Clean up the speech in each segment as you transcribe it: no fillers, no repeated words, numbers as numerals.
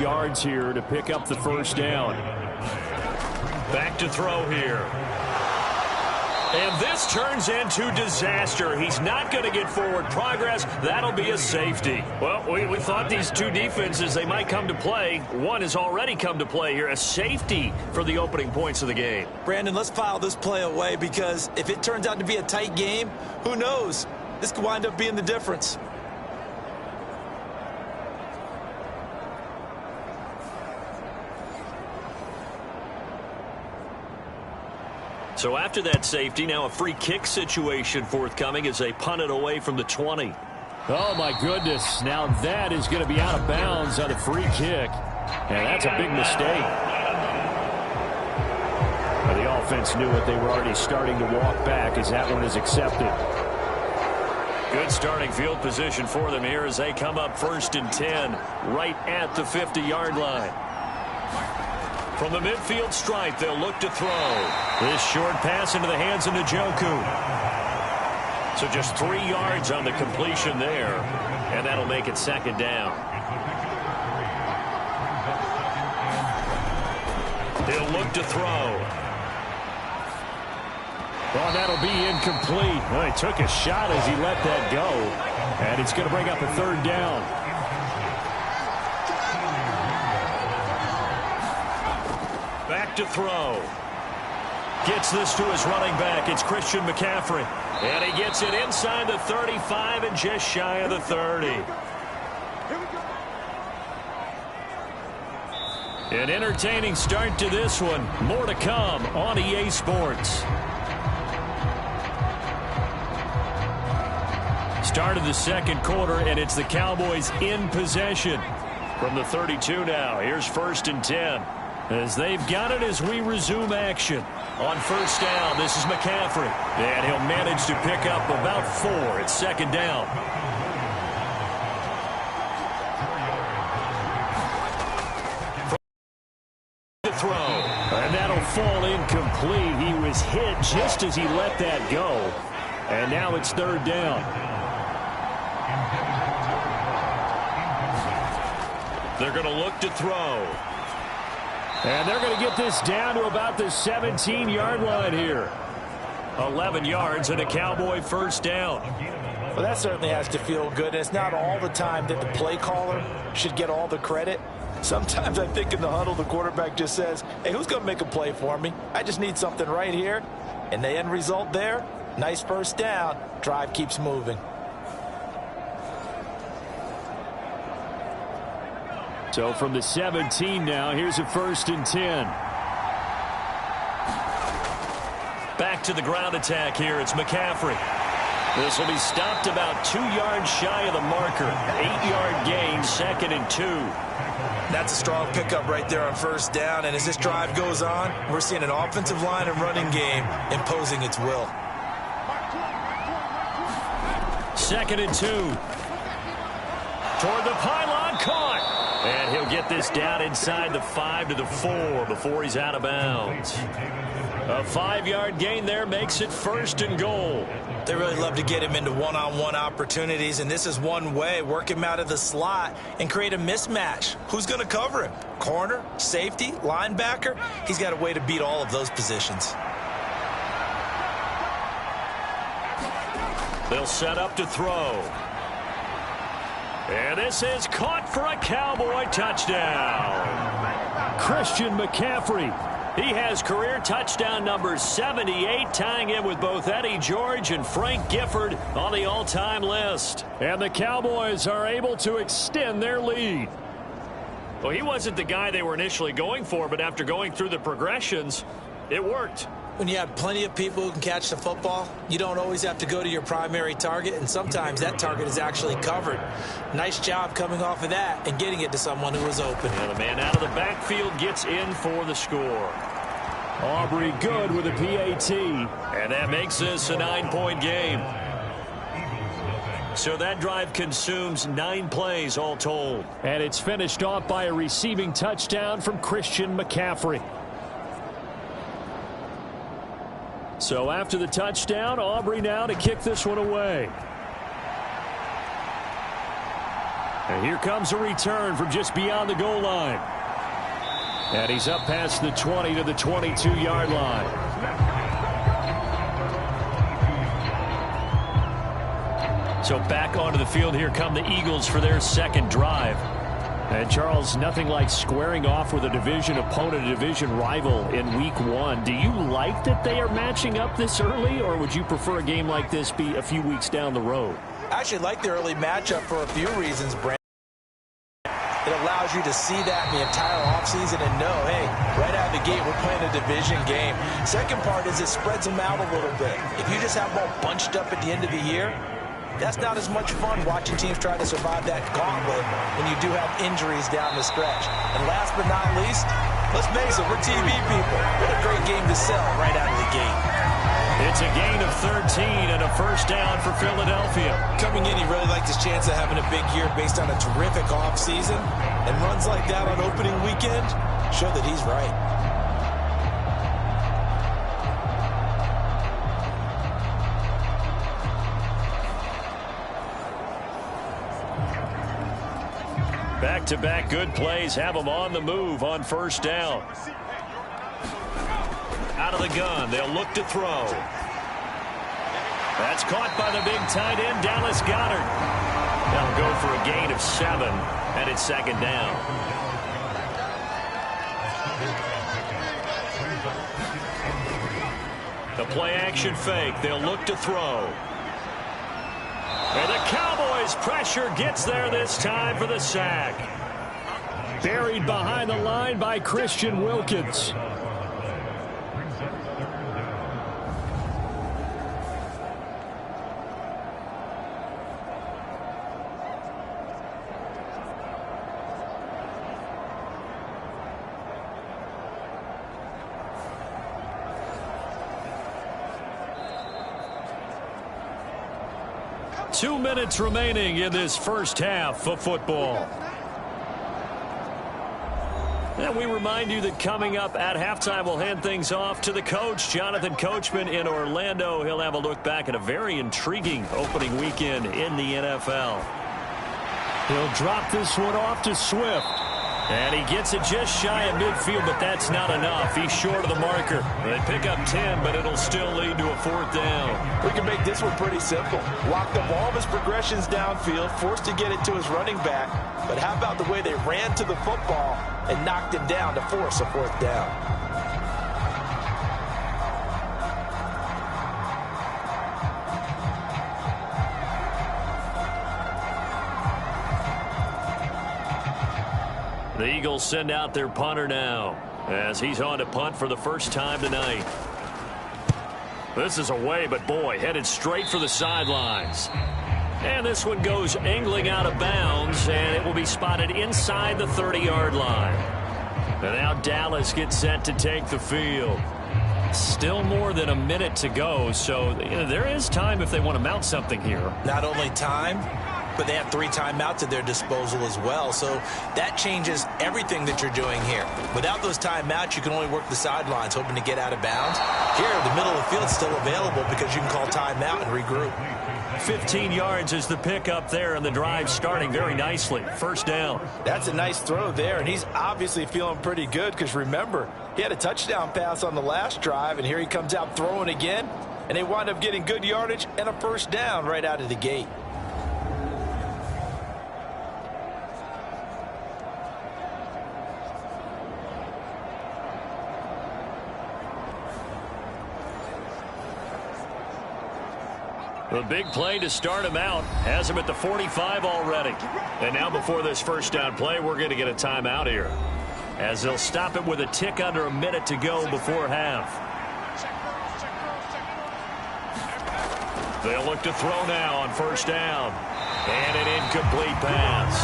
yards here to pick up the first down. Back to throw here. And this turns into disaster. He's not going to get forward progress. That'll be a safety. Well, we thought these two defenses, they might come to play. One has already come to play here. A safety for the opening points of the game. Brandon, let's file this play away because if it turns out to be a tight game, who knows? This could wind up being the difference. So after that safety, now a free kick situation forthcoming as they punt it away from the 20. Oh, my goodness. Now that is going to be out of bounds on a free kick. And that's a big mistake. Well, the offense knew it. They were already starting to walk back as that one is accepted. Good starting field position for them here as they come up 1st and 10 right at the 50-yard line. From the midfield stripe, they'll look to throw. This short pass into the hands of Njoku. So just 3 yards on the completion there, and that'll make it 2nd down. They'll look to throw. Well, that'll be incomplete. Well, he took a shot as he let that go, and it's going to bring up a 3rd down. Back to throw. Gets this to his running back. It's Christian McCaffrey. And he gets it inside the 35 and just shy of the 30. An entertaining start to this one. More to come on EA Sports. Start of the 2nd quarter, and it's the Cowboys in possession. From the 32 now, here's 1st and 10. As they've got it as we resume action. On 1st down, this is McCaffrey. And he'll manage to pick up about 4. It's 2nd down. To throw. And that'll fall incomplete. He was hit just as he let that go. And now it's 3rd down. They're going to look to throw. And they're going to get this down to about the 17-yard line here. 11 yards and a Cowboy 1st down. Well, that certainly has to feel good. It's not all the time that the play caller should get all the credit. Sometimes I think in the huddle, the quarterback just says, hey, who's going to make a play for me? I just need something right here. And the end result there, nice 1st down. Drive keeps moving. So from the 17 now, here's a 1st and 10. Back to the ground attack here. It's McCaffrey. This will be stopped about 2 yards shy of the marker. 8-yard gain, 2nd and 2. That's a strong pickup right there on 1st down. And as this drive goes on, we're seeing an offensive line and running game imposing its will. 2nd and 2. Toward the pylon, caught. And he'll get this down inside the 5 to the 4 before he's out of bounds. A 5-yard gain there makes it 1st and goal. They really love to get him into one-on-one opportunities, and this is one way. Work him out of the slot and create a mismatch. Who's going to cover him? Corner, safety, linebacker? He's got a way to beat all of those positions. They'll set up to throw. And this is caught for a Cowboy touchdown. Christian McCaffrey. He has career touchdown number 78, tying in with both Eddie George and Frank Gifford on the all-time list. And the Cowboys are able to extend their lead. Well, he wasn't the guy they were initially going for, but after going through the progressions, it worked. When you have plenty of people who can catch the football, you don't always have to go to your primary target, and sometimes that target is actually covered. Nice job coming off of that and getting it to someone who was open. And the man out of the backfield gets in for the score. Aubrey good with a PAT, and that makes this a 9-point game. So that drive consumes 9 plays all told. And it's finished off by a receiving touchdown from Christian McCaffrey. So after the touchdown, Aubrey now to kick this one away. And here comes a return from just beyond the goal line. And he's up past the 20 to the 22-yard line. So back onto the field here come the Eagles for their second drive. And Charles, nothing like squaring off with a division opponent, a division rival in week one. Do you like that they are matching up this early, or would you prefer a game like this be a few weeks down the road? I actually like the early matchup for a few reasons, Brent. It allows you to see that the entire offseason and know, hey, right out of the gate, we're playing a division game. Second part is it spreads them out a little bit. If you just have them all bunched up at the end of the year, that's not as much fun watching teams try to survive that gauntlet when you do have injuries down the stretch. And last but not least, let's face it, we're TV people. What a great game to sell right out of the gate. It's a gain of 13 and a first down for Philadelphia. Coming in, he really liked his chance of having a big year based on a terrific offseason. And runs like that on opening weekend show that he's right. Back-to-back good plays have them on the move on first down. Out of the gun, they'll look to throw. That's caught by the big tight end, Dallas Goedert. They'll go for a gain of 7, and it's second down. The play-action fake, they'll look to throw. And the Cowboys' pressure gets there this time for the sack. Buried behind the line by Christian Wilkins. Two minutes remaining in this first half of football. And we remind you that coming up at halftime, we'll hand things off to the coach, Jonathan Coachman in Orlando. He'll have a look back at a very intriguing opening weekend in the NFL. He'll drop this one off to Swift. And he gets it just shy of midfield, but that's not enough. He's short of the marker. They pick up 10, but it'll still lead to a fourth down. We can make this one pretty simple. Walked up all of his progressions downfield, forced to get it to his running back. But how about the way they ran to the football and knocked him down to force a fourth down? The Eagles send out their punter now as he's on to punt for the first time tonight. This is away, but boy, headed straight for the sidelines. And this one goes angling out of bounds, and it will be spotted inside the 30-yard line. And now Dallas gets set to take the field. Still more than a minute to go, so there is time if they want to mount something here. Not only time, but they have 3 timeouts at their disposal as well. So that changes everything that you're doing here. Without those timeouts, you can only work the sidelines, hoping to get out of bounds. Here, the middle of the field is still available because you can call timeout and regroup. 15 yards is the pickup there, and the drive starting very nicely. First down. That's a nice throw there, and he's obviously feeling pretty good because, remember, he had a touchdown pass on the last drive, and here he comes out throwing again, and they wind up getting good yardage and a first down right out of the gate. The big play to start him out has him at the 45 already. And now before this first down play, we're going to get a timeout here, as they'll stop it with a tick under a minute to go before half. They'll look to throw now on first down. And an incomplete pass.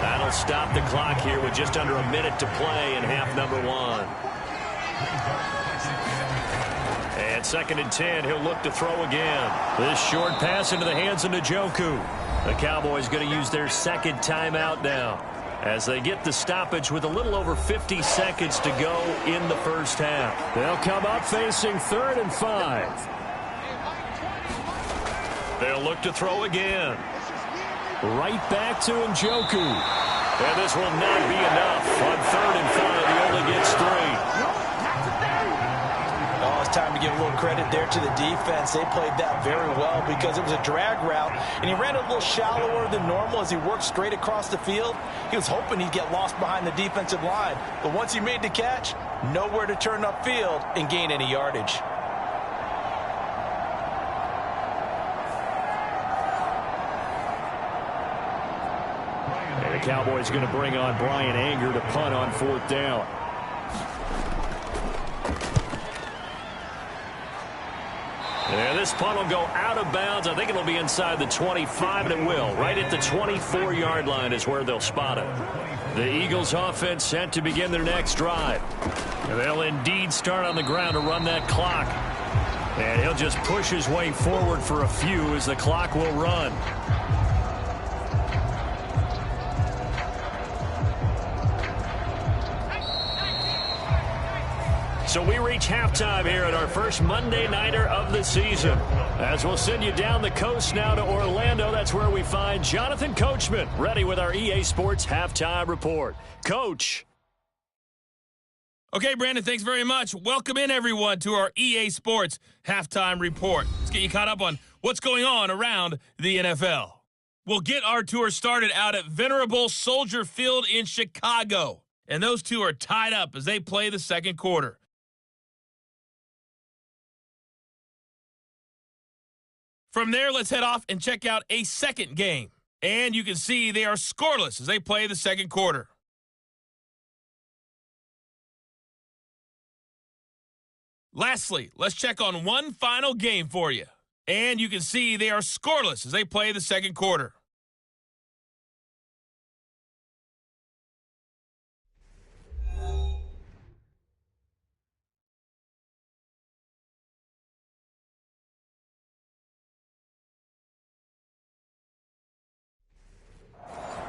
That'll stop the clock here with just under a minute to play in half number 1. And second and 10, he'll look to throw again. This short pass into the hands of Njoku. The Cowboys going to use their second timeout now as they get the stoppage with a little over 50 seconds to go in the first half. They'll come up facing 3rd and 5. They'll look to throw again. Right back to Njoku. And this will not be enough. On 3rd and 5, he only gets 3. Oh, it's time to give a little credit there to the defense. They played that very well because it was a drag route, and he ran a little shallower than normal as he worked straight across the field. He was hoping he'd get lost behind the defensive line, but once he made the catch, nowhere to turn upfield and gain any yardage. And the Cowboys going to bring on Brian Anger to punt on 4th down. And this punt will go out of bounds. I think it'll be inside the 25, and it will. Right at the 24-yard line is where they'll spot it. The Eagles offense set to begin their next drive. And they'll indeed start on the ground to run that clock. And he'll just push his way forward for a few as the clock will run. So we reach halftime here at our first Monday Nighter of the season. As we'll send you down the coast now to Orlando, that's where we find Jonathan Coachman, ready with our EA Sports Halftime Report. Coach. Okay, Brandon, thanks very much. Welcome in, everyone, to our EA Sports Halftime Report. Let's get you caught up on what's going on around the NFL. We'll get our tour started out at Venerable Soldier Field in Chicago. And those two are tied up as they play the second quarter. From there, let's head off and check out a second game. And you can see they are scoreless as they play the second quarter. Lastly, let's check on one final game for you. And you can see they are scoreless as they play the second quarter.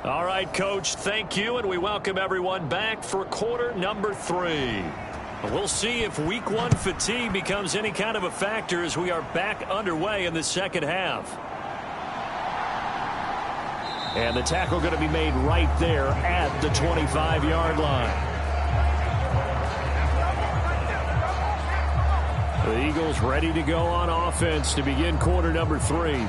All right, Coach, thank you, and we welcome everyone back for quarter number 3. We'll see if week 1 fatigue becomes any kind of a factor as we are back underway in the second half. And the tackle going to be made right there at the 25-yard line. The Eagles ready to go on offense to begin quarter number 3.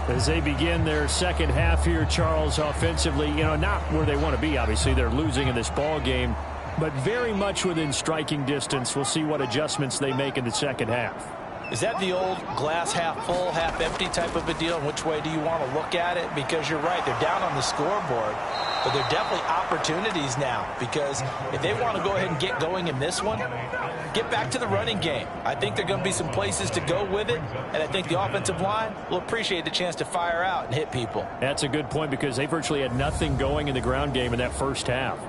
As they begin their second half here, Charles, offensively, not where they want to be, obviously. They're losing in this ball game, but very much within striking distance. We'll see what adjustments they make in the second half. Is that the old glass half full, half empty type of a deal? And which way do you want to look at it? Because you're right, they're down on the scoreboard, but they're definitely opportunities now. Because if they want to go ahead and get going in this one, get back to the running game. I think there are going to be some places to go with it, and I think the offensive line will appreciate the chance to fire out and hit people. That's a good point because they virtually had nothing going in the ground game in that first half.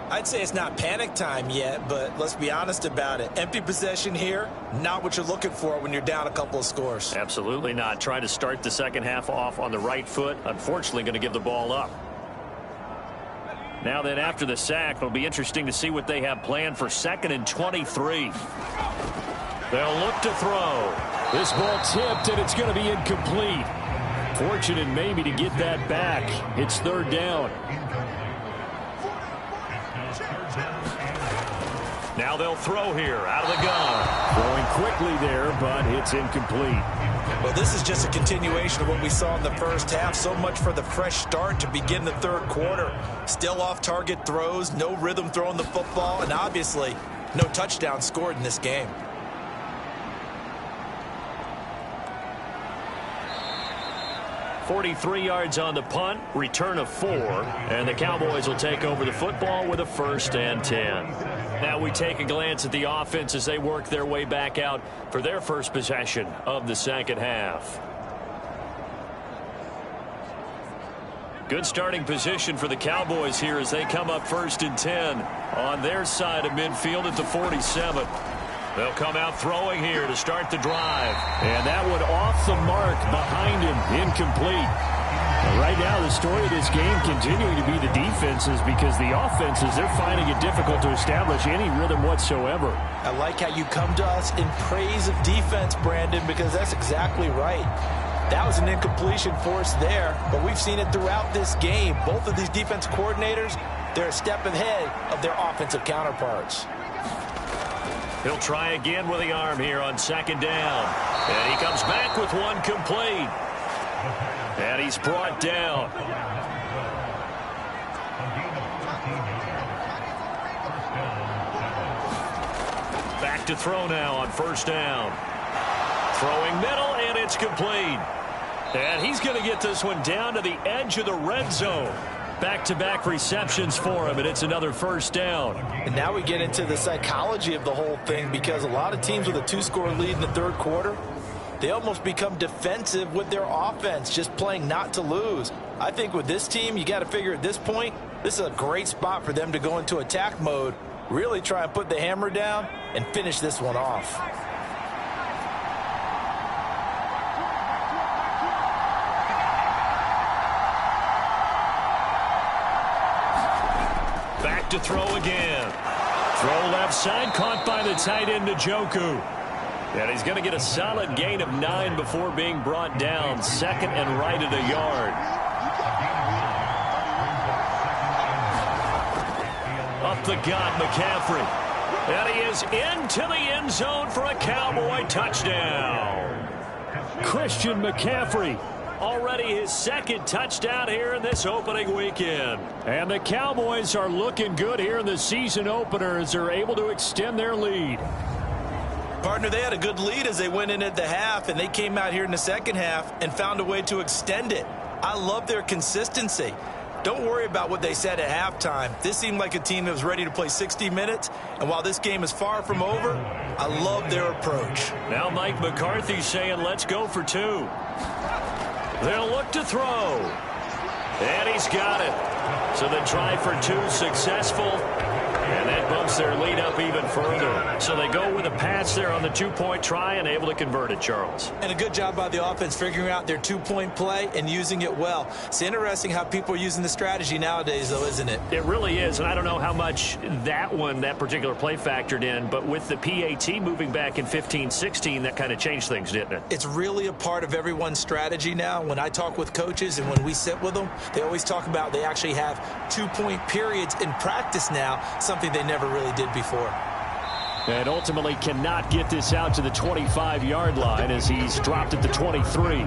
I'd say it's not panic time yet, but let's be honest about it. Empty possession here, not what you're looking for when you're down a couple of scores. Absolutely not. Trying to start the second half off on the right foot. Unfortunately, going to give the ball up. Now then, after the sack, it'll be interesting to see what they have planned for 2nd and 23. They'll look to throw. This ball tipped, and it's going to be incomplete. Fortunate maybe to get that back. It's 3rd down. Now they'll throw here out of the gun. Throwing quickly there, but it's incomplete. Well, this is just a continuation of what we saw in the first half. So much for the fresh start to begin the third quarter. Still off-target throws, no rhythm throwing the football, and obviously no touchdown scored in this game. .43 yards on the punt, return of 4, and the Cowboys will take over the football with a 1st and 10. Now we take a glance at the offense as they work their way back out for their first possession of the second half. Good starting position for the Cowboys here as they come up 1st and 10 on their side of midfield at the 47. They'll come out throwing here to start the drive. And that one off the mark behind him, incomplete. Right now, the story of this game continuing to be the defenses because the offenses, they're finding it difficult to establish any rhythm whatsoever. I like how you come to us in praise of defense, Brandon, because that's exactly right. That was an incompletion forced there, but we've seen it throughout this game. Both of these defense coordinators, they're a step ahead of their offensive counterparts. He'll try again with the arm here on second down. And he comes back with one complete. And he's brought down. Back to throw now on first down. Throwing middle, and it's complete. And he's going to get this one down to the edge of the red zone. Back-to-back receptions for him, and it's another first down. And now we get into the psychology of the whole thing, because a lot of teams with a 2-score lead in the third quarter, they almost become defensive with their offense, just playing not to lose. I think with this team, you got to figure at this point, this is a great spot for them to go into attack mode, really try and put the hammer down and finish this one off. To throw again. Throw left side, caught by the tight end Njoku. And he's going to get a solid gain of 9 before being brought down. Second and right at a yard. Up the gut, McCaffrey. And he is into the end zone for a Cowboy touchdown. Christian McCaffrey. Already his second touchdown here in this opening weekend. And the Cowboys are looking good here in the season opener as they're able to extend their lead. Partner, they had a good lead as they went in at the half, and they came out here in the second half and found a way to extend it. I love their consistency. Don't worry about what they said at halftime. This seemed like a team that was ready to play 60 minutes, and while this game is far from over, I love their approach. Now Mike McCarthy saying, let's go for 2. They'll look to throw. And he's got it. So the try for 2 successful. And that bumps their lead up even further. So they go with a pass there on the 2-point try and able to convert it, Charles. And a good job by the offense figuring out their 2-point play and using it well. It's interesting how people are using the strategy nowadays, though, isn't it? It really is, and I don't know how much that particular play factored in, but with the PAT moving back in 15-16, that kind of changed things, didn't it? It's really a part of everyone's strategy now. When I talk with coaches and when we sit with them, they always talk about they actually have 2-point periods in practice now, something they never really did before. And ultimately cannot get this out to the 25-yard line as he's dropped at the 23.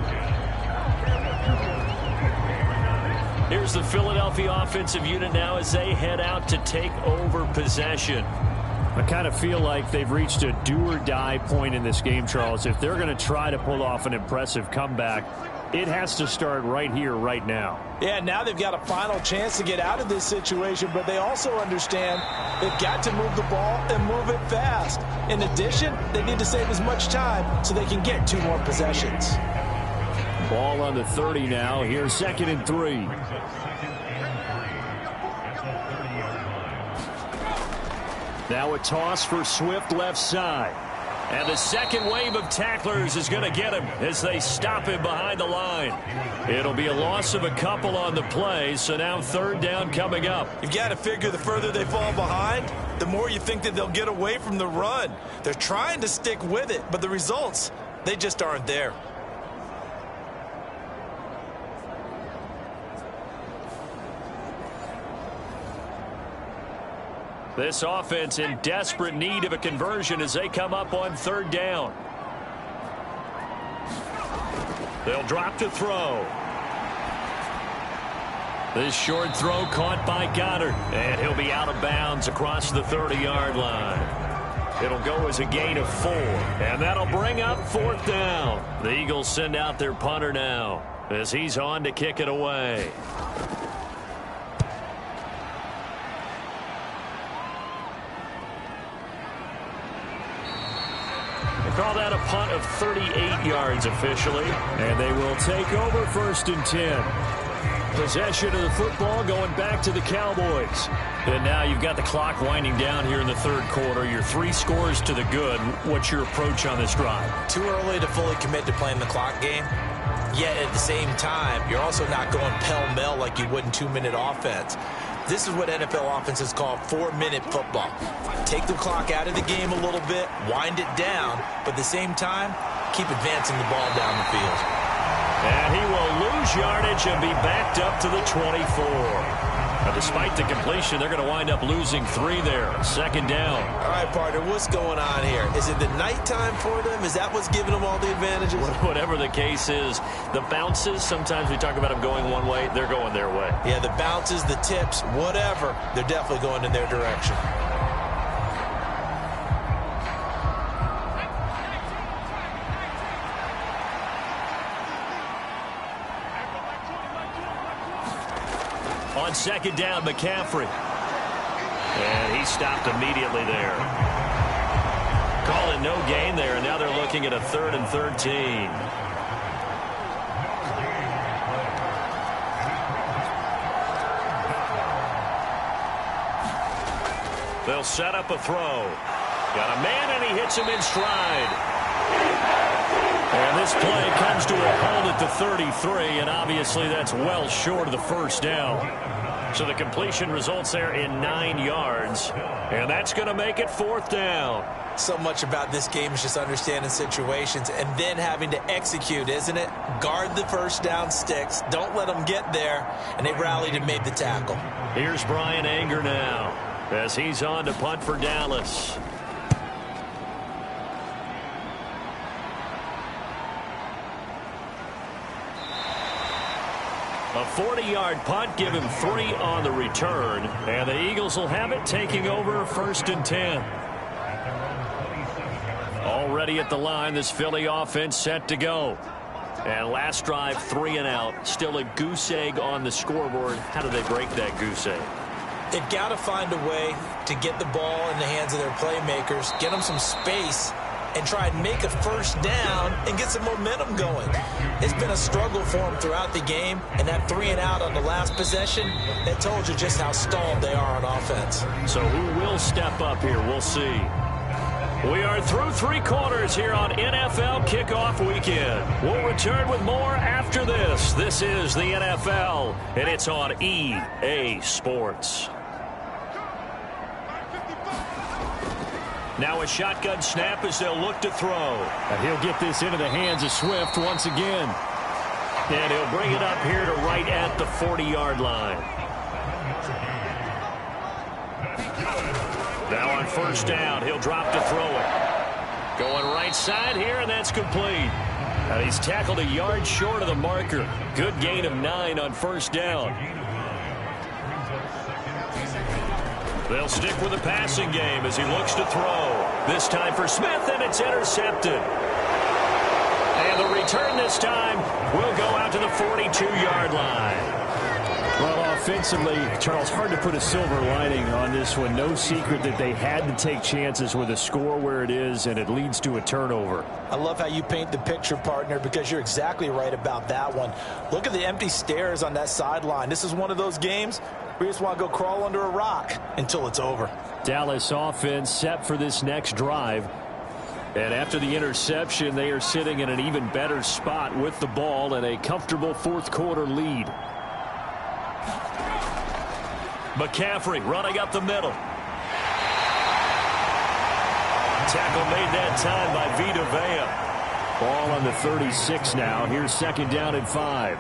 Here's the Philadelphia offensive unit now as they head out to take over possession. I kind of feel like they've reached a do-or-die point in this game, Charles. If they're going to try to pull off an impressive comeback, it has to start right here, right now. Yeah, now they've got a final chance to get out of this situation, but they also understand they've got to move the ball and move it fast. In addition, they need to save as much time so they can get 2 more possessions. Ball on the 30 now. Here's 2nd and 3. Now a toss for Swift left side. And the second wave of tacklers is going to get him as they stop him behind the line. It'll be a loss of a couple on the play, so now 3rd down coming up. You've got to figure the further they fall behind, the more you think that they'll get away from the run. They're trying to stick with it, but the results, they just aren't there. This offense in desperate need of a conversion as they come up on 3rd down. They'll drop to throw. This short throw caught by Goddard. And he'll be out of bounds across the 30-yard line. It'll go as a gain of 4. And that'll bring up 4th down. The Eagles send out their punter now as he's on to kick it away. Call that a punt of 38 yards officially. And they will take over 1st and 10. Possession of the football going back to the Cowboys. And now you've got the clock winding down here in the 3rd quarter. You're 3 scores to the good. What's your approach on this drive? Too early to fully commit to playing the clock game. Yet at the same time, you're also not going pell-mell like you would in 2-minute offense. This is what NFL offenses call 4-minute football. Take the clock out of the game a little bit, wind it down, but at the same time, keep advancing the ball down the field. And he will lose yardage and be backed up to the 24. Now, despite the completion, they're going to wind up losing 3 there. Second down. All right, partner, what's going on here? Is it the nighttime for them? Is that what's giving them all the advantages? Whatever the case is, the bounces, sometimes we talk about them going one way, they're going their way. Yeah, the bounces, the tips, whatever, they're definitely going in their direction. On second down, McCaffrey. And he stopped immediately there. Call it no gain there, and now they're looking at a 3rd and 13. They'll set up a throw. Got a man, and he hits him in stride. And this play comes to a hold at the 33, and obviously that's well short of the first down. So the completion results there in 9 yards, and that's going to make it 4th down. So much about this game is just understanding situations and then having to execute, isn't it? Guard the first down sticks. Don't let them get there, and they rallied and made the tackle. Here's Brian Anger now as he's on to punt for Dallas. A 40-yard punt, give him 3 on the return, and the Eagles will have it taking over 1st and 10. Already at the line, this Philly offense set to go. And last drive, 3 and out. Still a goose egg on the scoreboard. How do they break that goose egg? They've got to find a way to get the ball in the hands of their playmakers, get them some space, and try and make a first down and get some momentum going. It's been a struggle for them throughout the game, and that 3 and out on the last possession, that told you just how stalled they are on offense. So who will step up here? We'll see. We are through 3 quarters here on NFL Kickoff Weekend. We'll return with more after this. This is the NFL, and it's on EA Sports. Now a shotgun snap as they'll look to throw. And he'll get this into the hands of Swift once again. And he'll bring it up here to right at the 40-yard line. Now on first down, he'll drop to throw it. Going right side here, and that's complete. And he's tackled a yard short of the marker. Good gain of 9 on first down. They'll stick with the passing game as he looks to throw. This time for Smith, and it's intercepted. And the return this time will go out to the 42-yard line. Well, offensively, Charles, hard to put a silver lining on this one. No secret that they had to take chances with a score where it is, and it leads to a turnover. I love how you paint the picture, partner, because you're exactly right about that one. Look at the empty stares on that sideline. This is one of those games we just want to go crawl under a rock until it's over. Dallas offense set for this next drive. And after the interception, they are sitting in an even better spot with the ball and a comfortable 4th quarter lead. McCaffrey running up the middle. Tackle made that time by Vita Vea. Ball on the 36 now. Here's 2nd down and 5.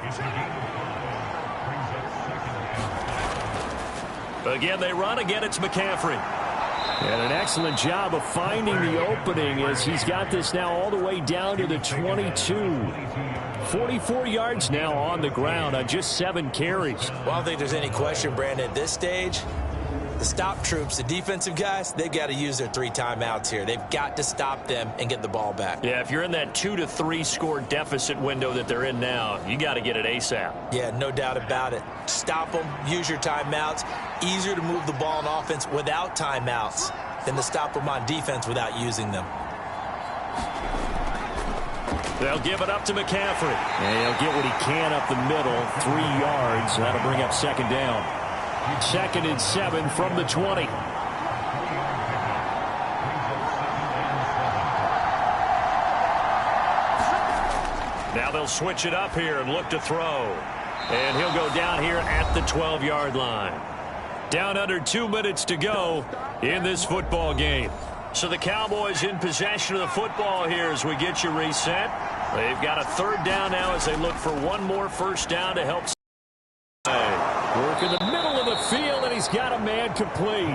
Again, they run. Again, it's McCaffrey. And an excellent job of finding the opening as he's got this now all the way down to the 22. 44 yards now on the ground on just 7 carries. Well, I don't think there's any question, Brandon, at this stage. The stop troops, the defensive guys, they've got to use their 3 timeouts here. They've got to stop them and get the ball back. Yeah, if you're in that 2 to 3 score deficit window that they're in now, you got to get it ASAP. Yeah, no doubt about it. Stop them, use your timeouts. Easier to move the ball on offense without timeouts than to stop them on defense without using them. They'll give it up to McCaffrey. And he'll get what he can up the middle, 3 yards. That'll bring up 2nd down. 2nd and 7 from the 20. Now they'll switch it up here and look to throw. And he'll go down here at the 12-yard line. Down under 2 minutes to go in this football game. So the Cowboys in possession of the football here as we get you reset. They've got a third down now as they look for one more first down to help. Work in the middle of the field, and he's got a man complete.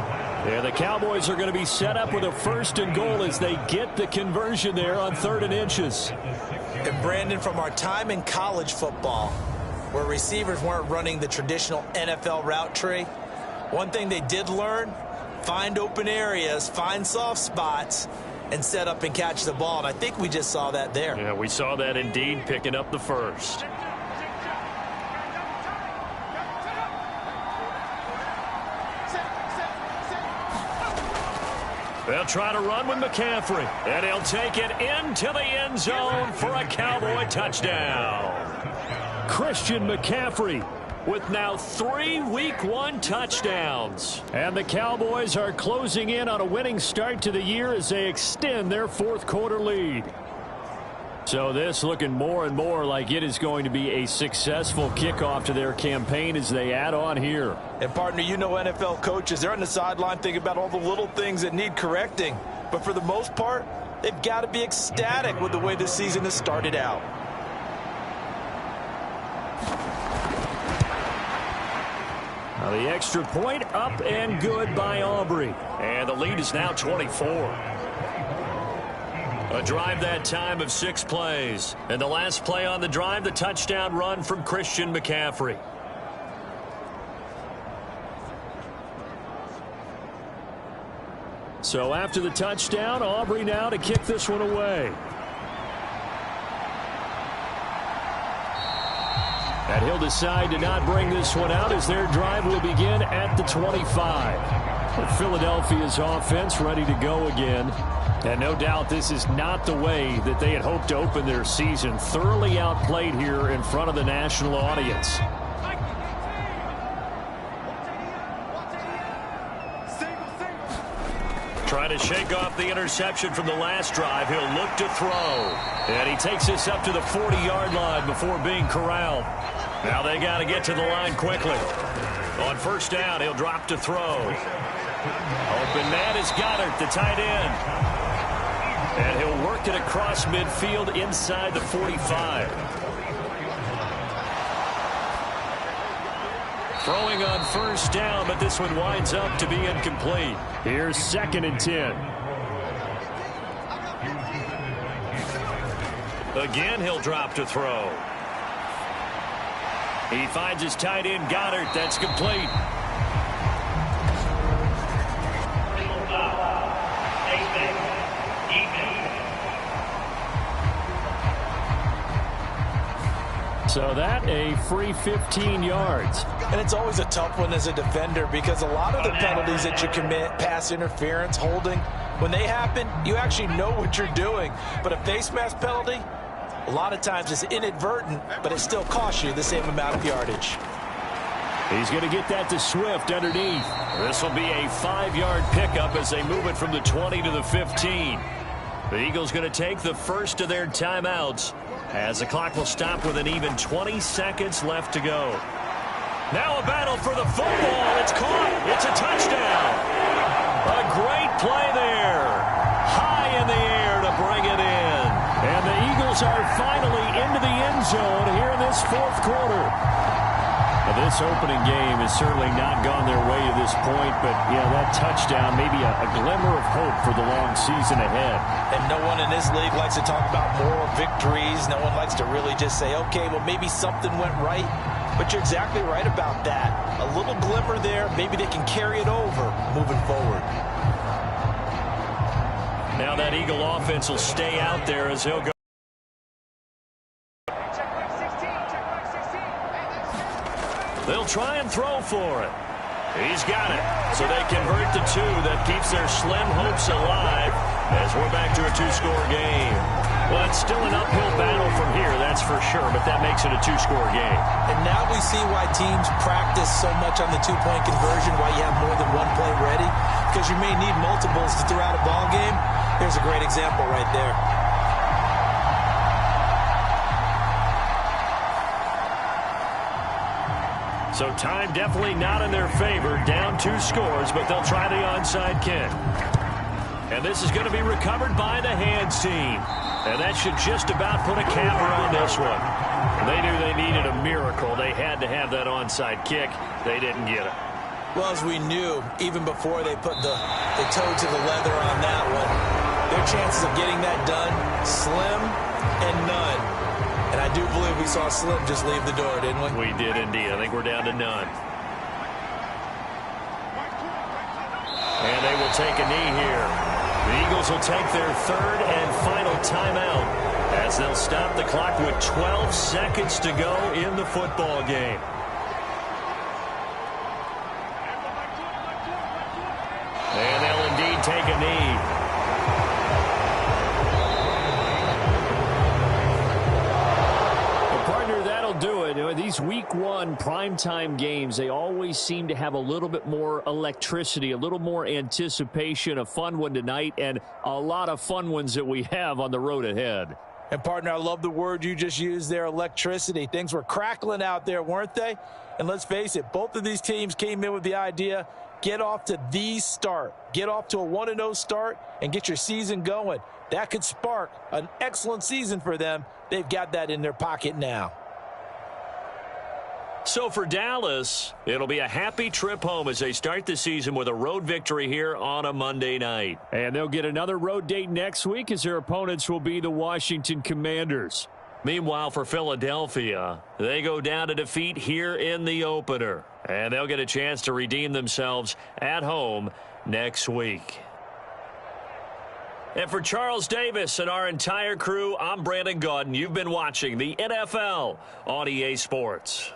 Yeah, the Cowboys are going to be set up with a 1st and goal as they get the conversion there on 3rd and inches. And Brandon, from our time in college football, where receivers weren't running the traditional NFL route tree, one thing they did learn, find open areas, find soft spots, and set up and catch the ball. And I think we just saw that there. Yeah, we saw that indeed, picking up the first. They'll try to run with McCaffrey, and he'll take it into the end zone for a Cowboy touchdown. Christian McCaffrey with now 3 Week 1 touchdowns. And the Cowboys are closing in on a winning start to the year as they extend their 4th quarter lead. So this looking more and more like it is going to be a successful kickoff to their campaign as they add on here. And partner, you know NFL coaches, they're on the sideline thinking about all the little things that need correcting. But for the most part, they've got to be ecstatic with the way this season has started out. Now the extra point up and good by Aubrey. And the lead is now 24. A drive that time of 6 plays. And the last play on the drive, the touchdown run from Christian McCaffrey. So after the touchdown, Aubrey now to kick this one away. And he'll decide to not bring this one out as their drive will begin at the 25. With Philadelphia's offense ready to go again. And no doubt this is not the way that they had hoped to open their season. Thoroughly outplayed here in front of the national audience. Trying to shake off the interception from the last drive. He'll look to throw. And he takes this up to the 40-yard line before being corralled. Now they got to get to the line quickly. On first down, he'll drop to throw. Open man is Goddard, the tight end. And he'll work it across midfield inside the 45. Throwing on first down, but this one winds up to be incomplete. Here's 2nd and 10. Again, he'll drop to throw. He finds his tight end, Goddard. That's complete. So that a free 15 yards. And it's always a tough one as a defender because a lot of the penalties that you commit, pass interference, holding, when they happen, you actually know what you're doing. But a face mask penalty, a lot of times it's inadvertent, but it still costs you the same amount of yardage. He's going to get that to Swift underneath. This will be a 5-yard pickup as they move it from the 20 to the 15. The Eagles going to take the first of their timeouts as the clock will stop with an even 20 seconds left to go. Now a battle for the football. It's caught. It's a touchdown. A great play there. High in the air to bring it in. And the Eagles are finally into the end zone here in this 4th quarter. Now, this opening game has certainly not gone their way to this point, but yeah, that touchdown, maybe a glimmer of hope for the long season ahead. And no one in this league likes to talk about moral victories. No one likes to really just say, okay, well, maybe something went right. But you're exactly right about that. A little glimmer there. Maybe they can carry it over moving forward. Now that Eagle offense will stay out there as he'll go. They'll try and throw for it. He's got it. So they convert the 2 that keeps their slim hopes alive as we're back to a 2-score game. Well, it's still an uphill battle from here, that's for sure, but that makes it a 2-score game. And now we see why teams practice so much on the 2-point conversion, why you have more than one play ready, because you may need multiples to throw out a ball game. Here's a great example right there. So time definitely not in their favor. Down 2 scores, but they'll try the onside kick. And this is going to be recovered by the hands team. And that should just about put a capper on this one. They knew they needed a miracle. They had to have that onside kick. They didn't get it. Well, as we knew, even before they put the toe to the leather on that one, their chances of getting that done, slim and none. And I do believe we saw Slim just leave the door, didn't we? We did indeed. I think we're down to none. And they will take a knee here. The Eagles will take their third and final timeout as they'll stop the clock with 12 seconds to go in the football game. And they'll indeed take a knee. That'll do it. These week one primetime games, they always seem to have a little bit more electricity, a little more anticipation. A fun one tonight, and a lot of fun ones that we have on the road ahead. And, partner, I love the word you just used there, electricity. Things were crackling out there, weren't they? And let's face it, both of these teams came in with the idea, get off to the start. Get off to a 1-0 start and get your season going. That could spark an excellent season for them. They've got that in their pocket now. So for Dallas, it'll be a happy trip home as they start the season with a road victory here on a Monday night. And they'll get another road date next week as their opponents will be the Washington Commanders. Meanwhile, for Philadelphia, they go down to defeat here in the opener. And they'll get a chance to redeem themselves at home next week. And for Charles Davis and our entire crew, I'm Brandon Gaudin. You've been watching the NFL on EA Sports.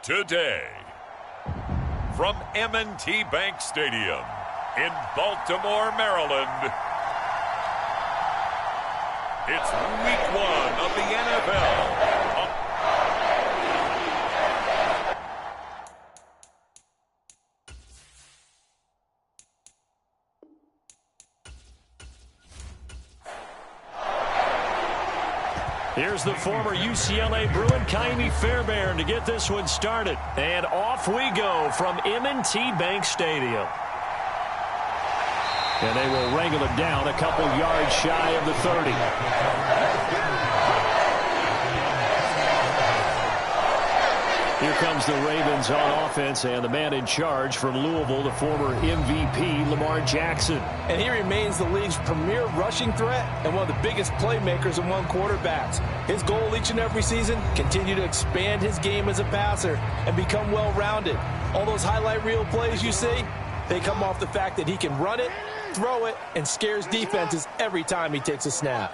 today. From M&T Bank Stadium in Baltimore, Maryland, it's Week 1 of the NFL. Here's the former UCLA Bruin, Kaimi Fairbairn, to get this one started. And off we go from M&T Bank Stadium. And they will wrangle it down a couple yards shy of the 30. Here comes the Ravens on offense, and the man in charge from Louisville, the former MVP, Lamar Jackson. And he remains the league's premier rushing threat and one of the biggest playmakers among quarterbacks. His goal each and every season, continue to expand his game as a passer and become well-rounded. All those highlight reel plays you see, they come off the fact that he can run it, throw it, and scares defenses every time he takes a snap.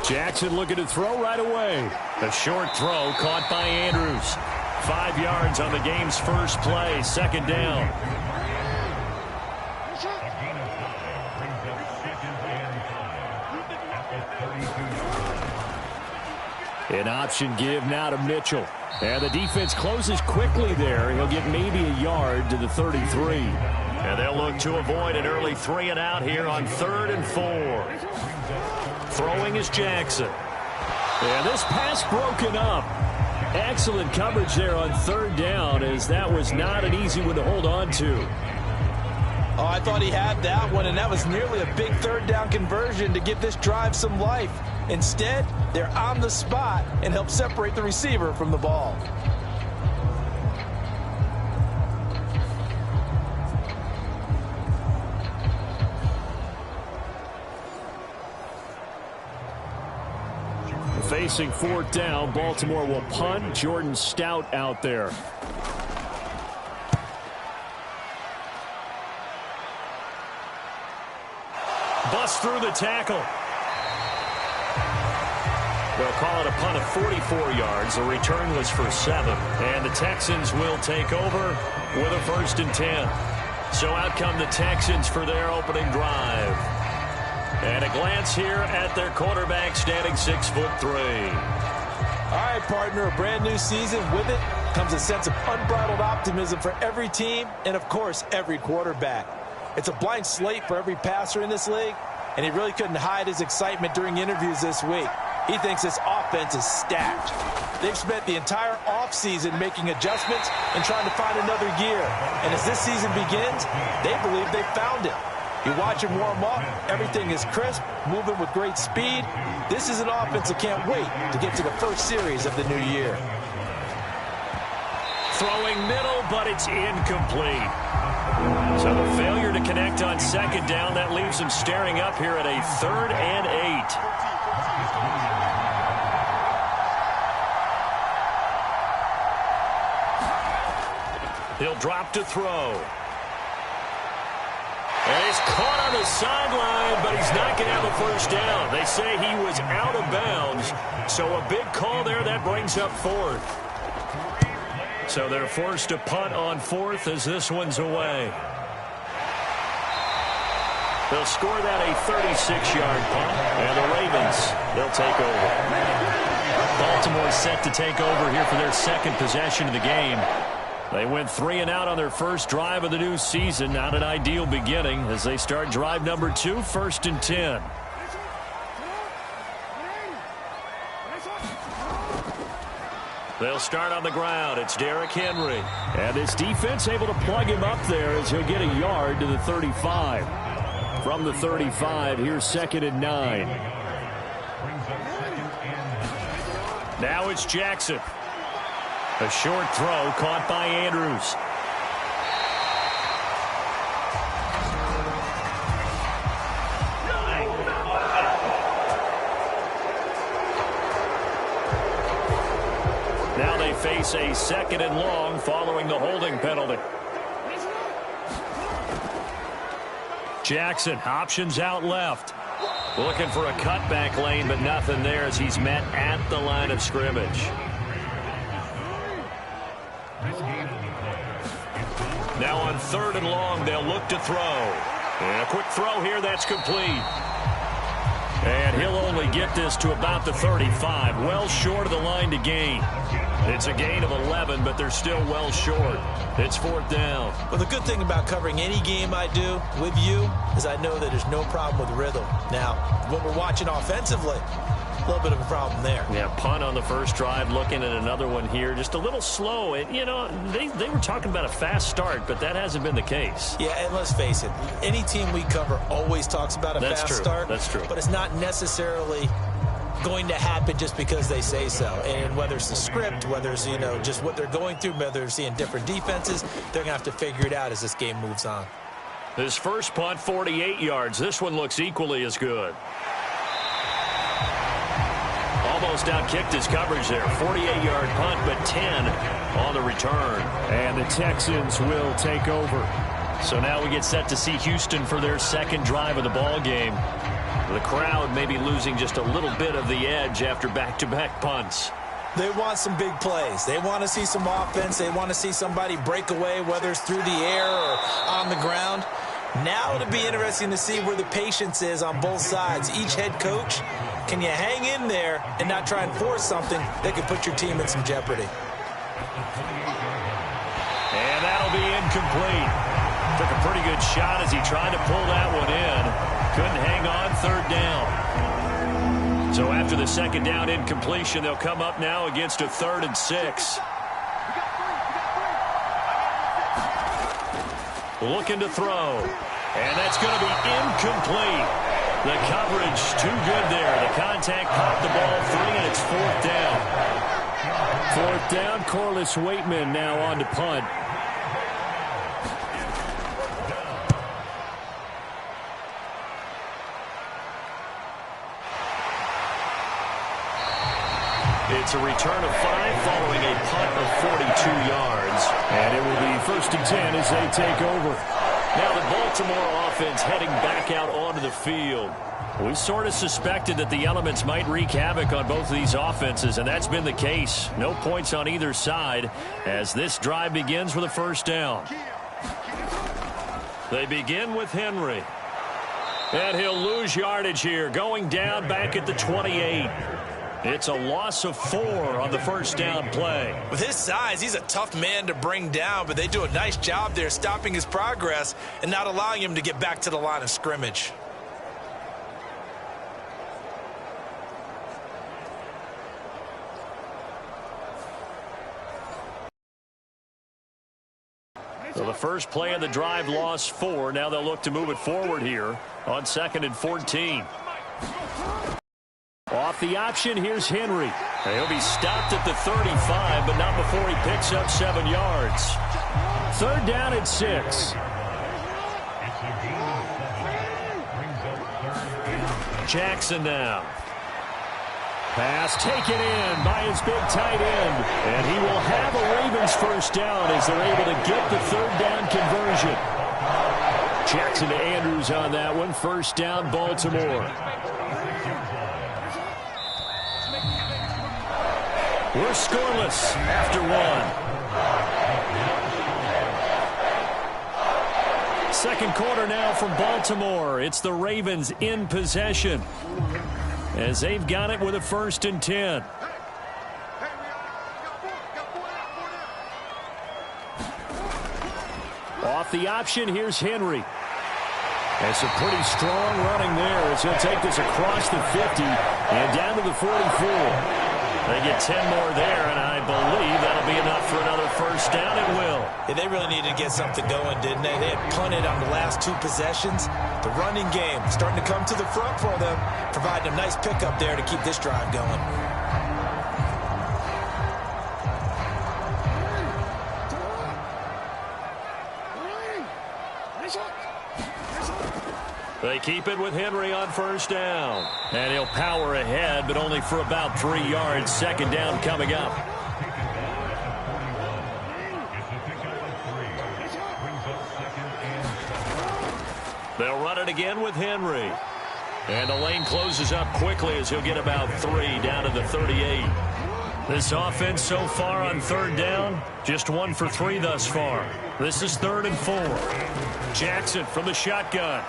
Jackson looking to throw right away. A short throw caught by Andrews. 5 yards on the game's first play, second down. An option give now to Mitchell. And the defense closes quickly there. He'll get maybe a yard to the 33. And they'll look to avoid an early 3 and out here on 3rd and 4. Throwing is Jackson. And this pass broken up. Excellent coverage there on 3rd down, as that was not an easy one to hold on to. Oh, I thought he had that one, and that was nearly a big 3rd down conversion to give this drive some life. Instead, they're on the spot and help separate the receiver from the ball. Facing 4th down, Baltimore will punt. Jordan Stout out there. Bust through the tackle. They'll call it a punt of 44 yards. The return was for 7. And the Texans will take over with a 1st and 10. So out come the Texans for their opening drive. And a glance here at their quarterback, standing 6'3". All right, partner, a brand new season. With it comes a sense of unbridled optimism for every team and, of course, every quarterback. It's a blank slate for every passer in this league, and he really couldn't hide his excitement during interviews this week. He thinks this offense is stacked. They've spent the entire offseason making adjustments and trying to find another gear. And as this season begins, they believe they've found it. You watch him warm up, everything is crisp, moving with great speed. This is an offense that can't wait to get to the first series of the new year. Throwing middle, but it's incomplete. So the failure to connect on 2nd down, that leaves him staring up here at a 3rd and 8. He'll drop to throw. And he's caught on the sideline, but he's not going to have a 1st down. They say he was out of bounds, so a big call there. That brings up 4th. So they're forced to punt on 4th as this one's away. They'll score that a 36-yard punt, and the Ravens, they'll take over. Baltimore set to take over here for their 2nd possession of the game. They went 3 and out on their first drive of the new season. Not an ideal beginning as they start drive number 2, 1st and 10. They'll start on the ground. It's Derrick Henry. And this defense able to plug him up there as he'll get a yard to the 35. From the 35, here's 2nd and 9. Now it's Jackson. A short throw caught by Andrews. Now they face a 2nd and long following the holding penalty. Jackson, options out left. Looking for a cutback lane, but nothing there as he's met at the line of scrimmage. Now on 3rd and long, they'll look to throw. And a quick throw here, that's complete. And he'll only get this to about the 35, well short of the line to gain. It's a gain of 11, but they're still well short. It's 4th down. Well, the good thing about covering any game I do with you is I know that there's no problem with rhythm. Now, what we're watching offensively, a little bit of a problem there. Yeah, punt on the first drive, looking at another one here. Just a little slow. And, you know, they were talking about a fast start, but that hasn't been the case. Yeah, and let's face it, any team we cover always talks about a fast start. That's true. But it's not necessarily going to happen just because they say so. And whether it's the script, whether it's, you know, just what they're going through, whether they're seeing different defenses, they're going to have to figure it out as this game moves on. His first punt, 48 yards. This one looks equally as good. Almost outkicked his coverage there. 48-yard punt, but 10 on the return. And the Texans will take over. So now we get set to see Houston for their second drive of the ball game. The crowd may be losing just a little bit of the edge after back-to-back punts. They want some big plays. They want to see some offense. They want to see somebody break away, whether it's through the air or on the ground. Now it'll be interesting to see where the patience is on both sides. Each head coach, can you hang in there and not try and force something that could put your team in some jeopardy? And that'll be incomplete. Took a pretty good shot as he tried to pull that one in. Couldn't hang on, 3rd down. So after the 2nd down incompletion, they'll come up now against a 3rd and 6. Looking to throw. And that's going to be incomplete. The coverage too good there. The contact popped the ball free, and it's 4th down. 4th down, Corliss Waitman now on to punt. It's a return of 5 following a punt of 42 yards. And it will be 1st and 10 as they take over. Now the Baltimore offense heading back out onto the field. We sort of suspected that the elements might wreak havoc on both of these offenses, and that's been the case. No points on either side as this drive begins with a 1st down. They begin with Henry. And he'll lose yardage here, going down back at the 28. It's a loss of 4 on the 1st down play. With his size, he's a tough man to bring down, but they do a nice job there stopping his progress and not allowing him to get back to the line of scrimmage. So the first play of the drive lost 4. Now they'll look to move it forward here on 2nd and 14. Off the option, here's Henry. He'll be stopped at the 35, but not before he picks up 7 yards. 3rd down and 6. Jackson now. Pass taken in by his big tight end. And he will have a Ravens 1st down as they're able to get the 3rd down conversion. Jackson to Andrews on that one. 1st down, Baltimore. We're scoreless after 1. Second quarter now from Baltimore. It's the Ravens in possession as they've got it with a 1st and 10. Off the option, here's Henry. It's a pretty strong running there as he'll take this across the 50 and down to the 44. They get 10 more there, and I believe that'll be enough for another 1st down. It will. Yeah, they really needed to get something going, didn't they? They had punted on the last 2 possessions. The running game starting to come to the front for them, providing a nice pickup there to keep this drive going. They keep it with Henry on 1st down. And he'll power ahead, but only for about 3 yards. 2nd down coming up. They'll run it again with Henry. And the lane closes up quickly as he'll get about 3 down to the 38. This offense so far on third down, just 1 for 3 thus far. This is 3rd and 4. Jackson from the shotgun.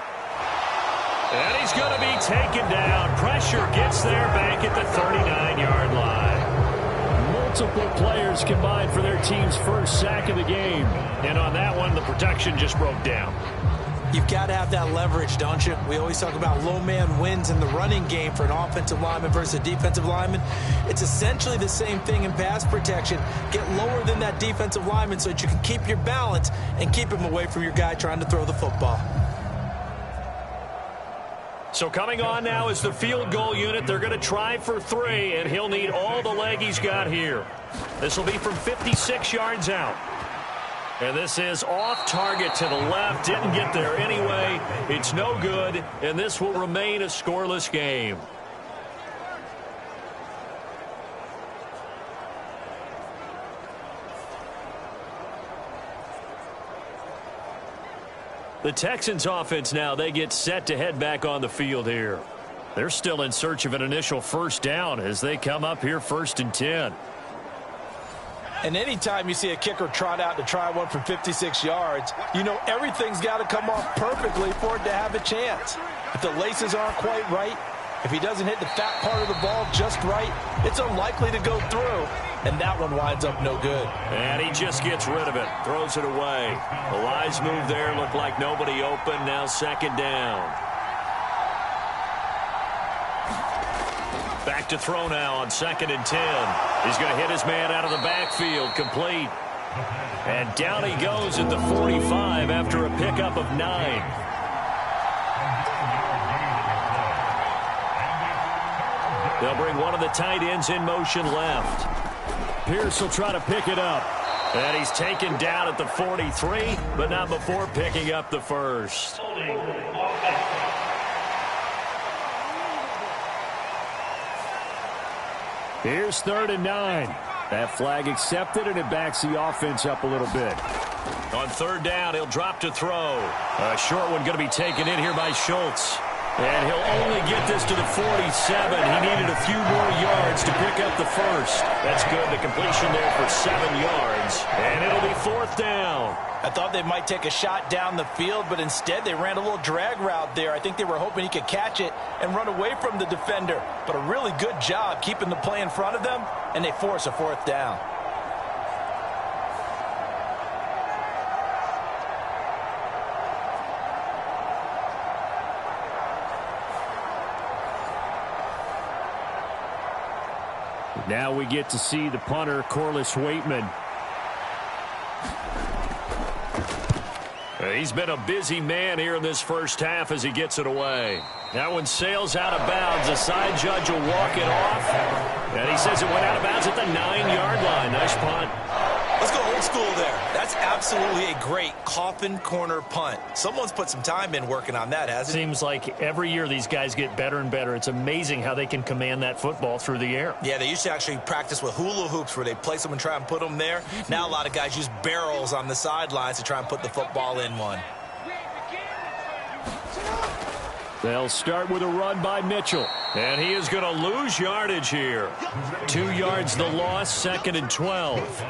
And he's going to be taken down. Pressure gets there back at the 39-yard line. Multiple players combined for their team's first sack of the game. And on that one, the protection just broke down. You've got to have that leverage, don't you? We always talk about low man wins in the running game for an offensive lineman versus a defensive lineman. It's essentially the same thing in pass protection. Get lower than that defensive lineman so that you can keep your balance and keep him away from your guy trying to throw the football. So coming on now is the field goal unit. They're going to try for 3, and he'll need all the leg he's got here. This will be from 56 yards out. And this is off target to the left. Didn't get there anyway. It's no good, and this will remain a scoreless game. The Texans offense now, they get set to head back on the field here. They're still in search of an initial first down as they come up here 1st and 10. And anytime you see a kicker trot out to try one from 56 yards, you know everything's got to come off perfectly for it to have a chance. If the laces aren't quite right, if he doesn't hit the fat part of the ball just right, it's unlikely to go through. And that one winds up no good. And he just gets rid of it, throws it away. The Lions move there, looked like nobody open, now 2nd down. Back to throw now on 2nd and 10. He's going to hit his man out of the backfield, complete. And down he goes at the 45 after a pickup of 9. They'll bring one of the tight ends in motion left. Pierce will try to pick it up. And he's taken down at the 43, but not before picking up the first. Here's 3rd and 9. That flag accepted, and it backs the offense up a little bit. On 3rd down, he'll drop to throw. A short one going to be taken in here by Schultz. And he'll only get this to the 47. He needed a few more yards to pick up the first. That's good. The completion there for 7 yards. And it'll be 4th down. I thought they might take a shot down the field, but instead they ran a little drag route there. I think they were hoping he could catch it and run away from the defender. But a really good job keeping the play in front of them, and they force a 4th down. Now we get to see the punter, Corliss Waitman. He's been a busy man here in this first half as he gets it away. That one sails out of bounds. The side judge will walk it off. And he says it went out of bounds at the 9-yard line. Nice punt. Let's go old school there. That's absolutely a great coffin corner punt. Someone's put some time in working on that, hasn't it? Seems like every year these guys get better and better. It's amazing how they can command that football through the air. Yeah, they used to actually practice with hula hoops where they place them and try and put them there. Now a lot of guys use barrels on the sidelines to try and put the football in one. They'll start with a run by Mitchell. And he is going to lose yardage here. 2 yards the loss, 2nd and 12.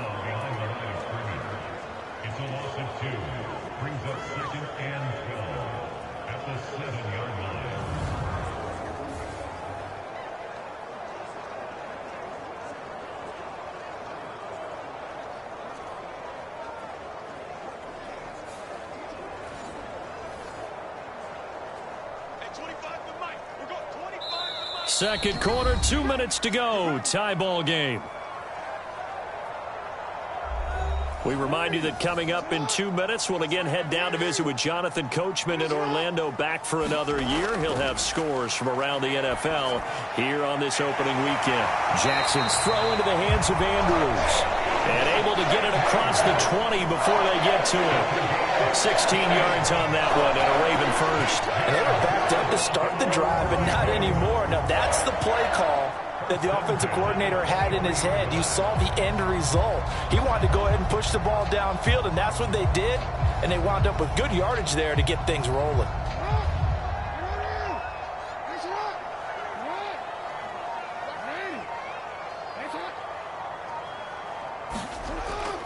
Second quarter, 2 minutes to go. Tie ball game. We remind you that coming up in 2 minutes, we'll again head down to visit with Jonathan Coachman in Orlando, back for another year. He'll have scores from around the NFL here on this opening weekend. Jackson's throw into the hands of Andrews. And able to get it across the 20 before they get to him. 16 yards on that one, and a Raven first. And they were backed up to start the drive, but not anymore. Now that's the play call that the offensive coordinator had in his head. You saw the end result. He wanted to go ahead and push the ball downfield, and that's what they did. And they wound up with good yardage there to get things rolling.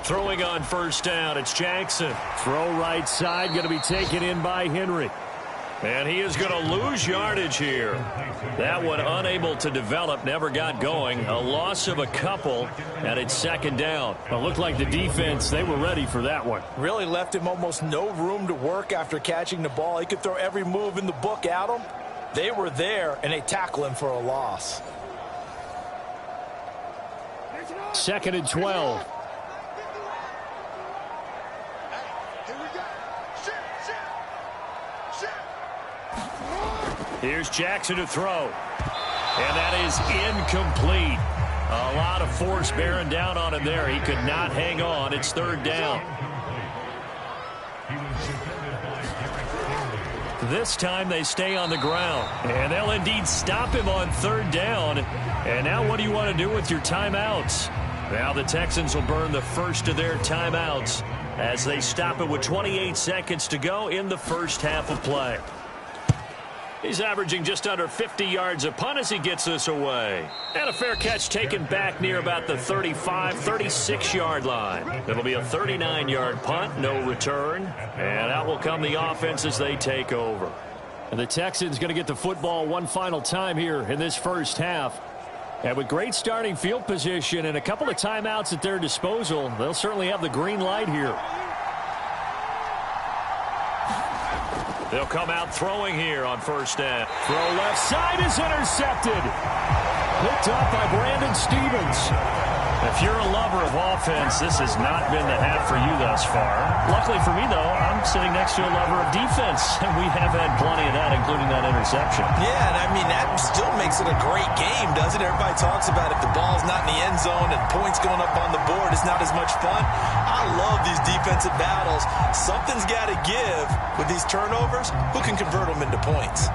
Throwing on first down, it's Jackson. Throw right side, going to be taken in by Henry. And he is going to lose yardage here. That one unable to develop, never got going. A loss of a couple, and it's second down. It looked like the defense, they were ready for that one. Really left him almost no room to work after catching the ball. He could throw every move in the book at him. They were there, and they tackle him for a loss. Second and 12. Here's Jackson to throw. And that is incomplete. A lot of force bearing down on him there. He could not hang on. It's third down. This time they stay on the ground. And they'll indeed stop him on third down. And now what do you want to do with your timeouts? Now the Texans will burn the first of their timeouts as they stop it with 28 seconds to go in the first half of play. He's averaging just under 50 yards a punt as he gets this away. And a fair catch taken back near about the 35, 36-yard line. It'll be a 39-yard punt, no return. And out will come the offense as they take over. And the Texans going to get the football one final time here in this first half. And with great starting field position and a couple of timeouts at their disposal, they'll certainly have the green light here. They'll come out throwing here on first down. Throw left side is intercepted. Picked up by Brandon Stevens. If you're a lover of offense, this has not been the half for you thus far. Luckily for me, though, I'm sitting next to a lover of defense, and we have had plenty of that, including that interception. Yeah, and I mean, that still makes it a great game, doesn't it? Everybody talks about if the ball's not in the end zone and points going up on the board, it's not as much fun. I love these defensive battles. Something's got to give with these turnovers. Who can convert them into points?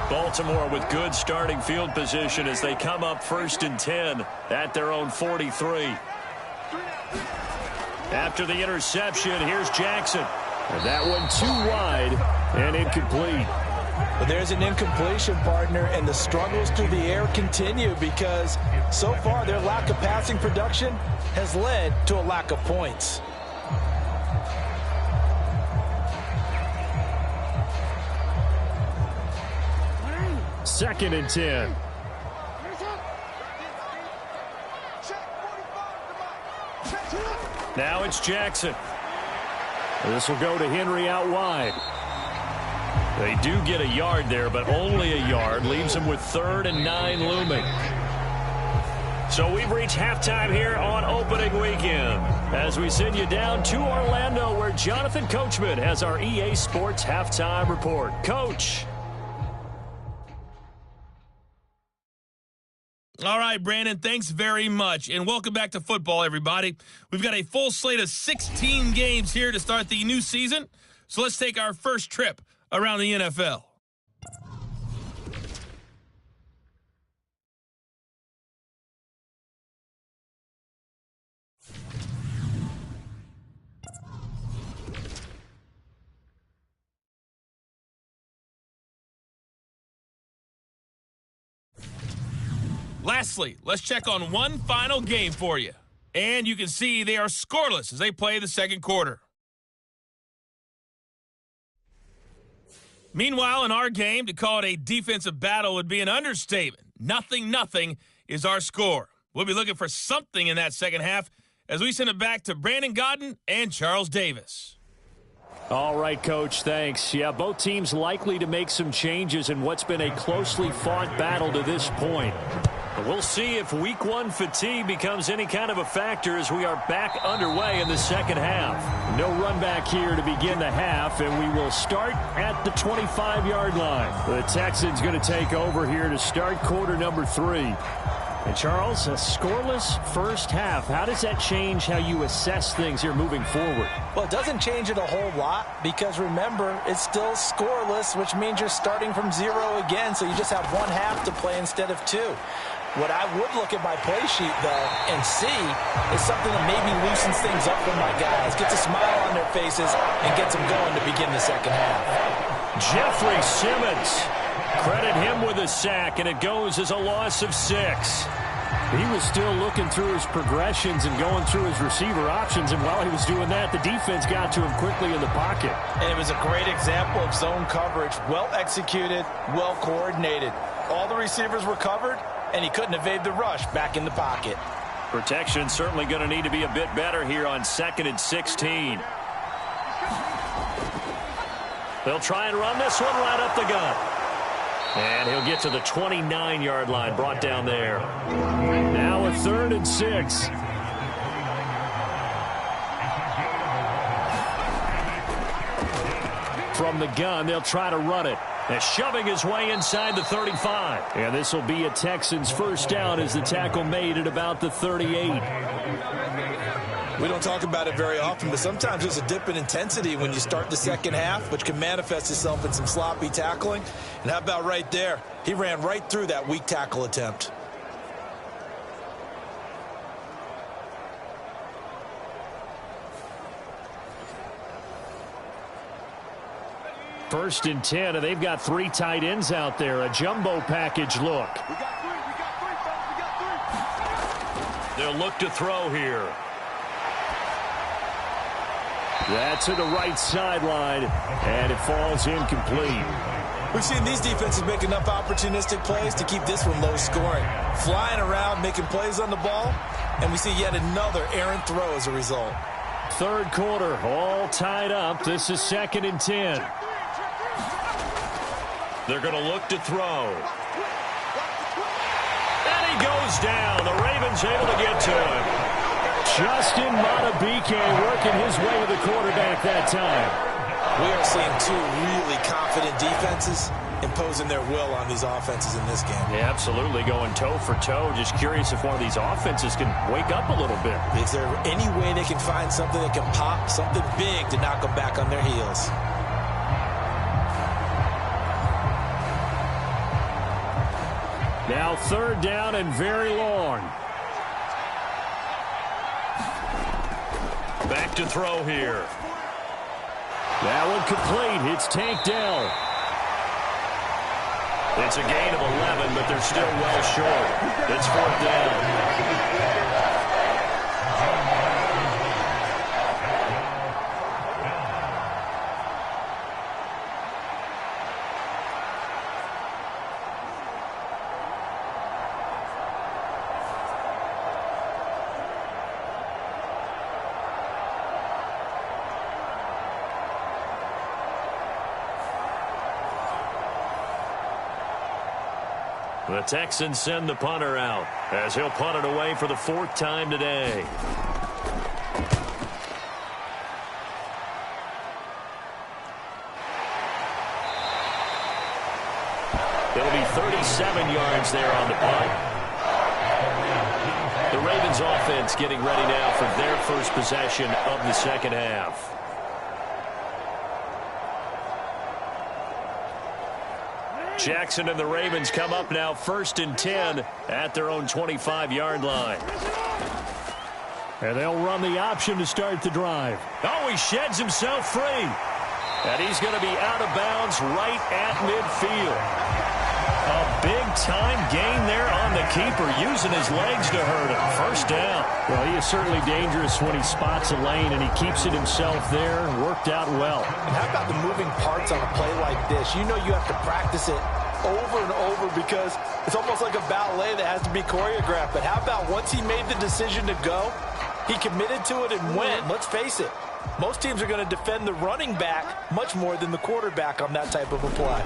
Baltimore with good starting field position as they come up first and 10 at their own 43. After the interception, here's Jackson. And that one too wide and incomplete. But there's an incompletion, partner, and the struggles through the air continue because so far their lack of passing production has led to a lack of points. Second and 10. Now it's Jackson. This will go to Henry out wide. They do get a yard there, but only a yard. Leaves them with 3rd and 9 looming. So we've reached halftime here on opening weekend as we send you down to Orlando where Jonathan Coachman has our EA Sports halftime report. Coach. All right, Brandon, thanks very much. And welcome back to football, everybody. We've got a full slate of 16 games here to start the new season. So let's take our first trip around the NFL. Lastly, let's check on one final game for you. And you can see they are scoreless as they play the second quarter. Meanwhile, in our game, to call it a defensive battle would be an understatement. 0-0 is our score. We'll be looking for something in that second half as we send it back to Brandon Godden and Charles Davis. All right, Coach, thanks. Yeah, both teams likely to make some changes in what's been a closely fought battle to this point. We'll see if week one fatigue becomes any kind of a factor as we are back underway in the second half. No run back here to begin the half, and we will start at the 25-yard line. The Texans going to take over here to start quarter number 3. And Charles, a scoreless first half. How does that change how you assess things here moving forward? Well, it doesn't change it a whole lot because, remember, it's still scoreless, which means you're starting from 0 again, so you just have one half to play instead of 2. What I would look at my play sheet, though, and see is something that maybe loosens things up for my guys, gets a smile on their faces, and gets them going to begin the second half. Jeffrey Simmons. Credit him with a sack, and it goes as a loss of 6. He was still looking through his progressions and going through his receiver options, and while he was doing that, the defense got to him quickly in the pocket. And it was a great example of zone coverage. Well executed, well coordinated. All the receivers were covered, and he couldn't evade the rush back in the pocket. Protection certainly going to need to be a bit better here on 2nd and 16. They'll try and run this one right up the gut. And he'll get to the 29-yard line, brought down there. Now a 3rd and 6. From the gun, they'll try to run it. And shoving his way inside the 35. And this will be a Texans first down as the tackle made at about the 38. We don't talk about it very often, but sometimes there's a dip in intensity when you start the second half, which can manifest itself in some sloppy tackling. And how about right there? He ran right through that weak tackle attempt. First and 10, and they've got 3 tight ends out there. A jumbo package look. They'll look to throw here. That's to the right sideline, and it falls incomplete. We've seen these defenses make enough opportunistic plays to keep this one low scoring. Flying around, making plays on the ball, and we see yet another errant throw as a result. 3rd quarter, all tied up. This is 2nd and 10. They're going to look to throw. And he goes down. The Ravens able to get to him. Justin Madubuike working his way to the quarterback that time. We are seeing 2 really confident defenses imposing their will on these offenses in this game. Yeah, absolutely, going toe for toe. Just curious if one of these offenses can wake up a little bit. Is there any way they can find something that can pop, something big to knock them back on their heels? Now 3rd down and very long. Back to throw here. That one complete. It's Tank Dell. It's a gain of 11, but they're still well short. It's 4th down. The Texans send the punter out as he'll punt it away for the 4th time today. It'll be 37 yards there on the punt. The Ravens offense getting ready now for their first possession of the second half. Jackson and the Ravens come up now 1st and 10 at their own 25-yard line. And they'll run the option to start the drive. Oh, he sheds himself free. And he's going to be out of bounds right at midfield. A big-time gain there on the keeper, using his legs to hurt him. First down. Well, he is certainly dangerous when he spots a lane, and he keeps it himself there. Worked out well. And how about the moving parts on a play like this? You know you have to practice it over and over because it's almost like a ballet that has to be choreographed. But how about once he made the decision to go, he committed to it and went. Let's face it, most teams are going to defend the running back much more than the quarterback on that type of a play.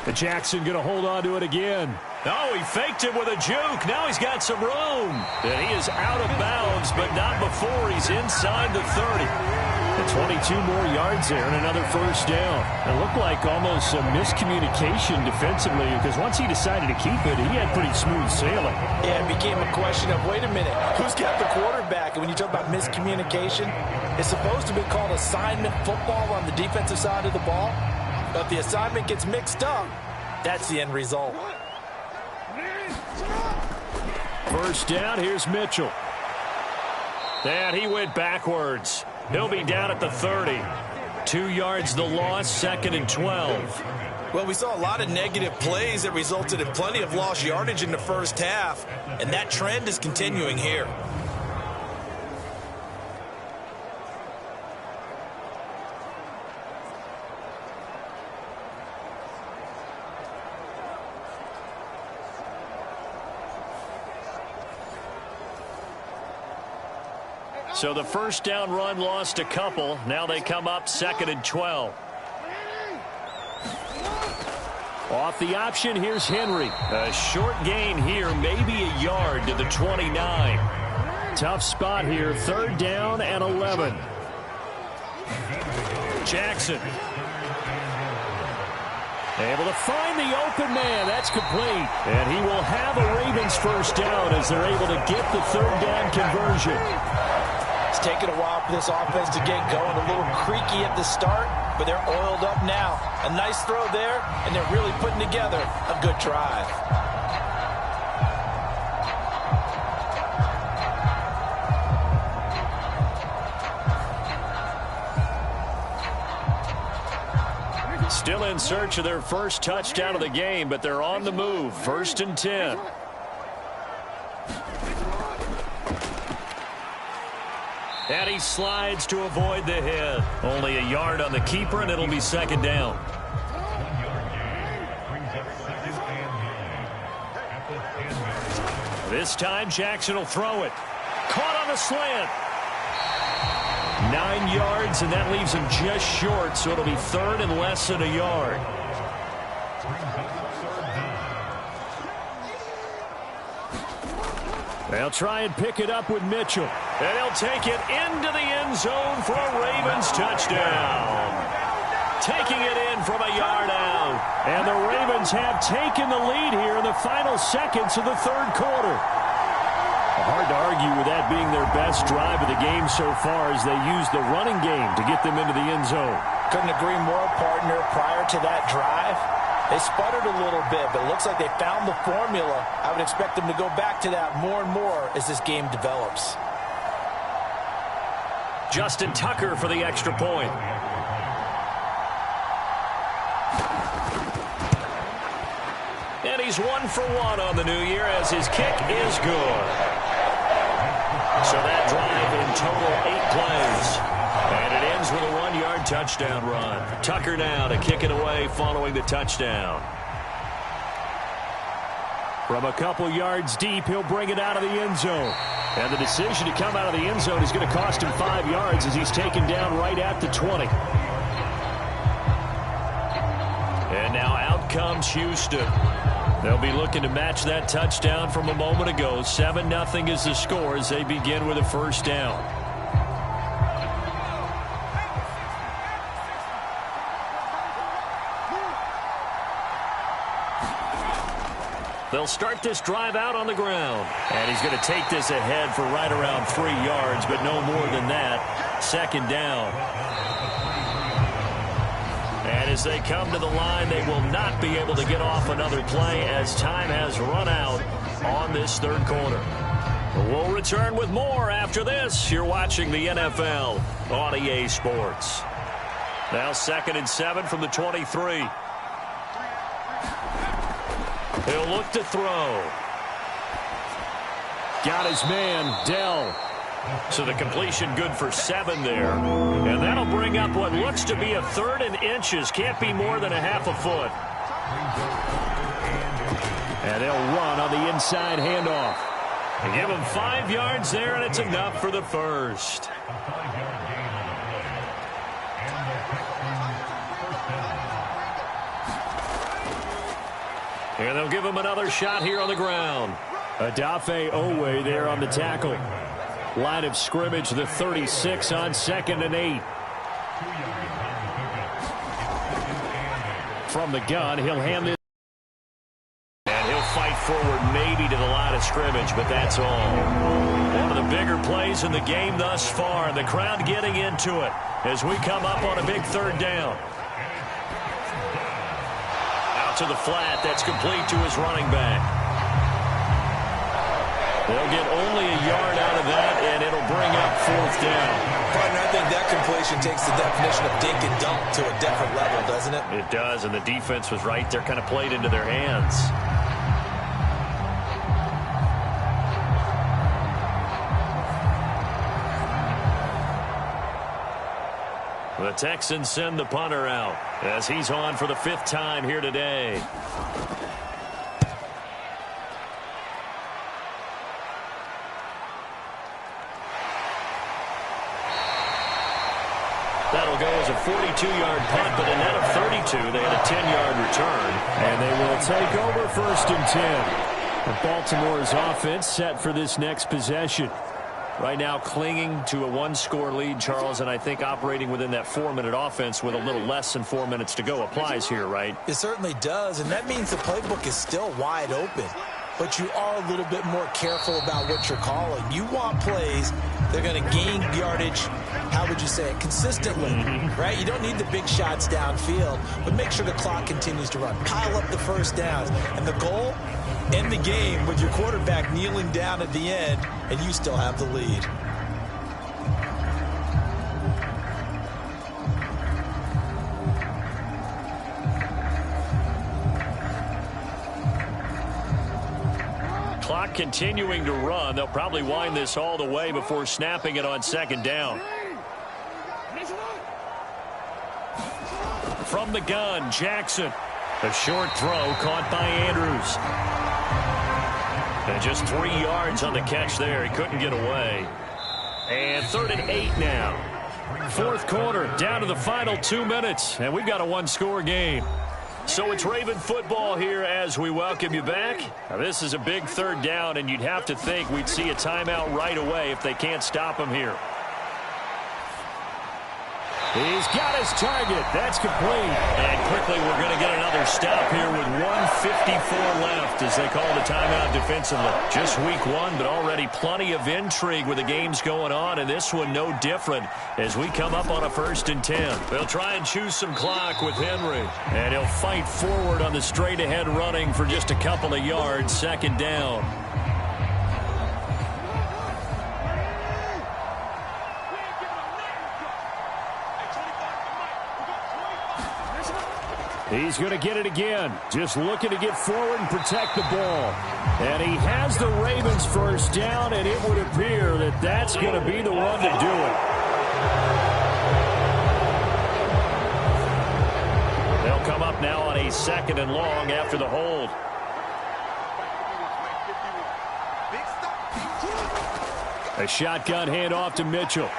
The Jackson going to hold on to it again. Oh, he faked it with a juke. Now he's got some room. And he is out of bounds, but not before he's inside the 30. And 22 more yards there and another first down. It looked like almost some miscommunication defensively because once he decided to keep it, he had pretty smooth sailing. Yeah, it became a question of, wait a minute, who's got the quarterback? And when you talk about miscommunication, it's supposed to be called assignment football on the defensive side of the ball. But if the assignment gets mixed up, that's the end result. First down, here's Mitchell. And he went backwards. He'll be down at the 30. 2 yards the loss, 2nd and 12. Well, we saw a lot of negative plays that resulted in plenty of lost yardage in the first half, and that trend is continuing here. So the first down run lost a couple. Now they come up 2nd and 12. Off the option, here's Henry. A short gain here, maybe a yard to the 29. Tough spot here, 3rd down and 11. Jackson. Able to find the open man. That's complete. And he will have a Ravens first down as they're able to get the 3rd down conversion. It's taken a while for this offense to get going. A little creaky at the start, but they're oiled up now. A nice throw there, and they're really putting together a good drive. Still in search of their first touchdown of the game, but they're on the move. 1st and 10. And he slides to avoid the hit. Only a yard on the keeper, and it'll be 2nd down. This time, Jackson will throw it. Caught on the slant. 9 yards, and that leaves him just short, so it'll be 3rd and less than a yard. They'll try and pick it up with Mitchell. And he'll take it into the end zone for a Ravens touchdown. Taking it in from a yard out. And the Ravens have taken the lead here in the final seconds of the 3rd quarter. Hard to argue with that being their best drive of the game so far as they use the running game to get them into the end zone. Couldn't agree more, partner. Prior to that drive, they sputtered a little bit, but it looks like they found the formula. I would expect them to go back to that more and more as this game develops. Justin Tucker for the extra point. And he's 1 for 1 on the new year as his kick is good. So that drive in total 8 plays. And it ends with a 1-yard touchdown run. Tucker now to kick it away following the touchdown. From a couple yards deep, he'll bring it out of the end zone. And the decision to come out of the end zone is going to cost him 5 yards as he's taken down right at the 20. And now out comes Houston. They'll be looking to match that touchdown from a moment ago. 7-0 is the score as they begin with a first down. They'll start this drive out on the ground. And he's going to take this ahead for right around 3 yards, but no more than that. 2nd down. And as they come to the line, they will not be able to get off another play as time has run out on this 3rd quarter. We'll return with more after this. You're watching the NFL on EA Sports. Now 2nd and 7 from the 23. He'll look to throw. Got his man, Dell. So the completion good for 7 there. And that'll bring up what looks to be a 3rd and inches. Can't be more than a half a foot. And they'll run on the inside handoff. They give him 5 yards there, and it's enough for the first. And they'll give him another shot here on the ground. Adafe Owe there on the tackle. Line of scrimmage, the 36 on 2nd and 8. From the gun, he'll hand this. And he'll fight forward maybe to the line of scrimmage, but that's all. One of the bigger plays in the game thus far. The crowd getting into it as we come up on a big 3rd down. Out to the flat. That's complete to his running back. They'll get only a yard out of that, and it'll bring up 4th down. Partner, I think that completion situation takes the definition of dink and dunk to a different level, doesn't it? It does, and the defense was right there, kind of played into their hands. The Texans send the punter out as he's on for the 5th time here today. That'll go as a 42-yard punt, but a net of 32. They had a 10-yard return. And they will take over 1st and 10. And Baltimore's offense set for this next possession. Right now clinging to a 1-score lead, Charles, and I think operating within that 4-minute offense with a little less than 4 minutes to go applies here, right? It certainly does, and that means the playbook is still wide open. But you are a little bit more careful about what you're calling. You want plays that are going to gain yardage, how would you say it, consistently, right? You don't need the big shots downfield, but make sure the clock continues to run. Pile up the first downs. And the goal, end the game with your quarterback kneeling down at the end, and you still have the lead. Clock continuing to run. They'll probably wind this all the way before snapping it on 2nd down. From the gun, Jackson. A short throw caught by Andrews. And just 3 yards on the catch there. He couldn't get away. And 3rd and 8 now. 4th quarter, down to the final 2 minutes. And we've got a 1-score game. So it's Raven football here as we welcome you back. Now this is a big 3rd down, and you'd have to think we'd see a timeout right away if they can't stop him here. He's got his target. That's complete. And quickly we're going to get another stop here with 1:54 left as they call the timeout defensively. Just week 1, but already plenty of intrigue with the games going on, and this one no different as we come up on a 1st and 10. They'll try and choose some clock with Henry. And he'll fight forward on the straight-ahead running for just a couple of yards. 2nd down. He's going to get it again. Just looking to get forward and protect the ball. And he has the Ravens 1st down, and it would appear that that's going to be the one to do it. They'll come up now on a 2nd and long after the hold. A shotgun handoff to Mitchell.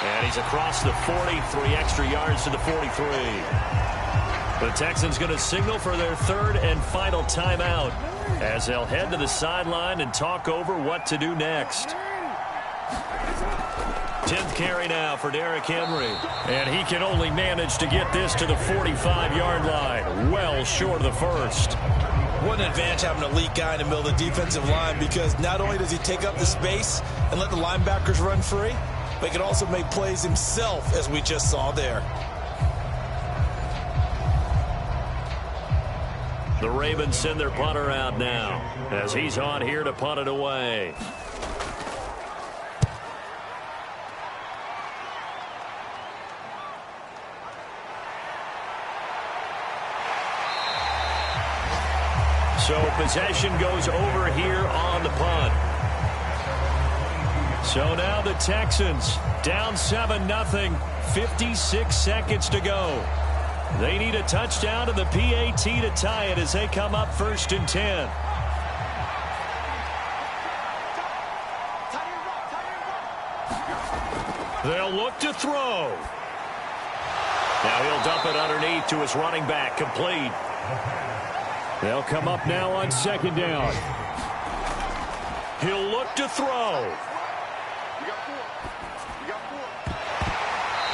And he's across the 40, 3 extra yards to the 43. The Texans going to signal for their 3rd and final timeout as they'll head to the sideline and talk over what to do next. 10th carry now for Derrick Henry. And he can only manage to get this to the 45-yard line. Well short of the 1st. What an advantage having an elite guy in the middle of the defensive line, because not only does he take up the space and let the linebackers run free, but he can also make plays himself, as we just saw there. The Ravens send their punter out now as he's on here to punt it away. So possession goes over here on the punt. So now the Texans down 7-0, 56 seconds to go. They need a touchdown to the PAT to tie it as they come up 1st and 10. They'll look to throw. Now he'll dump it underneath to his running back, complete. They'll come up now on 2nd down. He'll look to throw.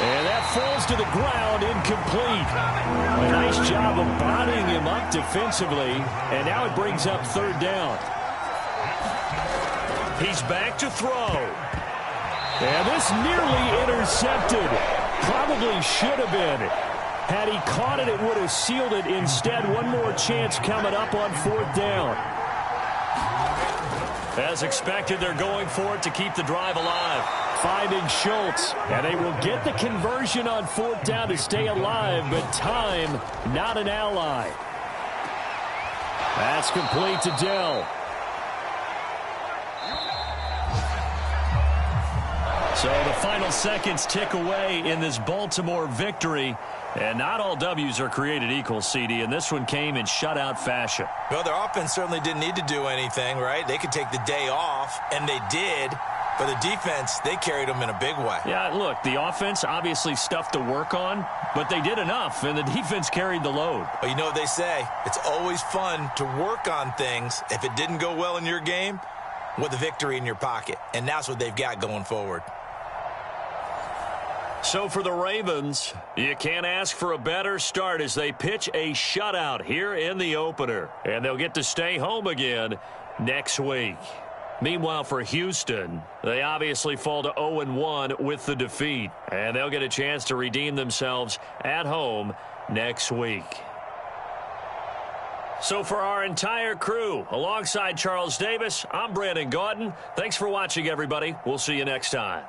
And that falls to the ground, incomplete. A nice job of bodying him up defensively, and now it brings up 3rd down. He's back to throw. And this nearly intercepted. Probably should have been. Had he caught it, it would have sealed it. Instead, one more chance coming up on 4th down. As expected, they're going for it to keep the drive alive. Finding Schultz, and they will get the conversion on 4th down to stay alive, but time, not an ally. That's complete to Dell. So the final seconds tick away in this Baltimore victory. And not all W's are created equal, CD, and this one came in shutout fashion. Well, their offense certainly didn't need to do anything, right? They could take the day off, and they did. But the defense, they carried them in a big way. Yeah, look, the offense, obviously stuff to work on, but they did enough, and the defense carried the load. Well, you know what they say. It's always fun to work on things. If it didn't go well in your game, with a victory in your pocket. And that's what they've got going forward. So for the Ravens, you can't ask for a better start as they pitch a shutout here in the opener. And they'll get to stay home again next week. Meanwhile, for Houston, they obviously fall to 0-1 with the defeat. And they'll get a chance to redeem themselves at home next week. So for our entire crew, alongside Charles Davis, I'm Brandon Gaudin. Thanks for watching, everybody. We'll see you next time.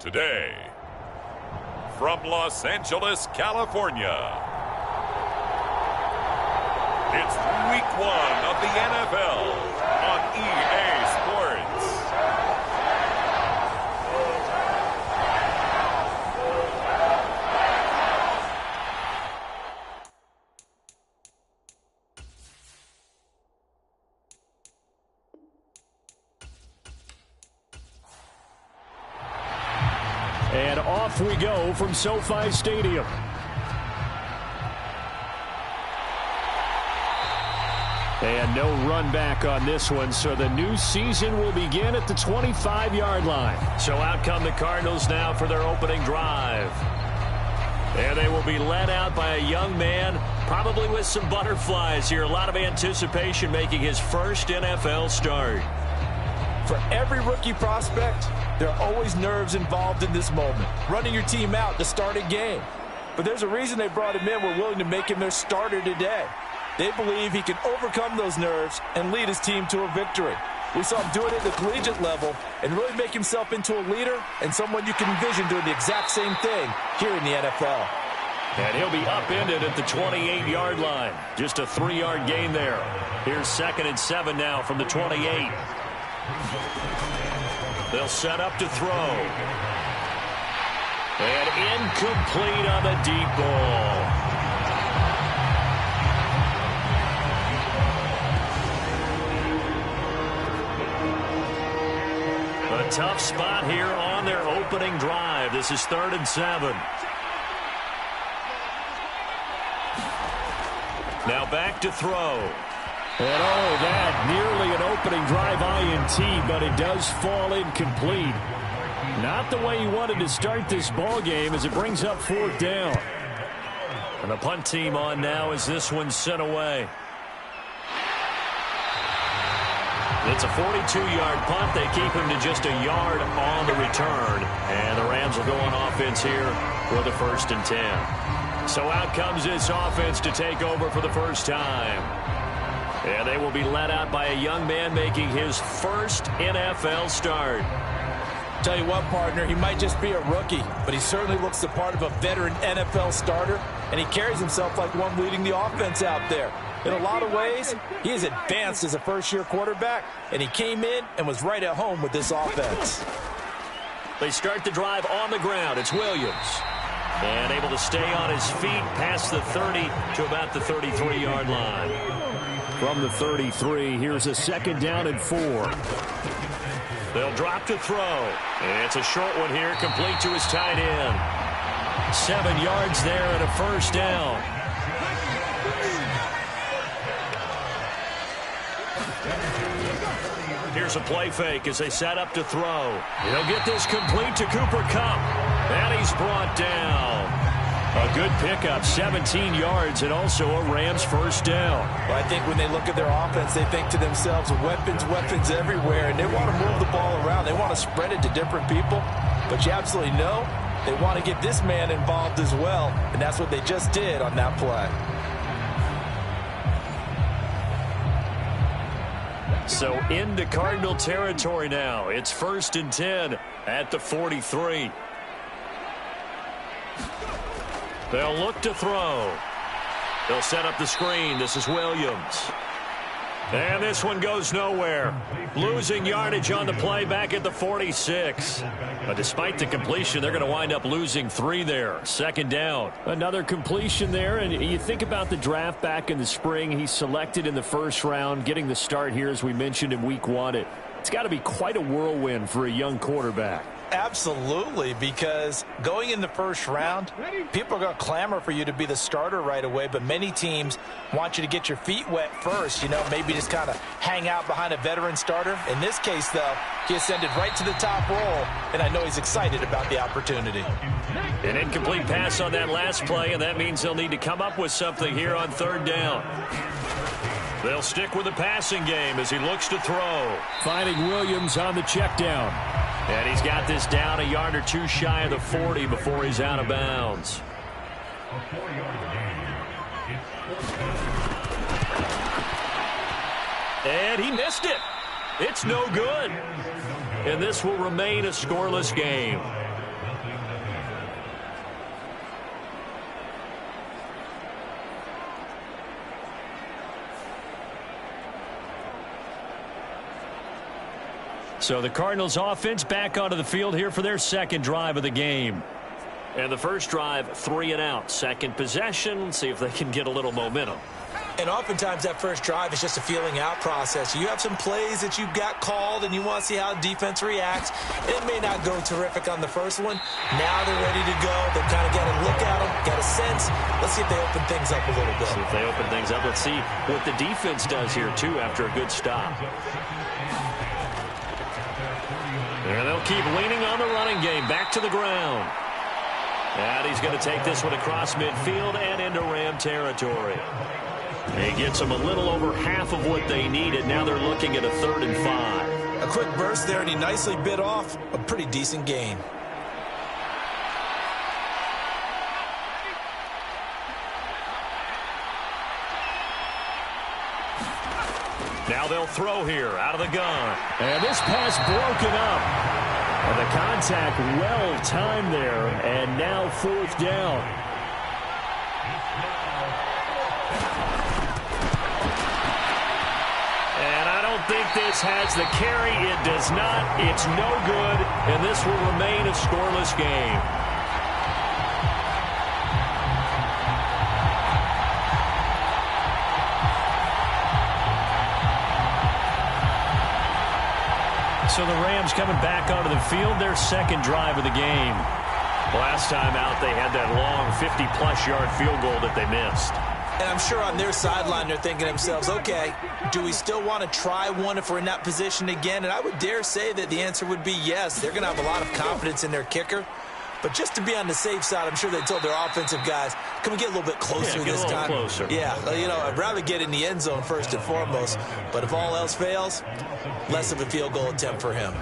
today, from Los Angeles, California, it's Week 1 of the NFL on EA Sports. And off we go from SoFi Stadium. And no run back on this one, so the new season will begin at the 25-yard line. So out come the Cardinals now for their opening drive. And they will be led out by a young man, probably with some butterflies here. A lot of anticipation, making his first NFL start. For every rookie prospect, there are always nerves involved in this moment. Running your team out to start a game. But there's a reason they brought him in. We're willing to make him their starter today. They believe he can overcome those nerves and lead his team to a victory. We saw him do it at the collegiate level and really make himself into a leader and someone you can envision doing the exact same thing here in the NFL. And he'll be upended at the 28-yard line. Just a 3-yard gain there. Here's 2nd and 7 now from the 28. They'll set up to throw. And incomplete on the deep ball. A tough spot here on their opening drive. This is 3rd and 7. Now back to throw. And that nearly an opening drive INT, but it does fall incomplete. Not the way he wanted to start this ball game as it brings up 4th down. And the punt team on now as this one's sent away. It's a 42-yard punt. They keep him to just a yard on the return. And the Rams will go on offense here for the 1st and 10. So out comes this offense to take over for the first time. And they will be led out by a young man making his first NFL start. Tell you what, partner, he might just be a rookie, but he certainly looks the part of a veteran NFL starter, and he carries himself like one leading the offense out there. In a lot of ways, he is advanced as a first-year quarterback, and he came in and was right at home with this offense. They start the drive on the ground. It's Williams. And able to stay on his feet past the 30 to about the 33-yard line. From the 33, here's a 2nd down and 4. They'll drop to throw. And it's a short one here, complete to his tight end. 7 yards there and a 1st down. Here's a play fake as they set up to throw. He'll get this complete to Cooper Kupp. And he's brought down. A good pickup, 17 yards, and also a Rams 1st down. Well, I think when they look at their offense, they think to themselves, weapons everywhere, and they want to move the ball around. They want to spread it to different people, but you absolutely know they want to get this man involved as well, and that's what they just did on that play. So into Cardinal territory now. It's 1st and 10 at the 43. They'll look to throw. They'll set up the screen. This is Williams. And this one goes nowhere. Losing yardage on the play back at the 46. But despite the completion, they're going to wind up losing 3 there. 2nd down. Another completion there. And you think about the draft back in the spring. He's selected in the 1st round, getting the start here, as we mentioned in Week 1. It's got to be quite a whirlwind for a young quarterback. Absolutely, because going in the 1st round, people are going to clamor for you to be the starter right away, but many teams want you to get your feet wet first, maybe just kind of hang out behind a veteran starter. In this case, though, he ascended right to the top role, and I know he's excited about the opportunity. An incomplete pass on that last play, and that means they'll need to come up with something here on 3rd down. They'll stick with the passing game as he looks to throw. Finding Williams on the check down. And he's got this down a yard or 2 shy of the 40 before he's out of bounds. And he missed it. It's no good. And this will remain a scoreless game. So the Cardinals offense back onto the field here for their second drive of the game. And the first drive, 3 and out. Second possession, see if they can get a little momentum. And oftentimes that first drive is just a feeling out process. You have some plays that you've got called and you want to see how defense reacts. It may not go terrific on the first one. Now they're ready to go. They've kind of got a look at them, got a sense. Let's see if they open things up a little bit. See if they open things up. Let's see what the defense does here, too, after a good stop. And they'll keep leaning on the running game. Back to the ground. And he's going to take this one across midfield and into Ram territory. He gets them a little over half of what they needed. Now they're looking at a 3rd and 5. A quick burst there, and he nicely bit off a pretty decent gain. Now they'll throw here out of the gun. And this pass broken up. And the contact well timed there. And now 4th down. I think this has the carry. It does not. It's no good, and this will remain a scoreless game. So the Rams coming back onto the field, their second drive of the game. Last time out, they had that long 50-plus yard field goal that they missed. And I'm sure on their sideline they're thinking to themselves, okay, do we still want to try one if we're in that position again? And I would dare say that the answer would be yes. They're going to have a lot of confidence in their kicker. But just to be on the safe side, I'm sure they told their offensive guys, can we get a little bit closer this time? Closer. Yeah, you know, I'd rather get in the end zone first and foremost. But if all else fails, less of a field goal attempt for him.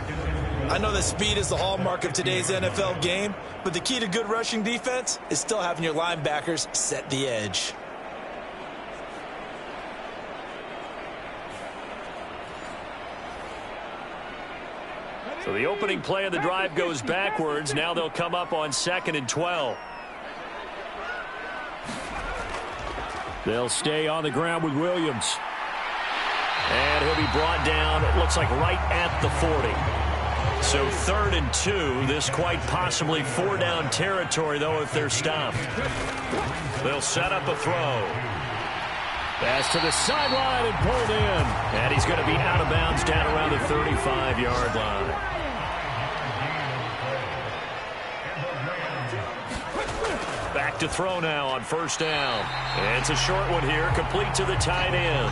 I know that speed is the hallmark of today's NFL game, but the key to good rushing defense is still having your linebackers set the edge. So the opening play of the drive goes backwards. Now they'll come up on 2nd and 12. They'll stay on the ground with Williams. And he'll be brought down, it looks like right at the 40. So 3rd and 2. This quite possibly 4-down territory, though, if they're stopped. They'll set up a throw. Pass to the sideline and pulled in. And he's going to be out of bounds down around the 35-yard line. Back to throw now on 1st down. And it's a short one here, complete to the tight end.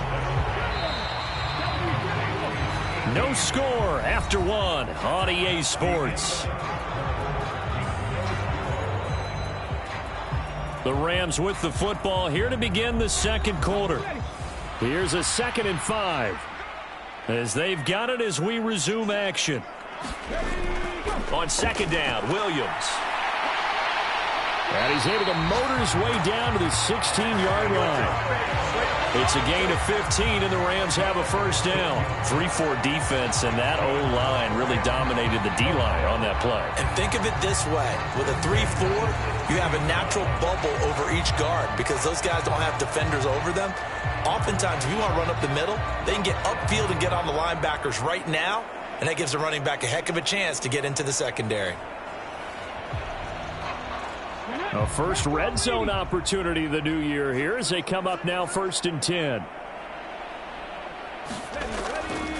No score after 1 on EA Sports. The Rams with the football here to begin the second quarter. Here's a 2nd and 5. As they've got it as we resume action. On 2nd down, Williams. And he's able to motor his way down to the 16-yard line. It's a gain of 15, and the Rams have a 1st down. 3-4 defense, and that O-line really dominated the D-line on that play. And think of it this way. With a 3-4, you have a natural bubble over each guard because those guys don't have defenders over them. Oftentimes, if you want to run up the middle, they can get upfield and get on the linebackers right now, and that gives the running back a heck of a chance to get into the secondary. A first red zone opportunity the new year here as they come up now 1st and 10.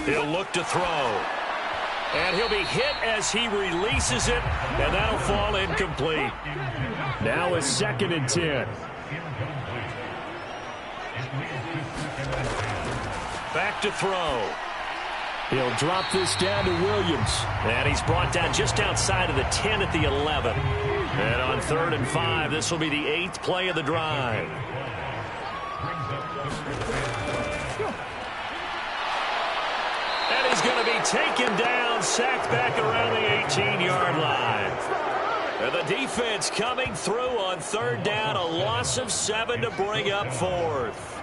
He'll look to throw. And he'll be hit as he releases it, and that'll fall incomplete. Now a 2nd and 10. Back to throw. He'll drop this down to Williams. And he's brought down just outside of the 10 at the 11. And on 3rd and 5, this will be the 8th play of the drive. And he's going to be taken down, sacked back around the 18-yard line. And the defense coming through on 3rd down, a loss of 7 to bring up 4th.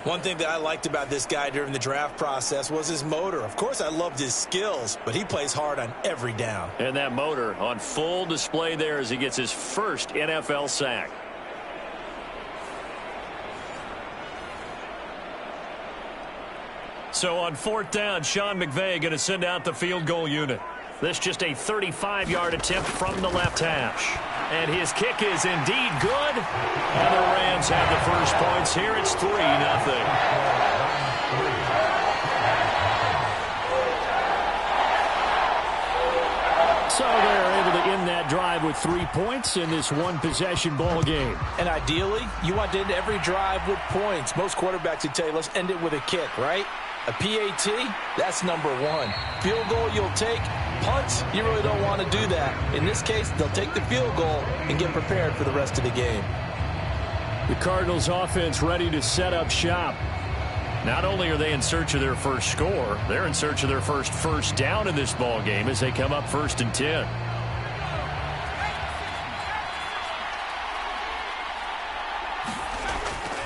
One thing that I liked about this guy during the draft process was his motor. Of course, I loved his skills, but he plays hard on every down. And that motor on full display there as he gets his first NFL sack. So on 4th down, Sean McVay going to send out the field goal unit. This just a 35-yard attempt from the left hash. And his kick is indeed good. And the Rams have the first points here. It's 3-0. So they're able to end that drive with 3 points in this one-possession ball game. And ideally, you want to end every drive with points. Most quarterbacks would tell you, let's end it with a kick, right? A PAT, that's number one. Field goal you'll take. Punts, you really don't want to do that. In this case, they'll take the field goal and get prepared for the rest of the game. The Cardinals offense ready to set up shop. Not only are they in search of their first score, they're in search of their first down in this ball game as they come up 1st and 10.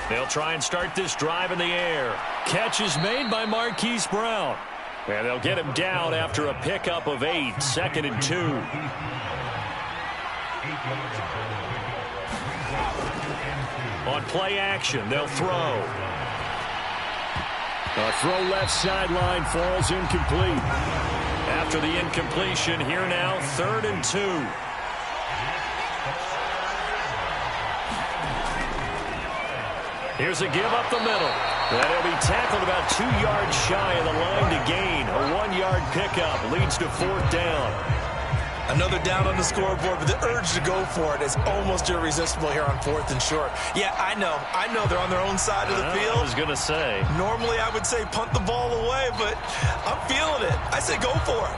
They'll try and start this drive in the air. Catch is made by Marquise Brown. And they'll get him down after a pickup of 8, 2nd and 2. On play action, they'll throw. A throw left sideline falls incomplete. After the incompletion, here now, 3rd and 2. Here's a give up the middle. And he'll be tackled about 2 yards shy of the line to gain. A 1-yard pickup leads to 4th down. Another down on the scoreboard, but the urge to go for it is almost irresistible here on 4th and short. Yeah, I know they're on their own side of the field. I was going to say. Normally I would say punt the ball away, but I'm feeling it. I say go for it.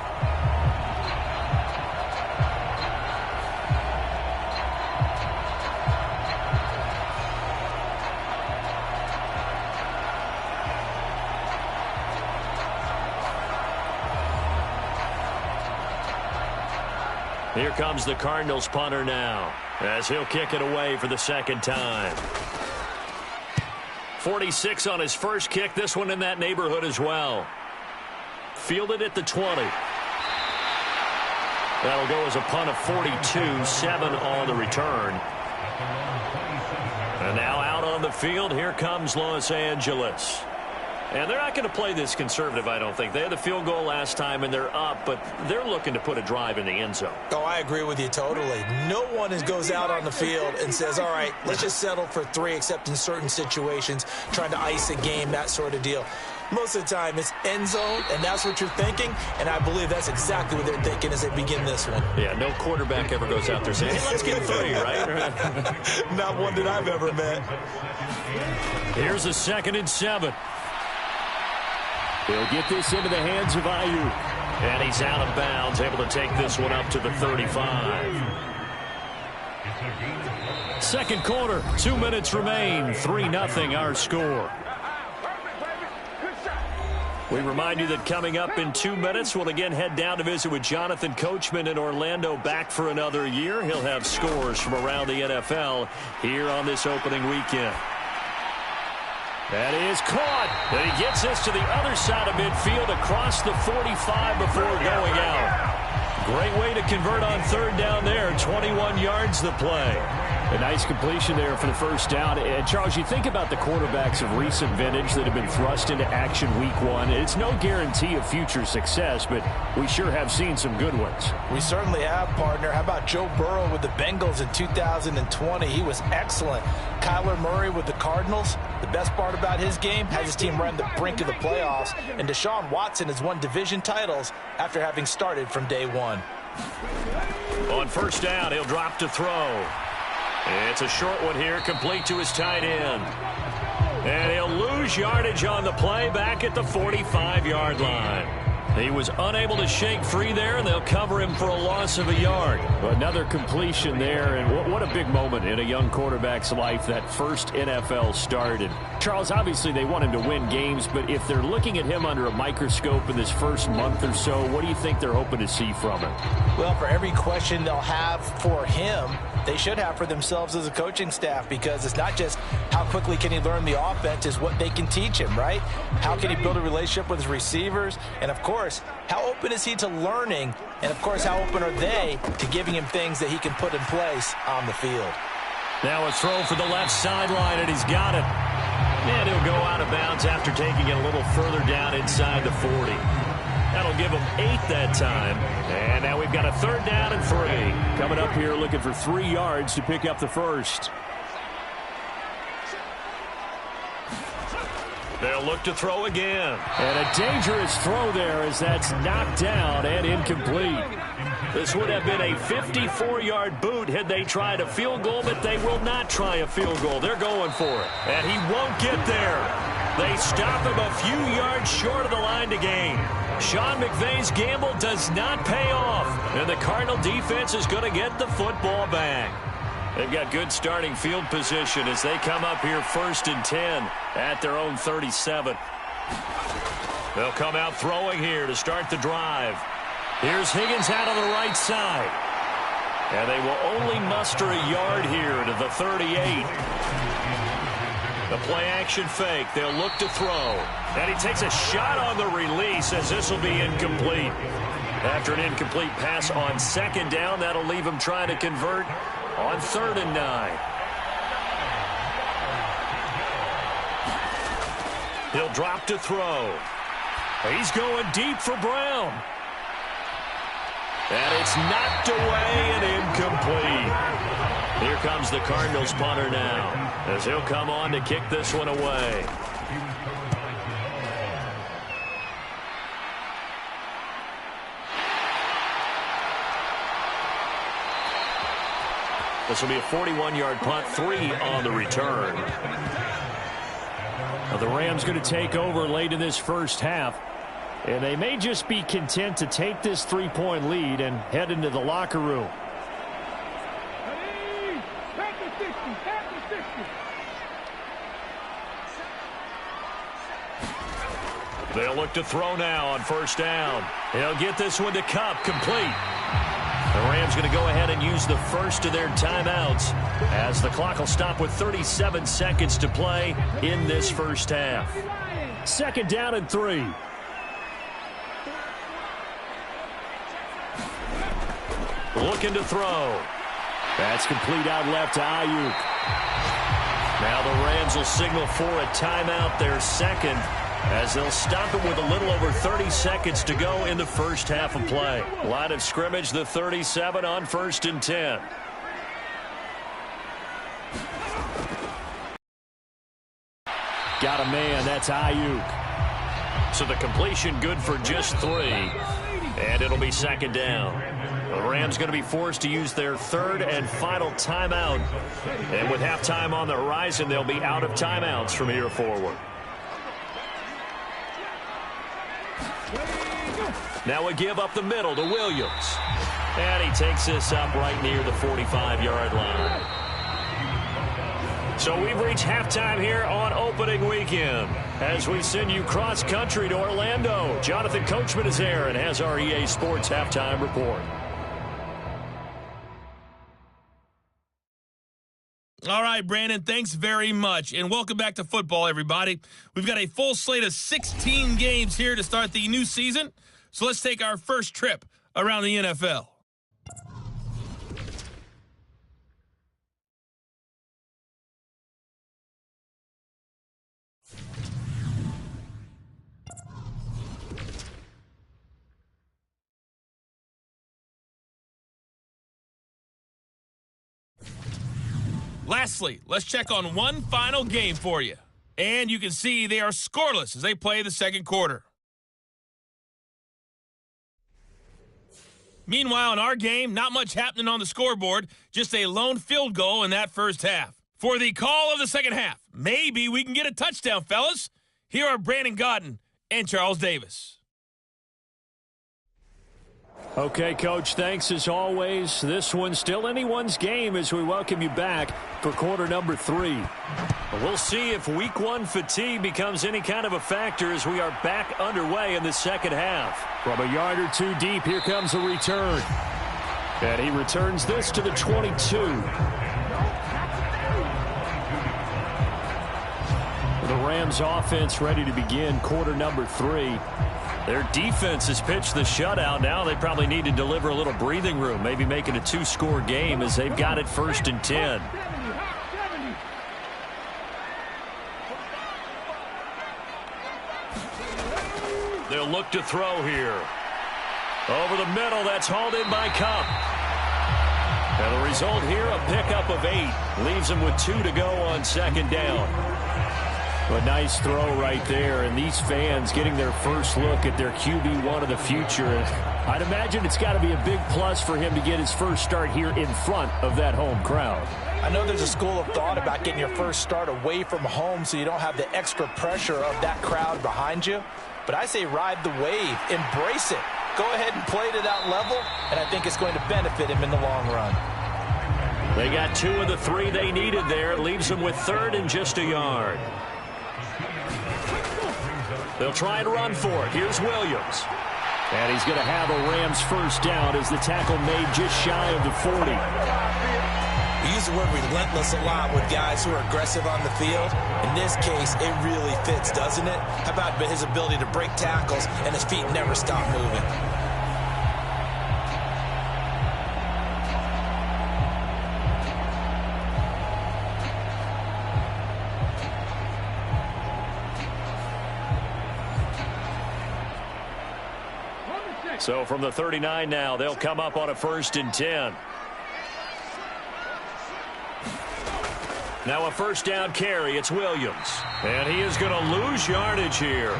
Here comes the Cardinals punter now as he'll kick it away for the 2nd time. 46 on his first kick. This one in that neighborhood as well. Fielded at the 20. That'll go as a punt of 42, 7 on the return. And now out on the field, here comes Los Angeles. And they're not going to play this conservative, I don't think. They had the field goal last time, and they're up, but they're looking to put a drive in the end zone. Oh, I agree with you totally. No one goes out on the field and says, all right, let's just settle for 3, except in certain situations, trying to ice a game, that sort of deal. Most of the time, it's end zone, and that's what you're thinking, and I believe that's exactly what they're thinking as they begin this one. Yeah, no quarterback ever goes out there saying, hey, let's get 3, right? Not one that I've ever met. Here's a 2nd and 7. He'll get this into the hands of Ayuk. And he's out of bounds, able to take this one up to the 35. 2nd quarter, 2 minutes remain. 3-0 our score. We remind you that coming up in 2 minutes, we'll again head down to visit with Jonathan Coachman in Orlando, back for another year. He'll have scores from around the NFL here on this opening weekend. That is caught. And he gets this to the other side of midfield across the 45 before going out. Great way to convert on 3rd down there. 21 yards the play. A nice completion there for the first down. And Charles, you think about the quarterbacks of recent vintage that have been thrust into action week 1. It's no guarantee of future success, but we sure have seen some good ones. We certainly have, partner. How about Joe Burrow with the Bengals in 2020? He was excellent. Kyler Murray with the Cardinals. The best part about his game, has his team run the brink of the playoffs. And Deshaun Watson has won division titles after having started from day 1. On 1st down, he'll drop to throw. It's a short one here, complete to his tight end. And he'll lose yardage on the play back at the 45-yard line. He was unable to shake free there, and they'll cover him for a loss of a yard. Another completion there, and what a big moment in a young quarterback's life, that first NFL start. And Charles, obviously they want him to win games, but if they're looking at him under a microscope in this first month or so, what do you think they're hoping to see from him? Well, for every question they'll have for him, they should have for themselves as a coaching staff, because it's not just how quickly can he learn the offense, it's what they can teach him, right? How can he build a relationship with his receivers? And, of course, how open is he to learning? And, of course, how open are they to giving him things that he can put in place on the field? Now a throw for the left sideline, and he's got it. And he'll go out of bounds after taking it a little further down inside the 40. That'll give them 8 that time. And now we've got a 3rd down and 3. Coming up here looking for 3 yards to pick up the first. They'll look to throw again. And a dangerous throw there as that's knocked down and incomplete. This would have been a 54-yard boot had they tried a field goal, but they will not try a field goal. They're going for it. And he won't get there. They stop him a few yards short of the line to gain. Sean McVay's gamble does not pay off. And the Cardinal defense is going to get the football back. They've got good starting field position as they come up here 1st and 10 at their own 37. They'll come out throwing here to start the drive. Here's Higgins out on the right side. And they will only muster a yard here to the 38. The play-action fake. They'll look to throw. And he takes a shot on the release as this will be incomplete. After an incomplete pass on 2nd down, that'll leave him trying to convert on 3rd and 9. He'll drop to throw. He's going deep for Brown. And it's knocked away and incomplete. Here comes the Cardinals punter now as he'll come on to kick this one away. This will be a 41-yard punt, 3 on the return. Now the Rams going to take over late in this first half. And they may just be content to take this 3-point lead and head into the locker room. They'll look to throw now on 1st down. They'll get this one to Kupp, complete. The Rams going to go ahead and use the first of their timeouts as the clock will stop with 37 seconds to play in this first half. 2nd down and 3. Looking to throw. That's complete out left to Ayuk. Now the Rams will signal for a timeout, their 2nd, as they'll stop it with a little over 30 seconds to go in the first half of play. Line of scrimmage, the 37 on 1st and 10. Got a man, that's Ayuk. So the completion good for just 3, and it'll be 2nd down. The Rams going to be forced to use their 3rd and final timeout. And with halftime on the horizon, they'll be out of timeouts from here forward. Now we give up the middle to Williams. And he takes this up right near the 45-yard line. So we've reached halftime here on opening weekend as we send you cross-country to Orlando. Jonathan Coachman is there and has our EA Sports halftime report. All right, Brandon, thanks very much. And welcome back to football, everybody. We've got a full slate of 16 games here to start the new season. So let's take our first trip around the NFL. Lastly, let's check on one final game for you. And you can see they are scoreless as they play the 2nd quarter. Meanwhile, in our game, not much happening on the scoreboard, just a lone field goal in that first half. For the call of the 2nd half, maybe we can get a touchdown, fellas. Here are Brandon Gaudin and Charles Davis. Okay, Coach, thanks as always. This one's still anyone's game as we welcome you back for quarter number 3. We'll see if week 1 fatigue becomes any kind of a factor as we are back underway in the 2nd half. From a yard or 2 deep, here comes a return. And he returns this to the 22. The Rams offense ready to begin quarter number 3. Their defense has pitched the shutout. Now they probably need to deliver a little breathing room, maybe make it a 2-score game as they've got it 1st and 10. They'll look to throw here. Over the middle, that's hauled in by Cup. And the result here, a pickup of 8. Leaves them with 2 to go on second down. A nice throw right there, and these fans getting their first look at their QB1 of the future. I'd imagine it's got to be a big plus for him to get his first start here in front of that home crowd. I know there's a school of thought about getting your first start away from home so you don't have the extra pressure of that crowd behind you. But I say ride the wave, embrace it. Go ahead and play to that level, and I think it's going to benefit him in the long run. They got 2 of the 3 they needed there. It leaves them with 3rd and just a yard. They'll try and run for it. Here's Williams. And he's going to have a Rams first down as the tackle made just shy of the 40. We use the word relentless a lot with guys who are aggressive on the field. In this case, it really fits, doesn't it? How about his ability to break tackles and his feet never stop moving? So from the 39 now, they'll come up on a 1st and 10. Now a first down carry. It's Williams. And he is going to lose yardage here.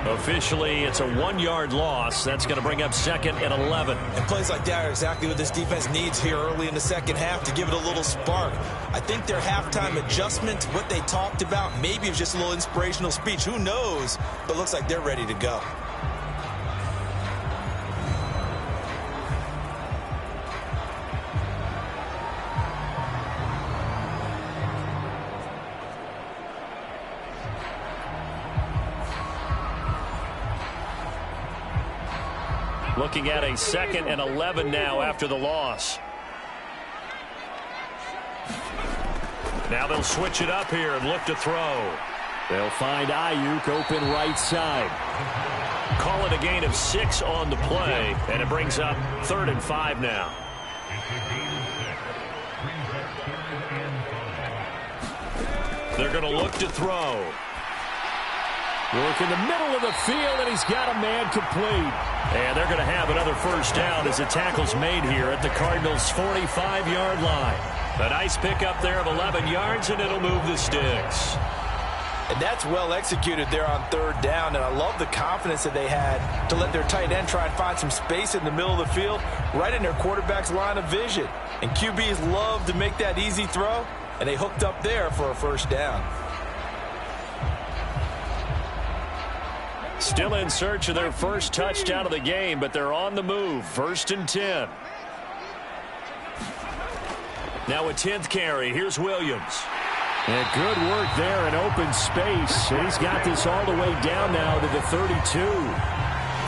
Officially, it's a 1-yard loss. That's going to bring up 2nd and 11. And plays like that are exactly what this defense needs here early in the second half to give it a little spark. I think their halftime adjustment, what they talked about, maybe it was just a little inspirational speech. Who knows? But it looks like they're ready to go. Looking at a 2nd and 11 now after the loss. Now they'll switch it up here and look to throw. They'll find Ayuk open right side. Call it a gain of 6 on the play, and it brings up 3rd and 5 now. They're going to look to throw. Work in the middle of the field, and he's got a man complete. And they're going to have another first down as the tackle's made here at the Cardinals' 45-yard line. A nice pickup there of 11 yards, and it'll move the sticks. And that's well executed there on 3rd down, and I love the confidence that they had to let their tight end try and find some space in the middle of the field, right in their quarterback's line of vision. And QBs love to make that easy throw, and they hooked up there for a first down. Still in search of their first touchdown of the game, but they're on the move. 1st and 10. Now a 10th carry. Here's Williams. And good work there in open space. And he's got this all the way down now to the 32.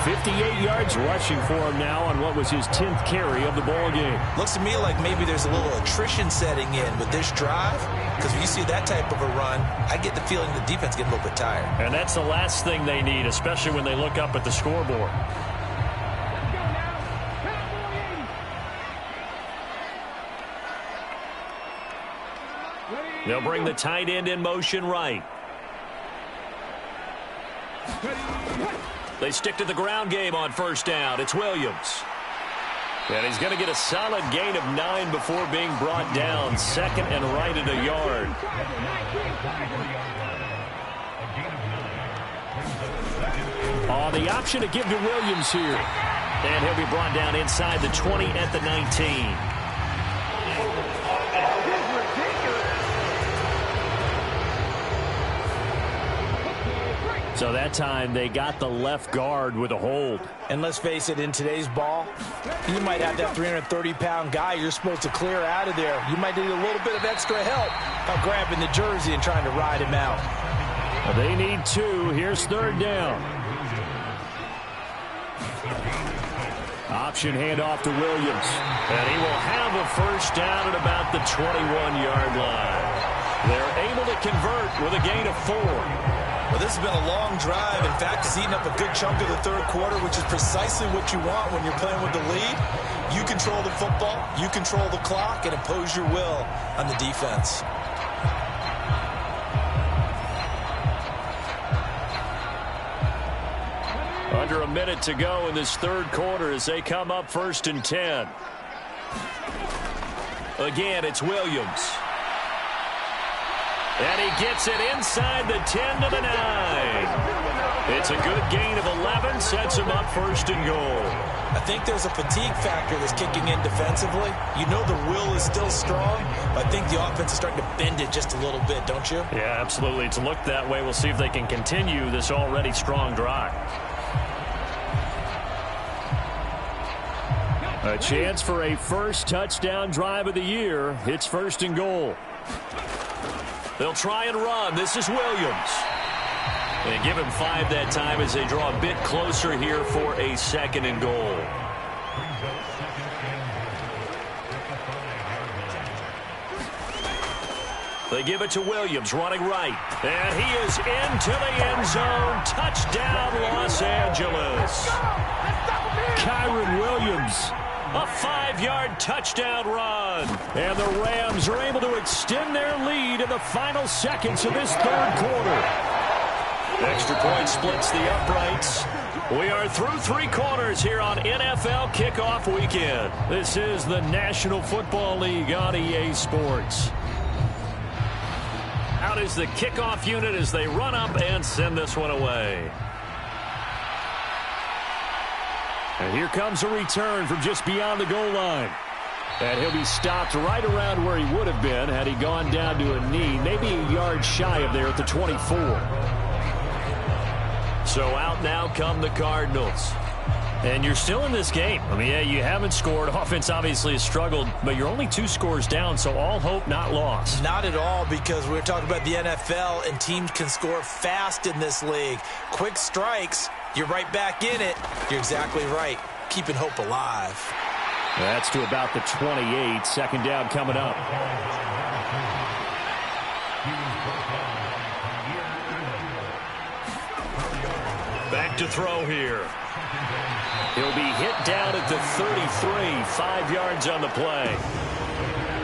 58 yards rushing for him now on what was his 10th carry of the ball game. Looks to me like maybe there's a little attrition setting in with this drive, because when you see that type of a run, I get the feeling the defense getting a little bit tired. And that's the last thing they need, especially when they look up at the scoreboard. They'll bring the tight end in motion right. They stick to the ground game on first down. It's Williams. And he's going to get a solid gain of 9 before being brought down. 2nd and right at a yard. The option to give to Williams here. And he'll be brought down inside the 20 at the 19. So that time they got the left guard with a hold. And let's face it, in today's ball, you might have that 330-pound guy you're supposed to clear out of there. You might need a little bit of extra help by grabbing the jersey and trying to ride him out. Well, they need 2. Here's 3rd down. Option handoff to Williams. And he will have a first down at about the 21-yard line. They're able to convert with a gain of 4. Well, this has been a long drive. In fact, it's eaten up a good chunk of the 3rd quarter, which is precisely what you want when you're playing with the lead. You control the football, you control the clock, and impose your will on the defense. From Under a minute to go in this third quarter as they come up 1st and 10. Again, it's Williams. And he gets it inside the 10 to the 9. It's a good gain of 11, sets him up 1st and goal. I think there's a fatigue factor that's kicking in defensively. You know the will is still strong, but I think the offense is starting to bend it just a little bit, don't you? Yeah, absolutely. It's looked that way. We'll see if they can continue this already strong drive. A chance for a first touchdown drive of the year. It's 1st and goal. They'll try and run. This is Williams. They give him 5 that time as they draw a bit closer here for a 2nd and goal. They give it to Williams, running right. And he is into the end zone. Touchdown, Los Angeles. Kyron Williams. A 5-yard touchdown run. And the Rams are able to extend their lead in the final seconds of this third quarter. Extra point splits the uprights. We are through 3 quarters here on NFL Kickoff Weekend. This is the National Football League on EA Sports. Out is the kickoff unit as they run up and send this one away. And here comes a return from just beyond the goal line. And he'll be stopped right around where he would have been had he gone down to a knee, maybe a yard shy of there at the 24. So out now come the Cardinals. And you're still in this game. I mean, yeah, you haven't scored. Offense obviously has struggled, but you're only 2 scores down, so all hope not lost. Not at all, because we're talking about the NFL, and teams can score fast in this league. Quick strikes, you're right back in it. You're exactly right. Keeping hope alive. That's to about the 28. 2nd down coming up. Back to throw here. He'll be hit down at the 33, 5 yards on the play.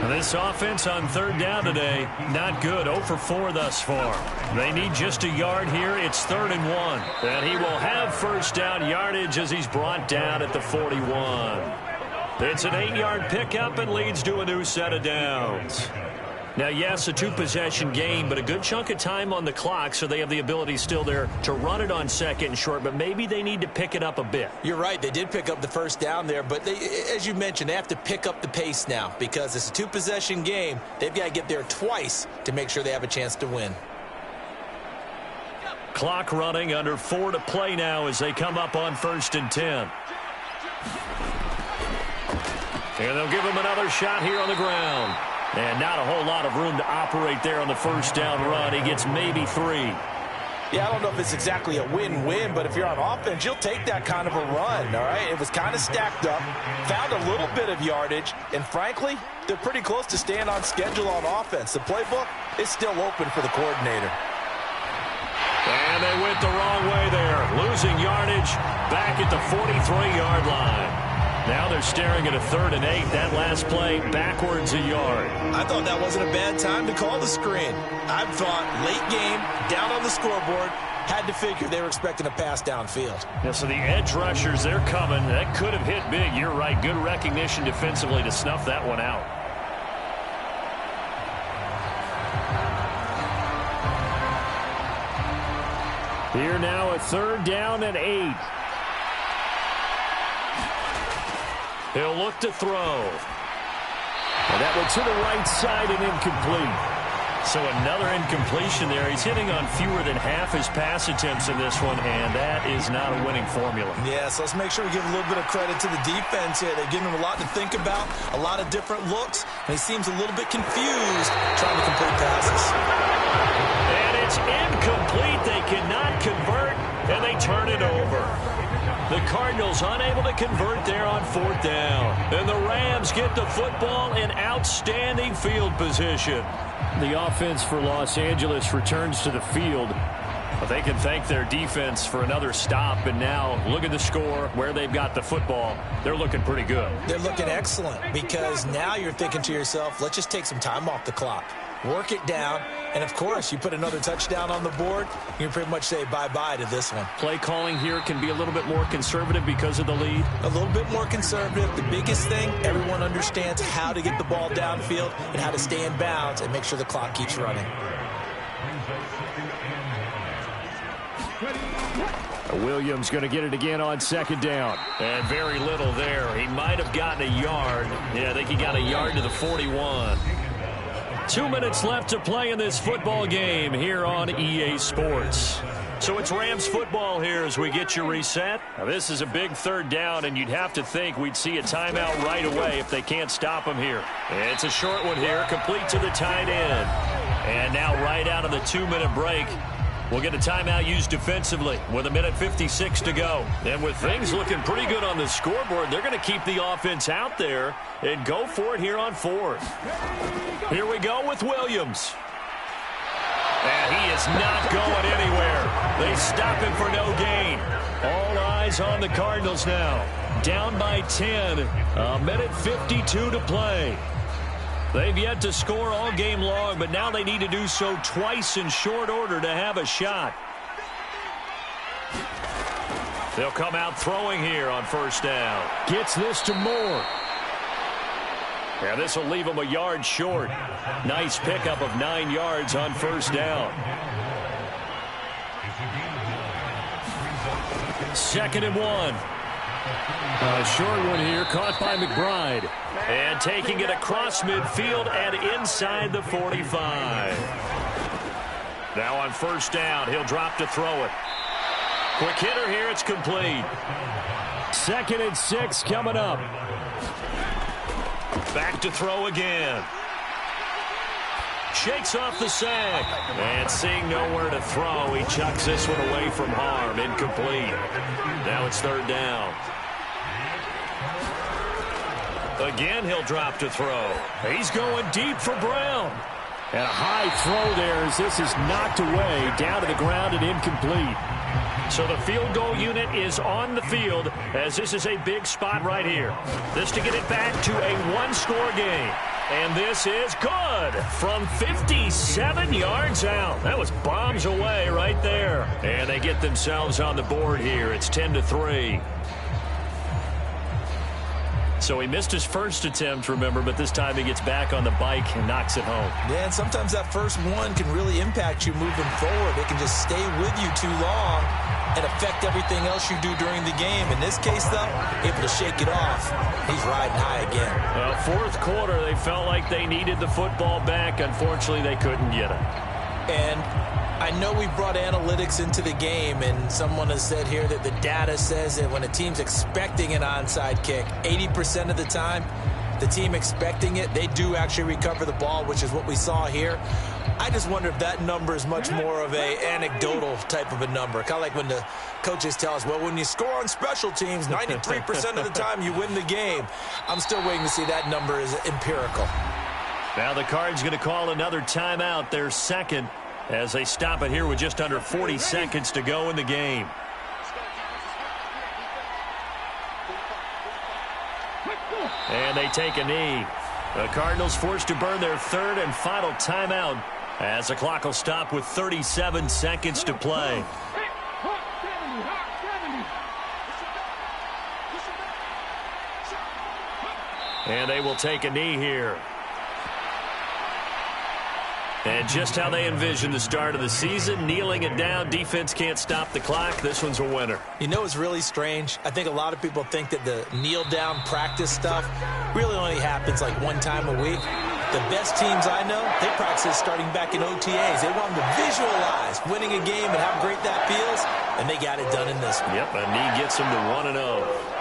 This offense on 3rd down today, not good. 0 for 4 thus far. They need just a yard here. It's 3rd and 1. And he will have 1st down yardage as he's brought down at the 41. It's an 8-yard pickup and leads to a new set of downs. Now, yes, a 2-possession game, but a good chunk of time on the clock, so they have the ability still there to run it on 2nd and short, but maybe they need to pick it up a bit. You're right. They did pick up the 1st down there, but they, as you mentioned, they have to pick up the pace now because it's a 2-possession game. They've got to get there twice to make sure they have a chance to win. Clock running, under 4 to play now as they come up on 1st and 10. And they'll give him another shot here on the ground. And not a whole lot of room to operate there on the 1st down run. He gets maybe 3. Yeah, I don't know if it's exactly a win-win, but if you're on offense, you'll take that kind of a run, all right? It was kind of stacked up, found a little bit of yardage, and frankly, they're pretty close to staying on schedule on offense. The playbook is still open for the coordinator. And they went the wrong way there, losing yardage back at the 43-yard line. Now they're staring at a 3rd and 8. That last play backwards a yard. I thought that wasn't a bad time to call the screen. I thought late game, down on the scoreboard, had to figure they were expecting a pass downfield. Yeah, so the edge rushers, they're coming. That could have hit big. You're right. Good recognition defensively to snuff that one out. Here now a 3rd down and 8. He'll look to throw. And that one to the right side and incomplete. So another incompletion there. He's hitting on fewer than half his pass attempts in this one, and that is not a winning formula. Yeah, so let's make sure we give a little bit of credit to the defense here. They're giving him a lot to think about, a lot of different looks, and he seems a little bit confused trying to complete passes. And it's incomplete. They cannot convert, and they turn it over. The Cardinals unable to convert there on 4th down. And the Rams get the football in outstanding field position. The offense for Los Angeles returns to the field. But they can thank their defense for another stop. And now look at the score, where they've got the football. They're looking pretty good. They're looking excellent because now you're thinking to yourself, let's just take some time off the clock. work it down, and, of course, you put another touchdown on the board, you can pretty much say bye-bye to this one. Play calling here can be a little bit more conservative because of the lead. A little bit more conservative. The biggest thing, everyone understands how to get the ball downfield and how to stay in bounds and make sure the clock keeps running. Williams going to get it again on second down. And very little there. He might have gotten a yard. Yeah, I think he got a yard to the 41. 2 minutes left to play in this football game here on EA Sports. So it's Rams football here as we get you reset. Now this is a big third down, and you'd have to think we'd see a timeout right away if they can't stop him here. It's a short one here, complete to the tight end. And now right out of the 2-minute break, we'll get a timeout used defensively with 1:56 to go. And with things looking pretty good on the scoreboard, they're going to keep the offense out there and go for it here on fourth. Here we go with Williams. And he is not going anywhere. They stop him for no gain. All eyes on the Cardinals now. Down by 10. 1:52 to play. They've yet to score all game long, but now they need to do so twice in short order to have a shot. They'll come out throwing here on first down. Gets this to Moore. And this will leave him a yard short. Nice pickup of 9 yards on first down. 2nd and 1. A short one here, caught by McBride. And taking it across midfield and inside the 45. Now on first down, he'll drop to throw it. Quick hitter here, it's complete. 2nd and 6 coming up. Back to throw again. Shakes off the sack. And seeing nowhere to throw, he chucks this one away from harm. Incomplete. Now it's third down. Again, he'll drop to throw. He's going deep for Brown. And a high throw there as this is knocked away, down to the ground and incomplete. So the field goal unit is on the field as this is a big spot right here. This to get it back to a one-score game. And this is good from 57 yards out. That was bombs away right there. And they get themselves on the board here. It's 10-3. So he missed his first attempt, remember, but this time he gets back on the bike and knocks it home. Yeah, and sometimes that first one can really impact you moving forward. It can just stay with you too long and affect everything else you do during the game. In this case, though, able to shake it off. He's riding high again. Well, fourth quarter, they felt like they needed the football back. Unfortunately, they couldn't get it. And I know we brought analytics into the game, and someone has said here that the data says that when a team's expecting an onside kick, 80% of the time, the team expecting it, they do actually recover the ball, which is what we saw here. I just wonder if that number is much more of a anecdotal type of a number. Kind of like when the coaches tell us, well, when you score on special teams, 93% of the time you win the game. I'm still waiting to see that number is empirical. Now the Cards going to call another timeout, their second, as they stop it here with just under 40 seconds to go in the game. And they take a knee. The Cardinals forced to burn their third and final timeout as the clock will stop with 37 seconds to play. And they will take a knee here. And just how they envisioned the start of the season, kneeling it down, defense can't stop the clock. This one's a winner. You know, it's really strange. I think a lot of people think that the kneel-down practice stuff really only happens like one time a week. The best teams I know, they practice starting back in OTAs. They want them to visualize winning a game and how great that feels, and they got it done in this one. Yep, a knee gets them to 1-0.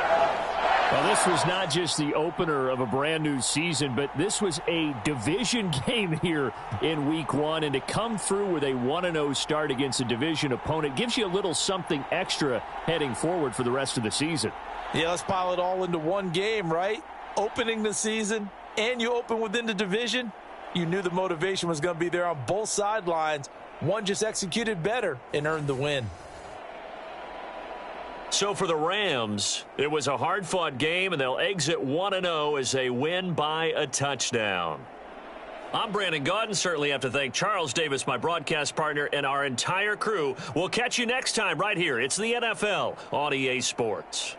Well, this was not just the opener of a brand new season, but this was a division game here in week one. And to come through with a 1-0 start against a division opponent gives you a little something extra heading forward for the rest of the season. Yeah, let's pile it all into one game, right? Opening the season, and you open within the division. You knew the motivation was going to be there on both sidelines. One just executed better and earned the win. So for the Rams, it was a hard-fought game, and they'll exit 1-0 as they win by a touchdown. I'm Brandon Gaudin. Certainly have to thank Charles Davis, my broadcast partner, and our entire crew. We'll catch you next time right here. It's the NFL on EA Sports.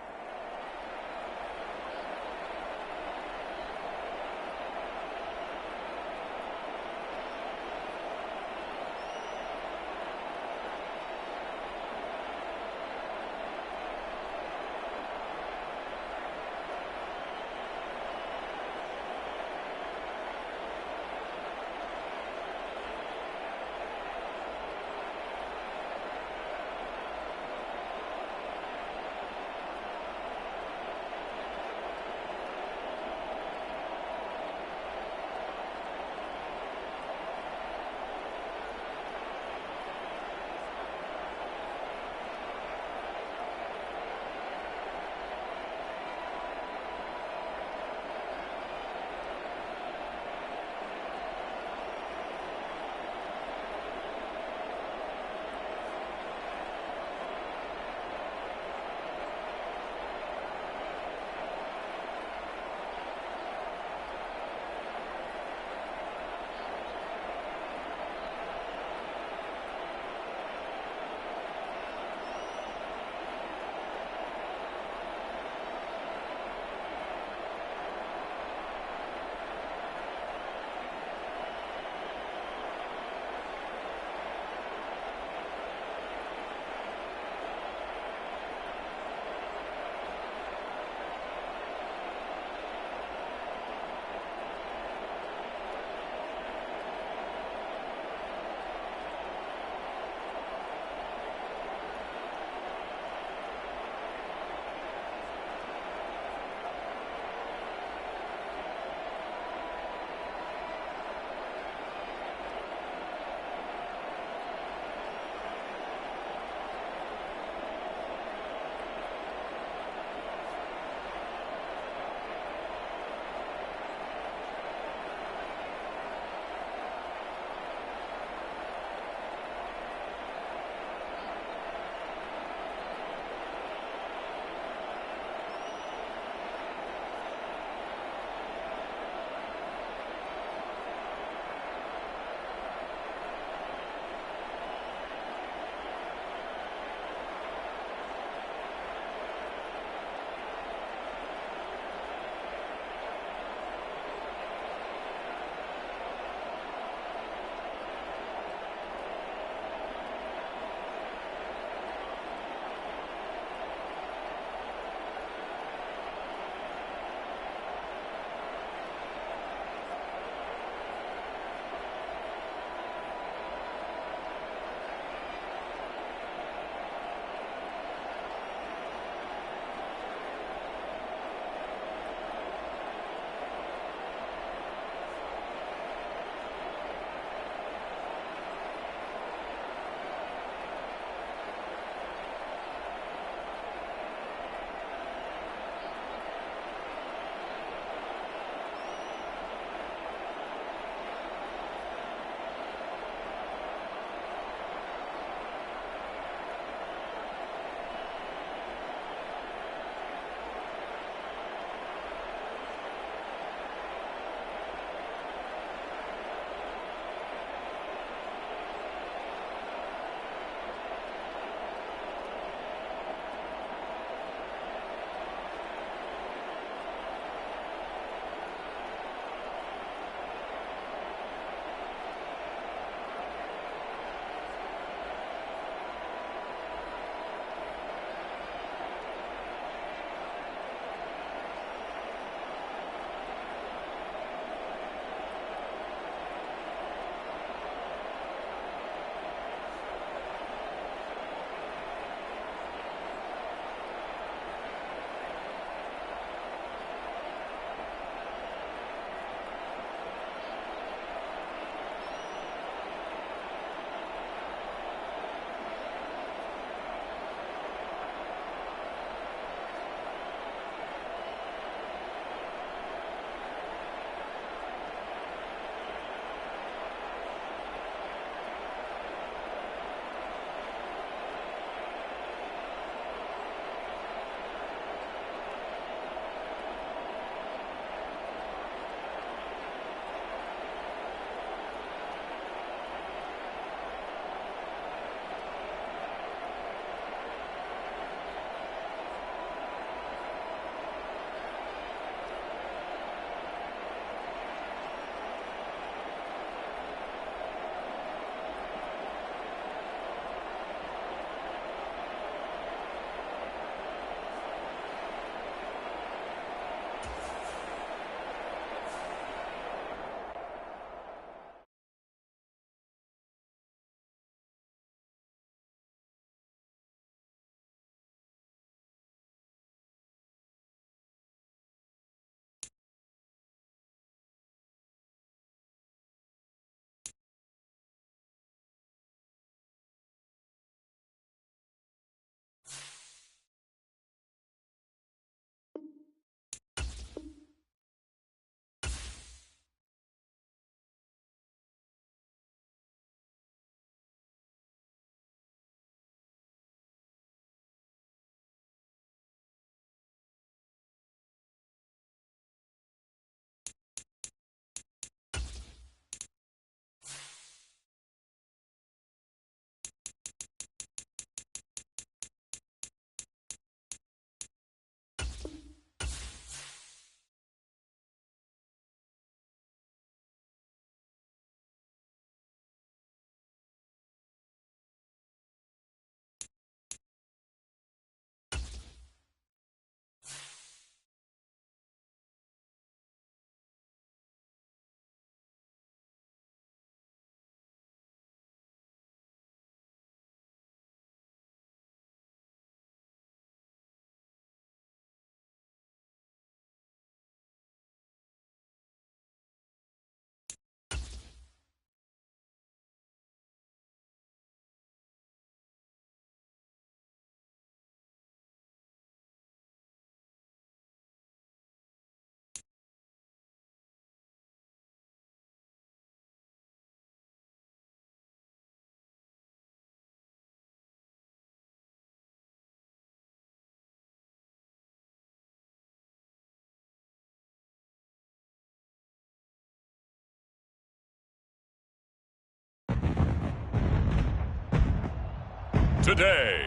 today.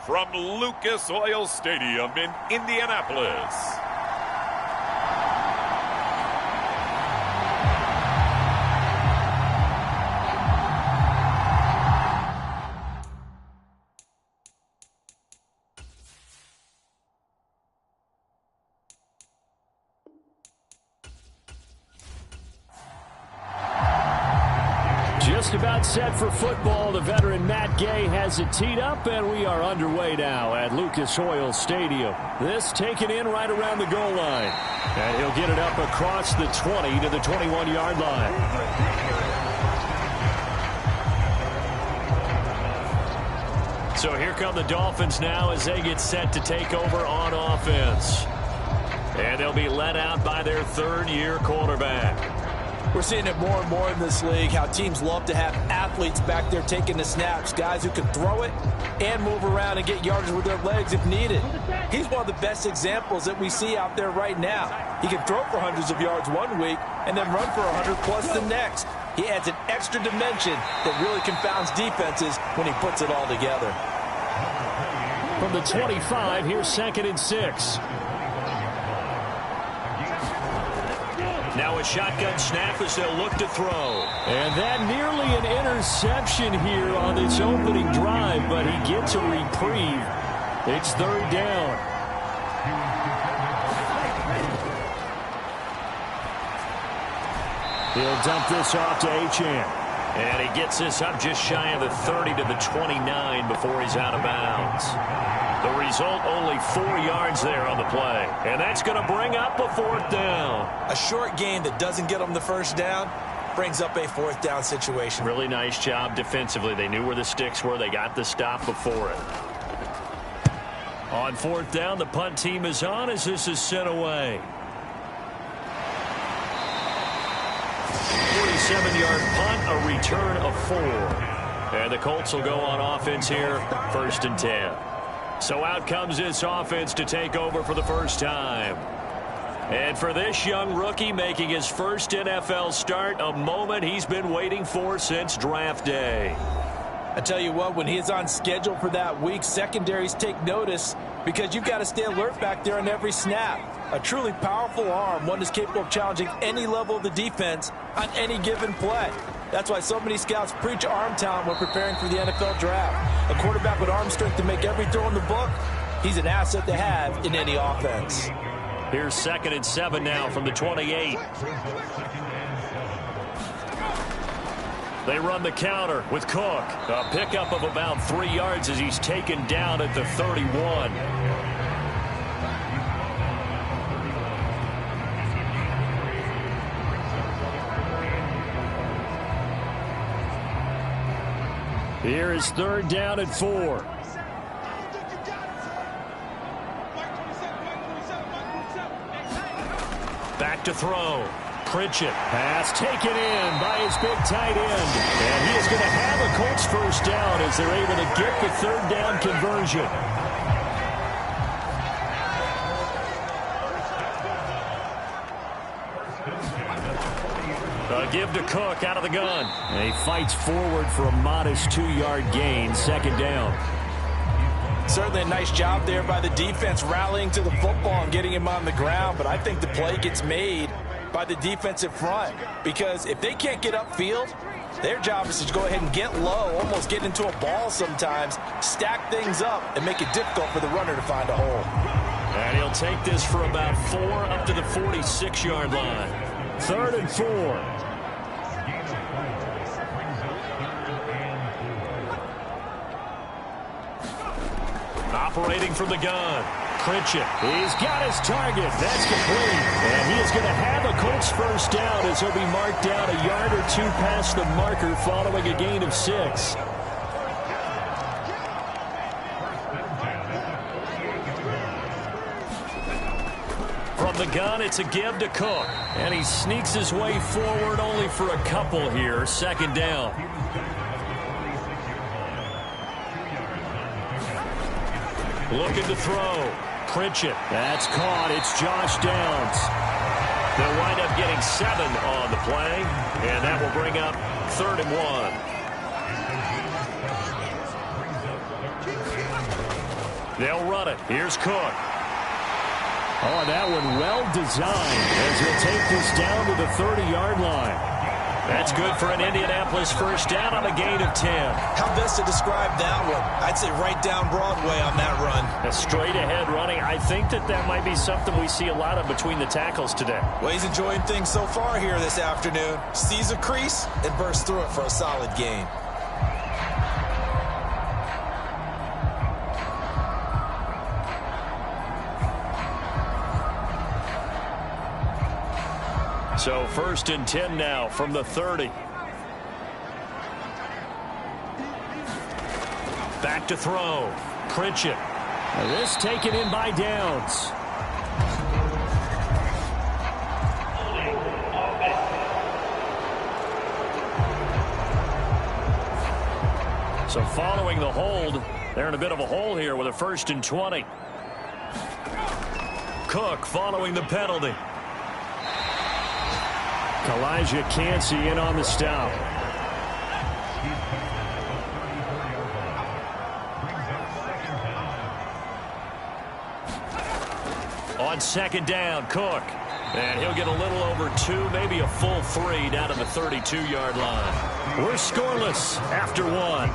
From Lucas Oil Stadium in Indianapolis, just about set for football. The veteran Matt Gay has it teed up, and we are underway now at Lucas Oil Stadium. This taken in right around the goal line. And he'll get it up across the 20 to the 21-yard line. So here come the Dolphins now as they get set to take over on offense. And they'll be led out by their third-year quarterback. We're seeing it more and more in this league, how teams love to have athletes back there taking the snaps, guys who can throw it and move around and get yardage with their legs if needed. He's one of the best examples that we see out there right now. He can throw for hundreds of yards one week and then run for 100-plus the next. He adds an extra dimension that really confounds defenses when he puts it all together. From the 25, here's 2nd and 6. Now a shotgun snap as they'll look to throw. And that nearly an interception here on this opening drive, but he gets a reprieve. It's 3rd down. He'll dump this off to Achane. And he gets this up just shy of the 30 to the 29 before he's out of bounds. The result, only 4 yards there on the play. And that's going to bring up a 4th down. A short gain that doesn't get them the first down brings up a 4th down situation. Really nice job defensively. They knew where the sticks were. They got the stop before it. On 4th down, the punt team is on as this is sent away. 47-yard punt, a return of 4. And the Colts will go on offense here, 1st and 10. So out comes this offense to take over for the first time. And for this young rookie making his first NFL start, a moment he's been waiting for since draft day. I tell you what, when he's on schedule for that week, secondaries take notice because you've got to stay alert back there on every snap. A truly powerful arm, one that's capable of challenging any level of the defense on any given play. That's why so many scouts preach arm talent when preparing for the NFL draft. A quarterback with arm strength to make every throw in the book, he's an asset to have in any offense. Here's 2nd and 7 now from the 28. They run the counter with Cook. A pickup of about 3 yards as he's taken down at the 31. Here is 3rd down and 4. Back to throw. Pritchett. Pass taken in by his big tight end. And he is going to have a Colts first down as they're able to get the 3rd down conversion. A give to Cook out of the gun. And he fights forward for a modest 2-yard gain, 2nd down. Certainly a nice job there by the defense rallying to the football and getting him on the ground, but I think the play gets made by the defensive front because if they can't get upfield, their job is to go ahead and get low, almost get into a ball sometimes, stack things up, and make it difficult for the runner to find a hole. And he'll take this for about 4 up to the 46-yard line. 3rd and 4. Operating from the gun. Pritchett. He's got his target. That's complete. And he is going to have a Colts first down as he'll be marked down a yard or 2 past the marker following a gain of 6. From the gun, it's a give to Cook. And he sneaks his way forward only for a couple here. 2nd down. Looking to throw. Pritchett. That's caught. It's Josh Downs. They'll wind up getting 7 on the play. And that will bring up 3rd and 1. They'll run it. Here's Cook. Oh, that one well designed as he'll take this down to the 30-yard line. That's good for an Indianapolis first down on a gain of 10. How best to describe that one? I'd say right down Broadway on that run. A straight-ahead running. I think that might be something we see a lot of between the tackles today. Well, he's enjoying things so far here this afternoon. Sees a crease and bursts through it for a solid gain. So 1st and 10 now from the 30. Back to throw. Pritchett. This taken in by Downs. So following the hold, they're in a bit of a hole here with a 1st and 20. Cook following the penalty. Elijah Cansey in on the stop. On 2nd down, Cook. And he'll get a little over 2, maybe a full 3 down to the 32-yard line. We're scoreless after 1.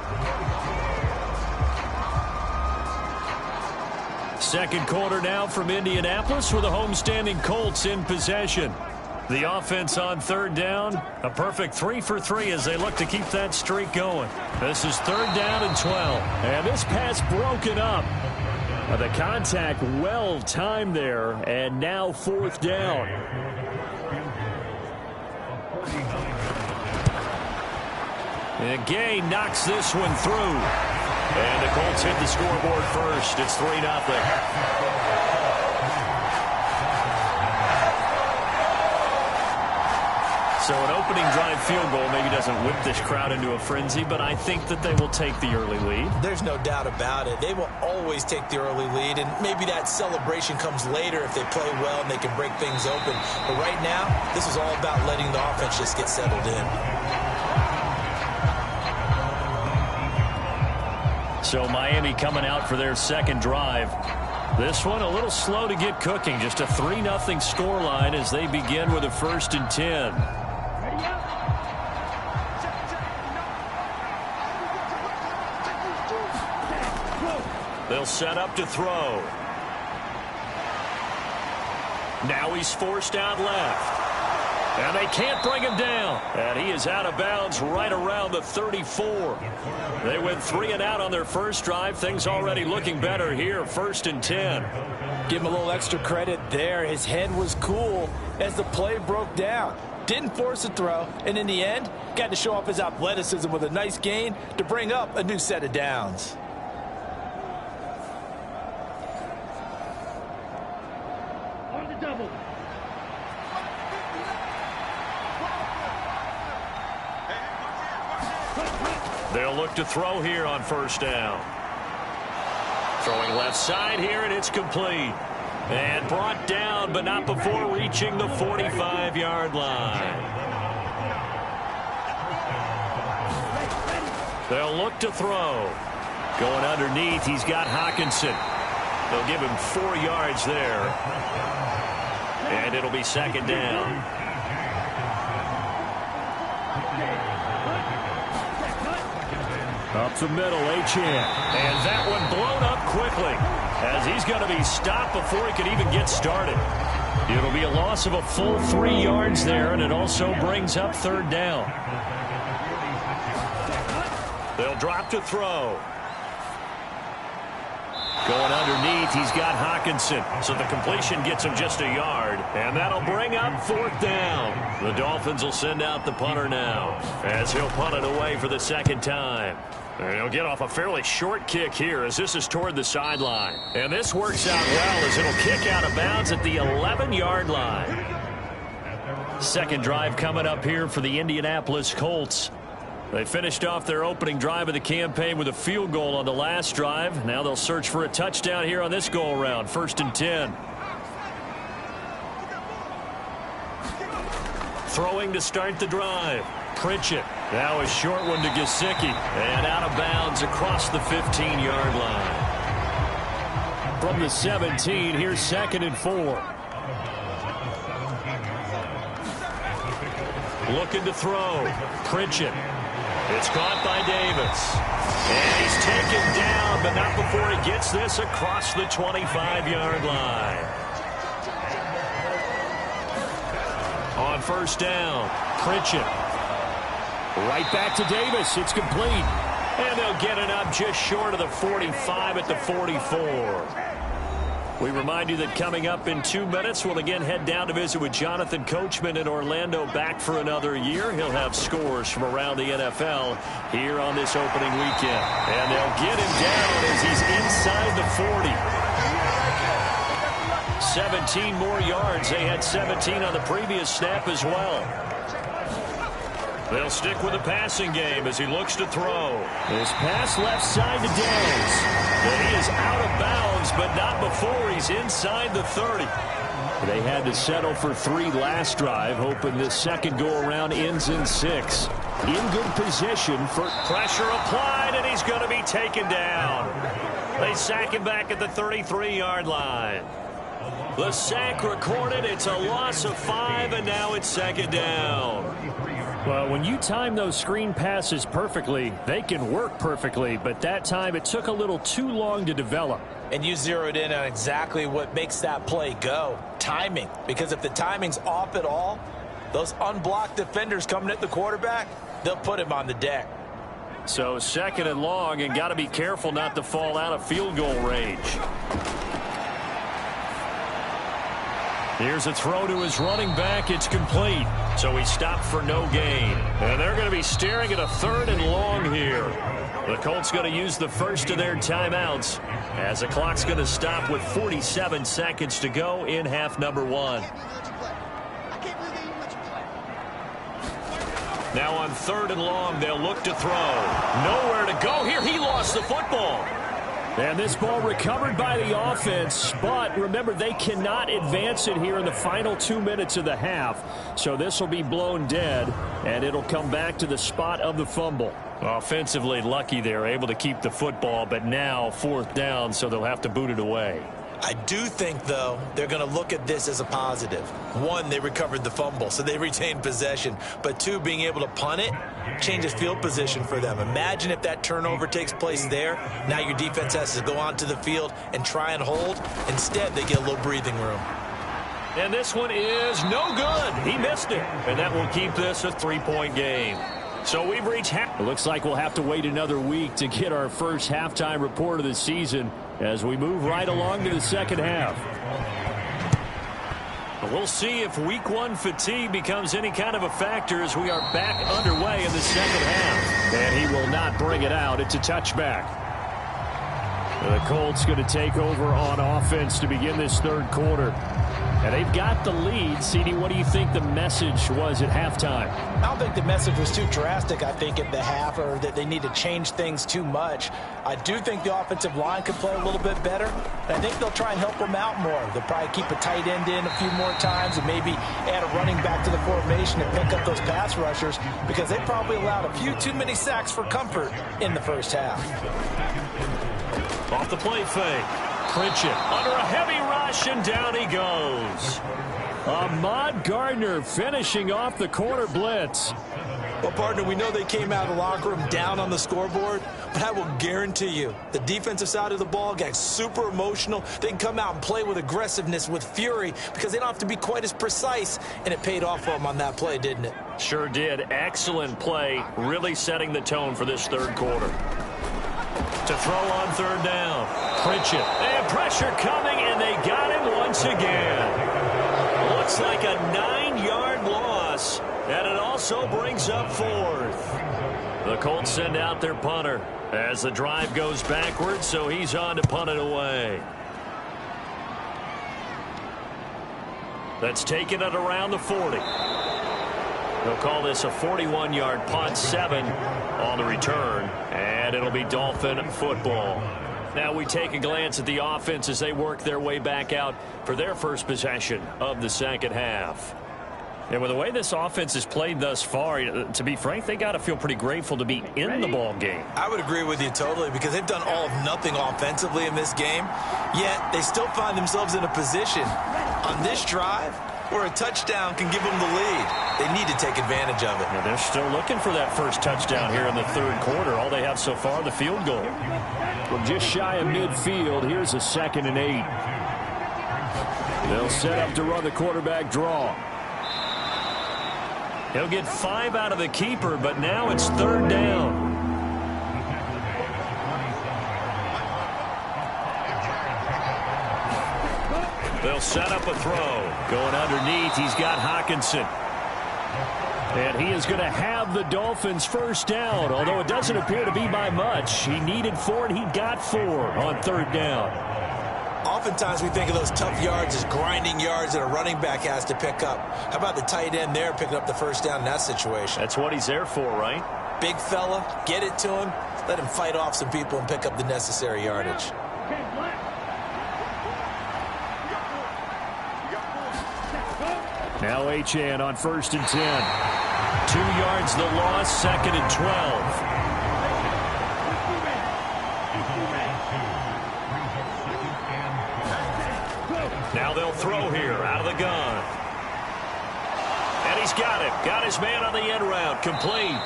Second quarter now from Indianapolis with the homestanding Colts in possession. The offense on 3rd down, a perfect 3 for 3 as they look to keep that streak going. This is 3rd down and 12. And this pass broken up. The contact well timed there, and now 4th down. And Gay knocks this one through. And the Colts hit the scoreboard first. It's 3-0. So an opening drive field goal maybe doesn't whip this crowd into a frenzy, but I think that they will take the early lead. There's no doubt about it. They will always take the early lead, and maybe that celebration comes later if they play well and they can break things open. But right now, this is all about letting the offense just get settled in. So Miami coming out for their second drive. This one a little slow to get cooking. Just a 3-0 scoreline as they begin with a 1st and 10. They'll set up to throw. Now he's forced out left. And they can't bring him down. And he is out of bounds right around the 34. They went 3 and out on their first drive. Things already looking better here. 1st and 10. Give him a little extra credit there. His head was cool as the play broke down. Didn't force a throw. And in the end, got to show off his athleticism with a nice gain to bring up a new set of downs. They'll look to throw here on 1st down. Throwing left side here, and it's complete. And brought down, but not before reaching the 45-yard line. They'll look to throw. Going underneath, he's got Hawkinson. They'll give him 4 yards there. And it'll be 2nd down. Up the middle, Achane. And that one blown up quickly as he's going to be stopped before he could even get started. It'll be a loss of a full 3 yards there, and it also brings up 3rd down. They'll drop to throw. Going underneath, he's got Hawkinson. So the completion gets him just a yard. And that'll bring up 4th down. The Dolphins will send out the punter now as he'll punt it away for the 2nd time. And he'll get off a fairly short kick here as this is toward the sideline. And this works out well as it'll kick out of bounds at the 11-yard line. Second drive coming up here for the Indianapolis Colts. They finished off their opening drive of the campaign with a field goal on the last drive. Now they'll search for a touchdown here on this go-around. 1st and 10. Throwing to start the drive. Pritchett. Now a short one to Gesicki. And out of bounds across the 15-yard line. from the 17. Here's 2nd and 4. Looking to throw. Pritchett. It's caught by Davis. And he's taken down, but not before he gets this across the 25-yard line. On 1st down, Pritchett. Right back to Davis. It's complete. And they'll get it up just short of the 45 at the 44. We remind you that coming up in 2 minutes, we'll again head down to visit with Jonathan Coachman in Orlando, back for another year. He'll have scores from around the NFL here on this opening weekend. And they'll get him down as he's inside the 40. 17 more yards. They had 17 on the previous snap as well. They'll stick with the passing game as he looks to throw. His pass left side to Downs. But he is out of bounds, but not before he's inside the 30. They had to settle for 3 last drive, hoping this second go-around ends in 6. In good position for pressure applied, and he's going to be taken down. They sack him back at the 33-yard line. The sack recorded. It's a loss of 5, and now it's 2nd down. Well, when you time those screen passes perfectly, they can work perfectly, but that time it took a little too long to develop. And you zeroed in on exactly what makes that play go. Timing. Because if the timing's off at all, those unblocked defenders coming at the quarterback, they'll put him on the deck. So 2nd and long, and got to be careful not to fall out of field goal range. Here's a throw to his running back. It's complete. So he stopped for no gain. And they're going to be staring at a 3rd and long here. The Colts going to use the first of their timeouts as the clock's going to stop with 47 seconds to go in half number 1. Now on 3rd and long, they'll look to throw. Nowhere to go here. He lost the football. And this ball recovered by the offense, but remember, they cannot advance it here in the final 2 minutes of the half. So this will be blown dead, and it'll come back to the spot of the fumble. Offensively lucky they're able to keep the football, but now 4th down, so they'll have to boot it away. I do think, though, they're going to look at this as a positive. 1, they recovered the fumble, so they retained possession. But 2, being able to punt it changes field position for them. Imagine if that turnover takes place there. Now your defense has to go onto the field and try and hold. Instead, they get a little breathing room. And this one is no good. He missed it. And that will keep this a 3-point game. So we've reached half. It looks like we'll have to wait another week to get our first halftime report of the season as we move right along to the second half. We'll see if week 1 fatigue becomes any kind of a factor as we are back underway in the second half. And he will not bring it out. It's a touchback. The Colts going to take over on offense to begin this 3rd quarter. And they've got the lead. CD, what do you think the message was at halftime? I don't think the message was too drastic, I think, at the half, or that they need to change things too much. I do think the offensive line could play a little bit better. And I think they'll try and help them out more. They'll probably keep a tight end in a few more times and maybe add a running back to the formation and pick up those pass rushers, because they probably allowed a few too many sacks for comfort in the first half. Off the play fake. Pritchett under a heavy rush, and down he goes. Ahmad Gardner finishing off the corner blitz. Well, partner, we know they came out of the locker room down on the scoreboard, but I will guarantee you the defensive side of the ball got super emotional. They can come out and play with aggressiveness, with fury, because they don't have to be quite as precise, and it paid off for them on that play, didn't it? Sure did. Excellent play, really setting the tone for this 3rd quarter. To throw on 3rd down. Pritchett. And pressure coming, and they got him once again. Looks like a 9-yard loss, and it also brings up 4th. The Colts send out their punter as the drive goes backwards, so he's on to punt it away. That's taking it around the 40. They'll call this a 41-yard punt, 7 on the return, and it'll be Dolphin football. Now we take a glance at the offense as they work their way back out for their first possession of the second half. And with the way this offense has played thus far, to be frank, they got to feel pretty grateful to be in the ball game. I would agree with you totally because they've done all of nothing offensively in this game, yet they still find themselves in a position on this drive where a touchdown can give them the lead. They need to take advantage of it. Yeah, they're still looking for that first touchdown here in the third quarter. All they have so far, the field goal. From just shy of midfield, here's a 2nd and 8. They'll set up to run the quarterback draw. He'll get 5 out of the keeper, but now it's 3rd down. They'll set up a throw. Going underneath, he's got Hockenson. And he is going to have the Dolphins first down, although it doesn't appear to be by much. He needed 4, and he got 4 on 3rd down. Oftentimes we think of those tough yards as grinding yards that a running back has to pick up. How about the tight end there picking up the first down in that situation? That's what he's there for, right? Big fella, get it to him, let him fight off some people and pick up the necessary yardage. Now Achane on 1st and 10. 2 yards the loss, 2nd and 12. Now they'll throw here out of the gun. And he's got it. Got his man on the end route. Complete.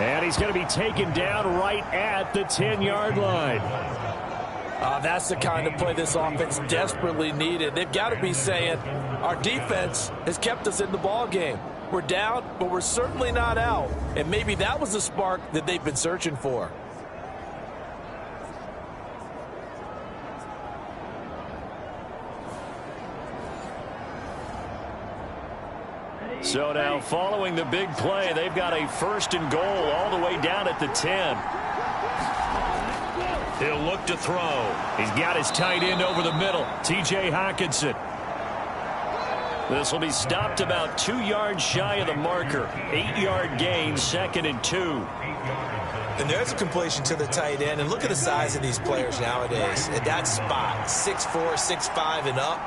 And he's going to be taken down right at the 10-yard line. That's the kind of play this offense desperately needed. They've got to be saying, our defense has kept us in the ball game. We're down, but we're certainly not out. And maybe that was the spark that they've been searching for. So now following the big play, they've got a 1st and goal all the way down at the 10. He'll look to throw. He's got his tight end over the middle, T.J. Hockenson. This will be stopped about 2 yards shy of the marker. 8-yard gain, 2nd and 2. And there's a completion to the tight end. And look at the size of these players nowadays. At that spot, 6'4", 6'5", and up.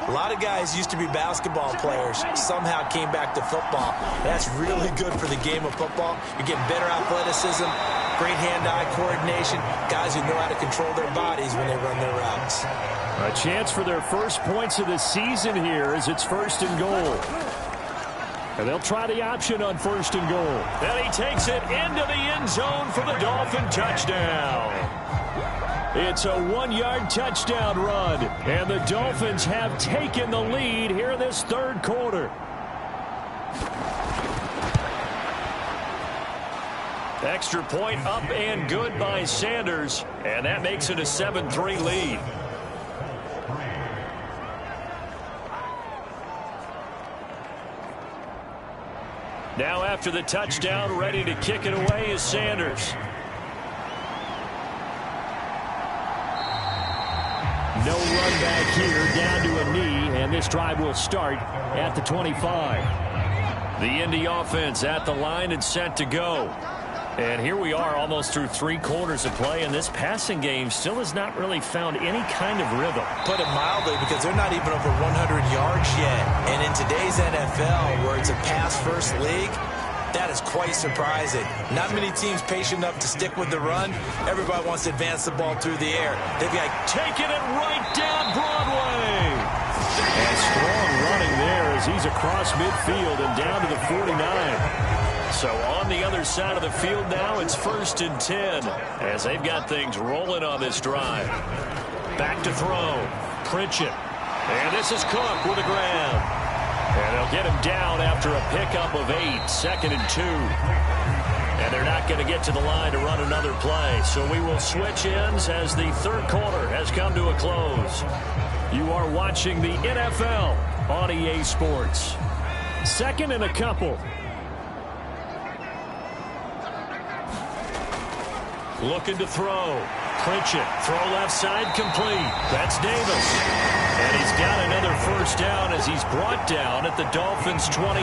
A lot of guys used to be basketball players, somehow came back to football. That's really good for the game of football. You're getting better athleticism, great hand-eye coordination, guys who know how to control their bodies when they run their routes. A chance for their first points of the season here as it's 1st and goal. And they'll try the option on 1st and goal. And he takes it into the end zone for the Dolphin touchdown. It's a 1-yard touchdown run, and the Dolphins have taken the lead here in this 3rd quarter. Extra point up and good by Sanders, and that makes it a 7-3 lead. Now after the touchdown, ready to kick it away is Sanders. No run back here, down to a knee, and this drive will start at the 25. The Indy offense at the line and set to go. And here we are almost through 3 quarters of play, and this passing game still has not really found any kind of rhythm. Put it mildly, because they're not even over 100 yards yet. And in today's NFL, where it's a pass-first league, that is quite surprising. Not many teams patient enough to stick with the run. Everybody wants to advance the ball through the air. They've got taking it right down Broadway. And strong running there as he's across midfield and down to the 49. So on the other side of the field now, it's 1st and 10 as they've got things rolling on this drive. Back to throw. Pritchett. And this is Cook with a grab. And they'll get him down after a pickup of 8, 2nd and 2. And they're not going to get to the line to run another play. So we will switch ends as the 3rd quarter has come to a close. You are watching the NFL on EA Sports. 2nd and a couple. Looking to throw. Pritchett. Throw left side complete. That's Davis. And he's got another first down as he's brought down at the Dolphins' 28.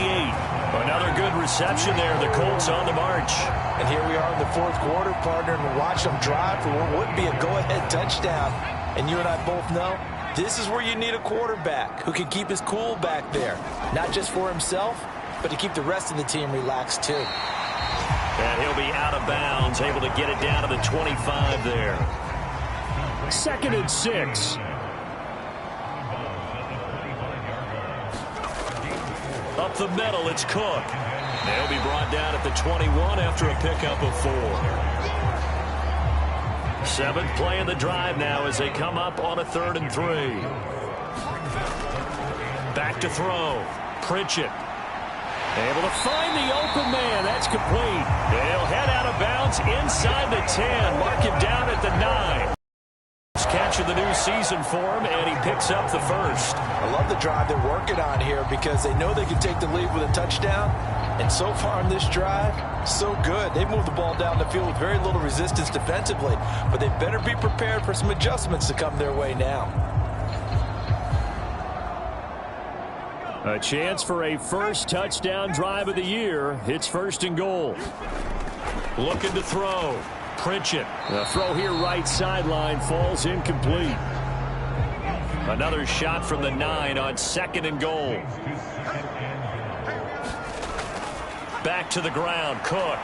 Another good reception there. The Colts on the march. And here we are in the 4th quarter, partner, and watch them drive for what would be a go-ahead touchdown. And you and I both know This is where you need a quarterback who can keep his cool back there. Not just for himself, but to keep the rest of the team relaxed too. And he'll be out of bounds, able to get it down to the 25 there. 2nd and 6. Up the middle, it's Cook. They'll be brought down at the 21 after a pickup of 4. 7th play in the drive now as they come up on a 3rd and 3. Back to throw. Pritchett. Able to find the open man. That's complete. They'll head out of bounds inside the 10. Mark him down at the 9. Catch of the new season for him, and he picks up the 1st. I love the drive they're working on here because they know they can take the lead with a touchdown. And so far in this drive, so good. They moved the ball down the field with very little resistance defensively, but they better be prepared for some adjustments to come their way now. A chance for a first touchdown drive of the year. It's 1st and goal. Looking to throw. Pritchett. The throw here right sideline falls incomplete. Another shot from the 9 on 2nd and goal. Back to the ground. Cook.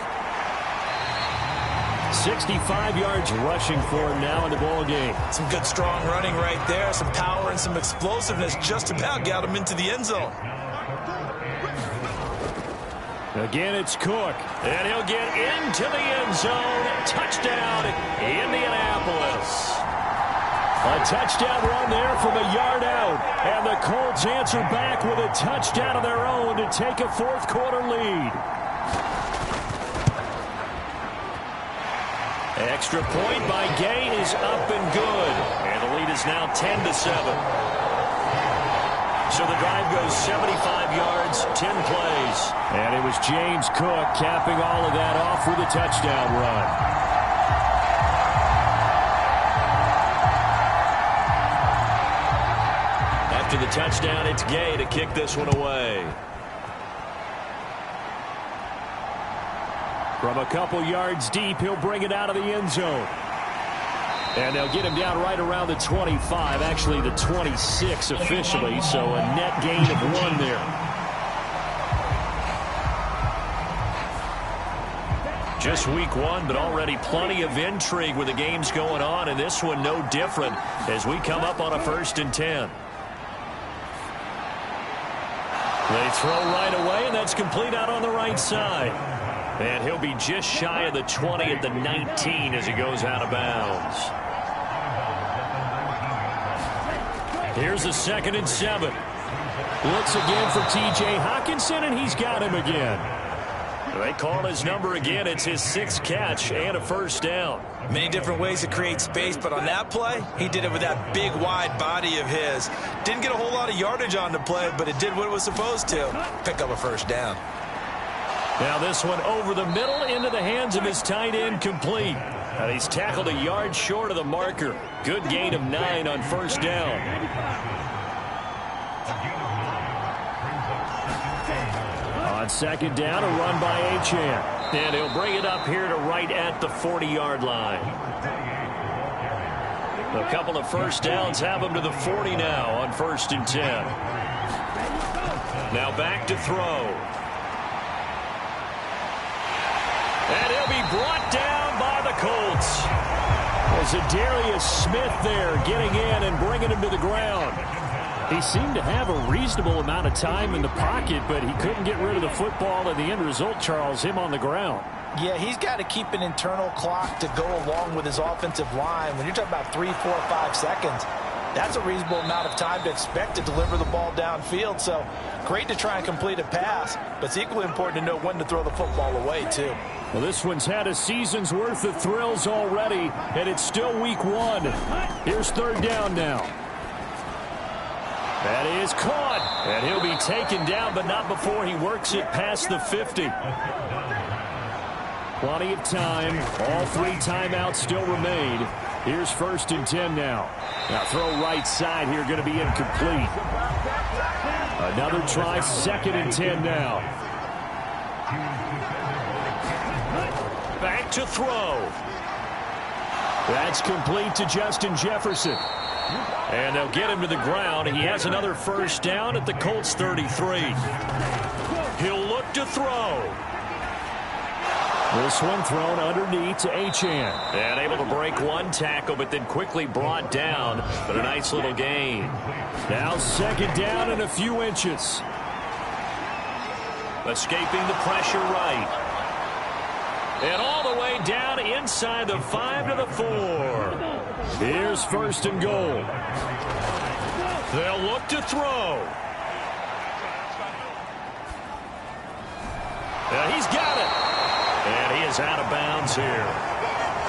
65 yards rushing for him now in the ball game. Some good strong running right there. Some power and some explosiveness just about got him into the end zone. Again, it's Cook. And he'll get into the end zone. Touchdown, Indianapolis. A touchdown run there from a yard out. And the Colts answer back with a touchdown of their own to take a 4th quarter lead. Extra point by Gay is up and good. And the lead is now 10-7. So the drive goes 75 yards, 10 plays. And it was James Cook capping all of that off with a touchdown run. After the touchdown, it's Gay to kick this one away. From a couple yards deep, he'll bring it out of the end zone. And they'll get him down right around the 25, actually the 26 officially, so a net gain of 1 there. Just week 1, but already plenty of intrigue with the games going on, and this one no different as we come up on a 1st and 10. They throw right away, and that's complete out on the right side. And he'll be just shy of the 20 at the 19 as he goes out of bounds. Here's a 2nd and 7. Looks again for T.J. Hockenson, and he's got him again. They call his number again. It's his 6th catch and a 1st down. Many different ways to create space, but on that play, he did it with that big, wide body of his. Didn't get a whole lot of yardage on the play, but it did what it was supposed to. Pick up a 1st down. Now this one over the middle into the hands of his tight end, complete. And he's tackled a yard short of the marker. Good gain of 9 on 1st down. On 2nd down, a run by Achane. And he'll bring it up here to right at the 40-yard line. A couple of 1st downs have him to the 40 now on 1st and 10. Now back to throw. And he'll be brought down by the Colts. There's a Darius Smith there getting in and bringing him to the ground. He seemed to have a reasonable amount of time in the pocket, but he couldn't get rid of the football, and the end result, Charles, him on the ground. Yeah, he's got to keep an internal clock to go along with his offensive line. When you're talking about 3, 4, 5 seconds, that's a reasonable amount of time to expect to deliver the ball downfield. So great to try and complete a pass, but it's equally important to know when to throw the football away, too. Well, this one's had a season's worth of thrills already, and it's still week 1. Here's 3rd down now. That is caught, and he'll be taken down, but not before he works it past the 50. Plenty of time. All 3 timeouts still remain. Here's 1st and 10 now. Now throw right side here, going to be incomplete. Another try, 2nd and 10 now. Back to throw. That's complete to Justin Jefferson. And they'll get him to the ground. He has another first down at the Colts 33. He'll look to throw. This one thrown underneath to Achane. And able to break one tackle, but then quickly brought down. But a nice little gain. Now second down and a few inches. Escaping the pressure right. And all the way down inside the 5 to the 4. Here's first and goal. They'll look to throw. And he's got it. And he is out of bounds here.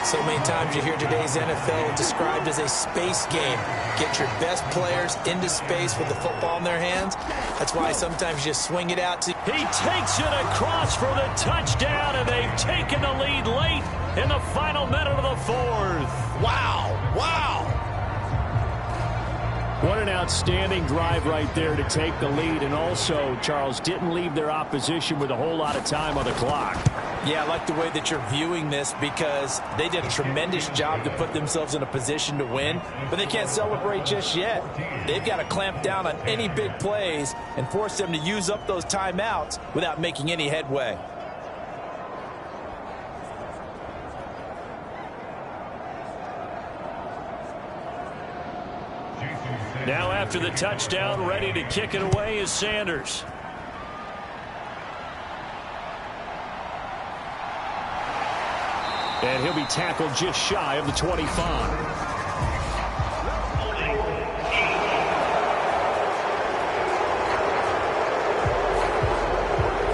So many times you hear today's NFL described as a space game. Get your best players into space with the football in their hands. That's why sometimes you just swing it out to... He takes it across for the touchdown, and they've taken the lead late in the final minute of the 4th. Wow! Wow! What an outstanding drive right there to take the lead. And also, Charles, didn't leave their opposition with a whole lot of time on the clock. Yeah, I like the way that you're viewing this because they did a tremendous job to put themselves in a position to win, but they can't celebrate just yet. They've got to clamp down on any big plays and force them to use up those timeouts without making any headway. Now after the touchdown, ready to kick it away is Sanders. And he'll be tackled just shy of the 25.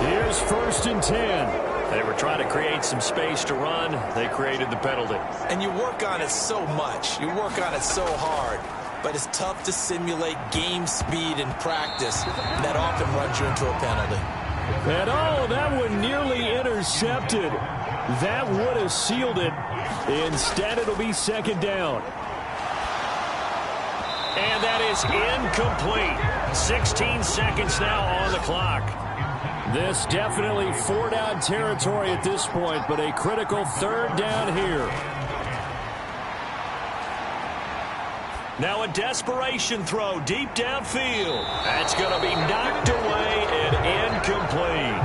Here's first and 10. They were trying to create some space to run. They created the penalty. And you work on it so much. You work on it so hard. But it's tough to simulate game speed in practice. That often runs you into a penalty. And oh, that one nearly intercepted. That would have sealed it. Instead, it'll be second down. And that is incomplete. 16 seconds now on the clock. This definitely 4-down territory at this point, but a critical third down here. Now a desperation throw deep downfield. That's going to be knocked away and incomplete.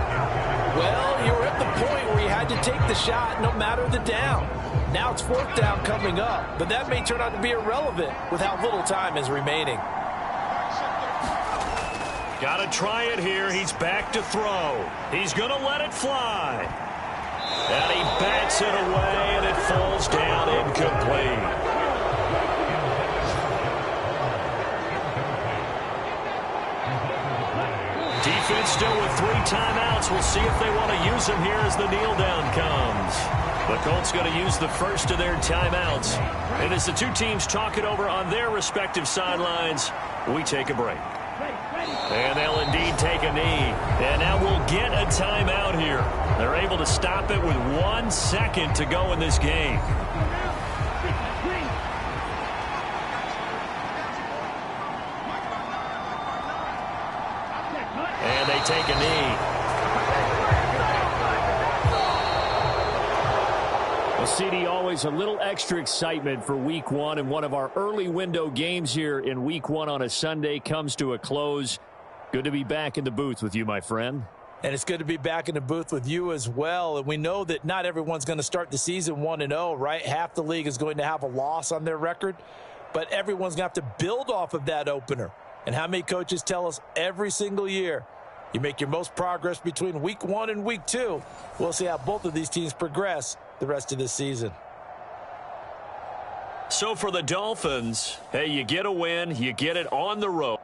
Well, you were at the point where you had to take the shot no matter the down. Now it's fourth down coming up, but that may turn out to be irrelevant with how little time is remaining. Got to try it here. He's back to throw. He's going to let it fly. And he bats it away, and it falls down incomplete. Defense still with 3 timeouts. We'll see if they want to use them here as the kneel down comes. The Colts going to use the first of their timeouts. And as the two teams talk it over on their respective sidelines, we take a break. And they'll indeed take a knee. And now we'll get a timeout here. They're able to stop it with 1 second to go in this game. And they take a knee. Well, CD, always a little extra excitement for Week 1, and one of our early window games here in Week 1 on a Sunday comes to a close. Good to be back in the booth with you, my friend. And it's good to be back in the booth with you as well. And we know that not everyone's going to start the season 1-0, right? Half the league is going to have a loss on their record, but everyone's going to have to build off of that opener. And how many coaches tell us every single year, you make your most progress between Week 1 and Week 2. We'll see how both of these teams progress the rest of this season. So for the Dolphins, hey, you get a win, you get it on the road.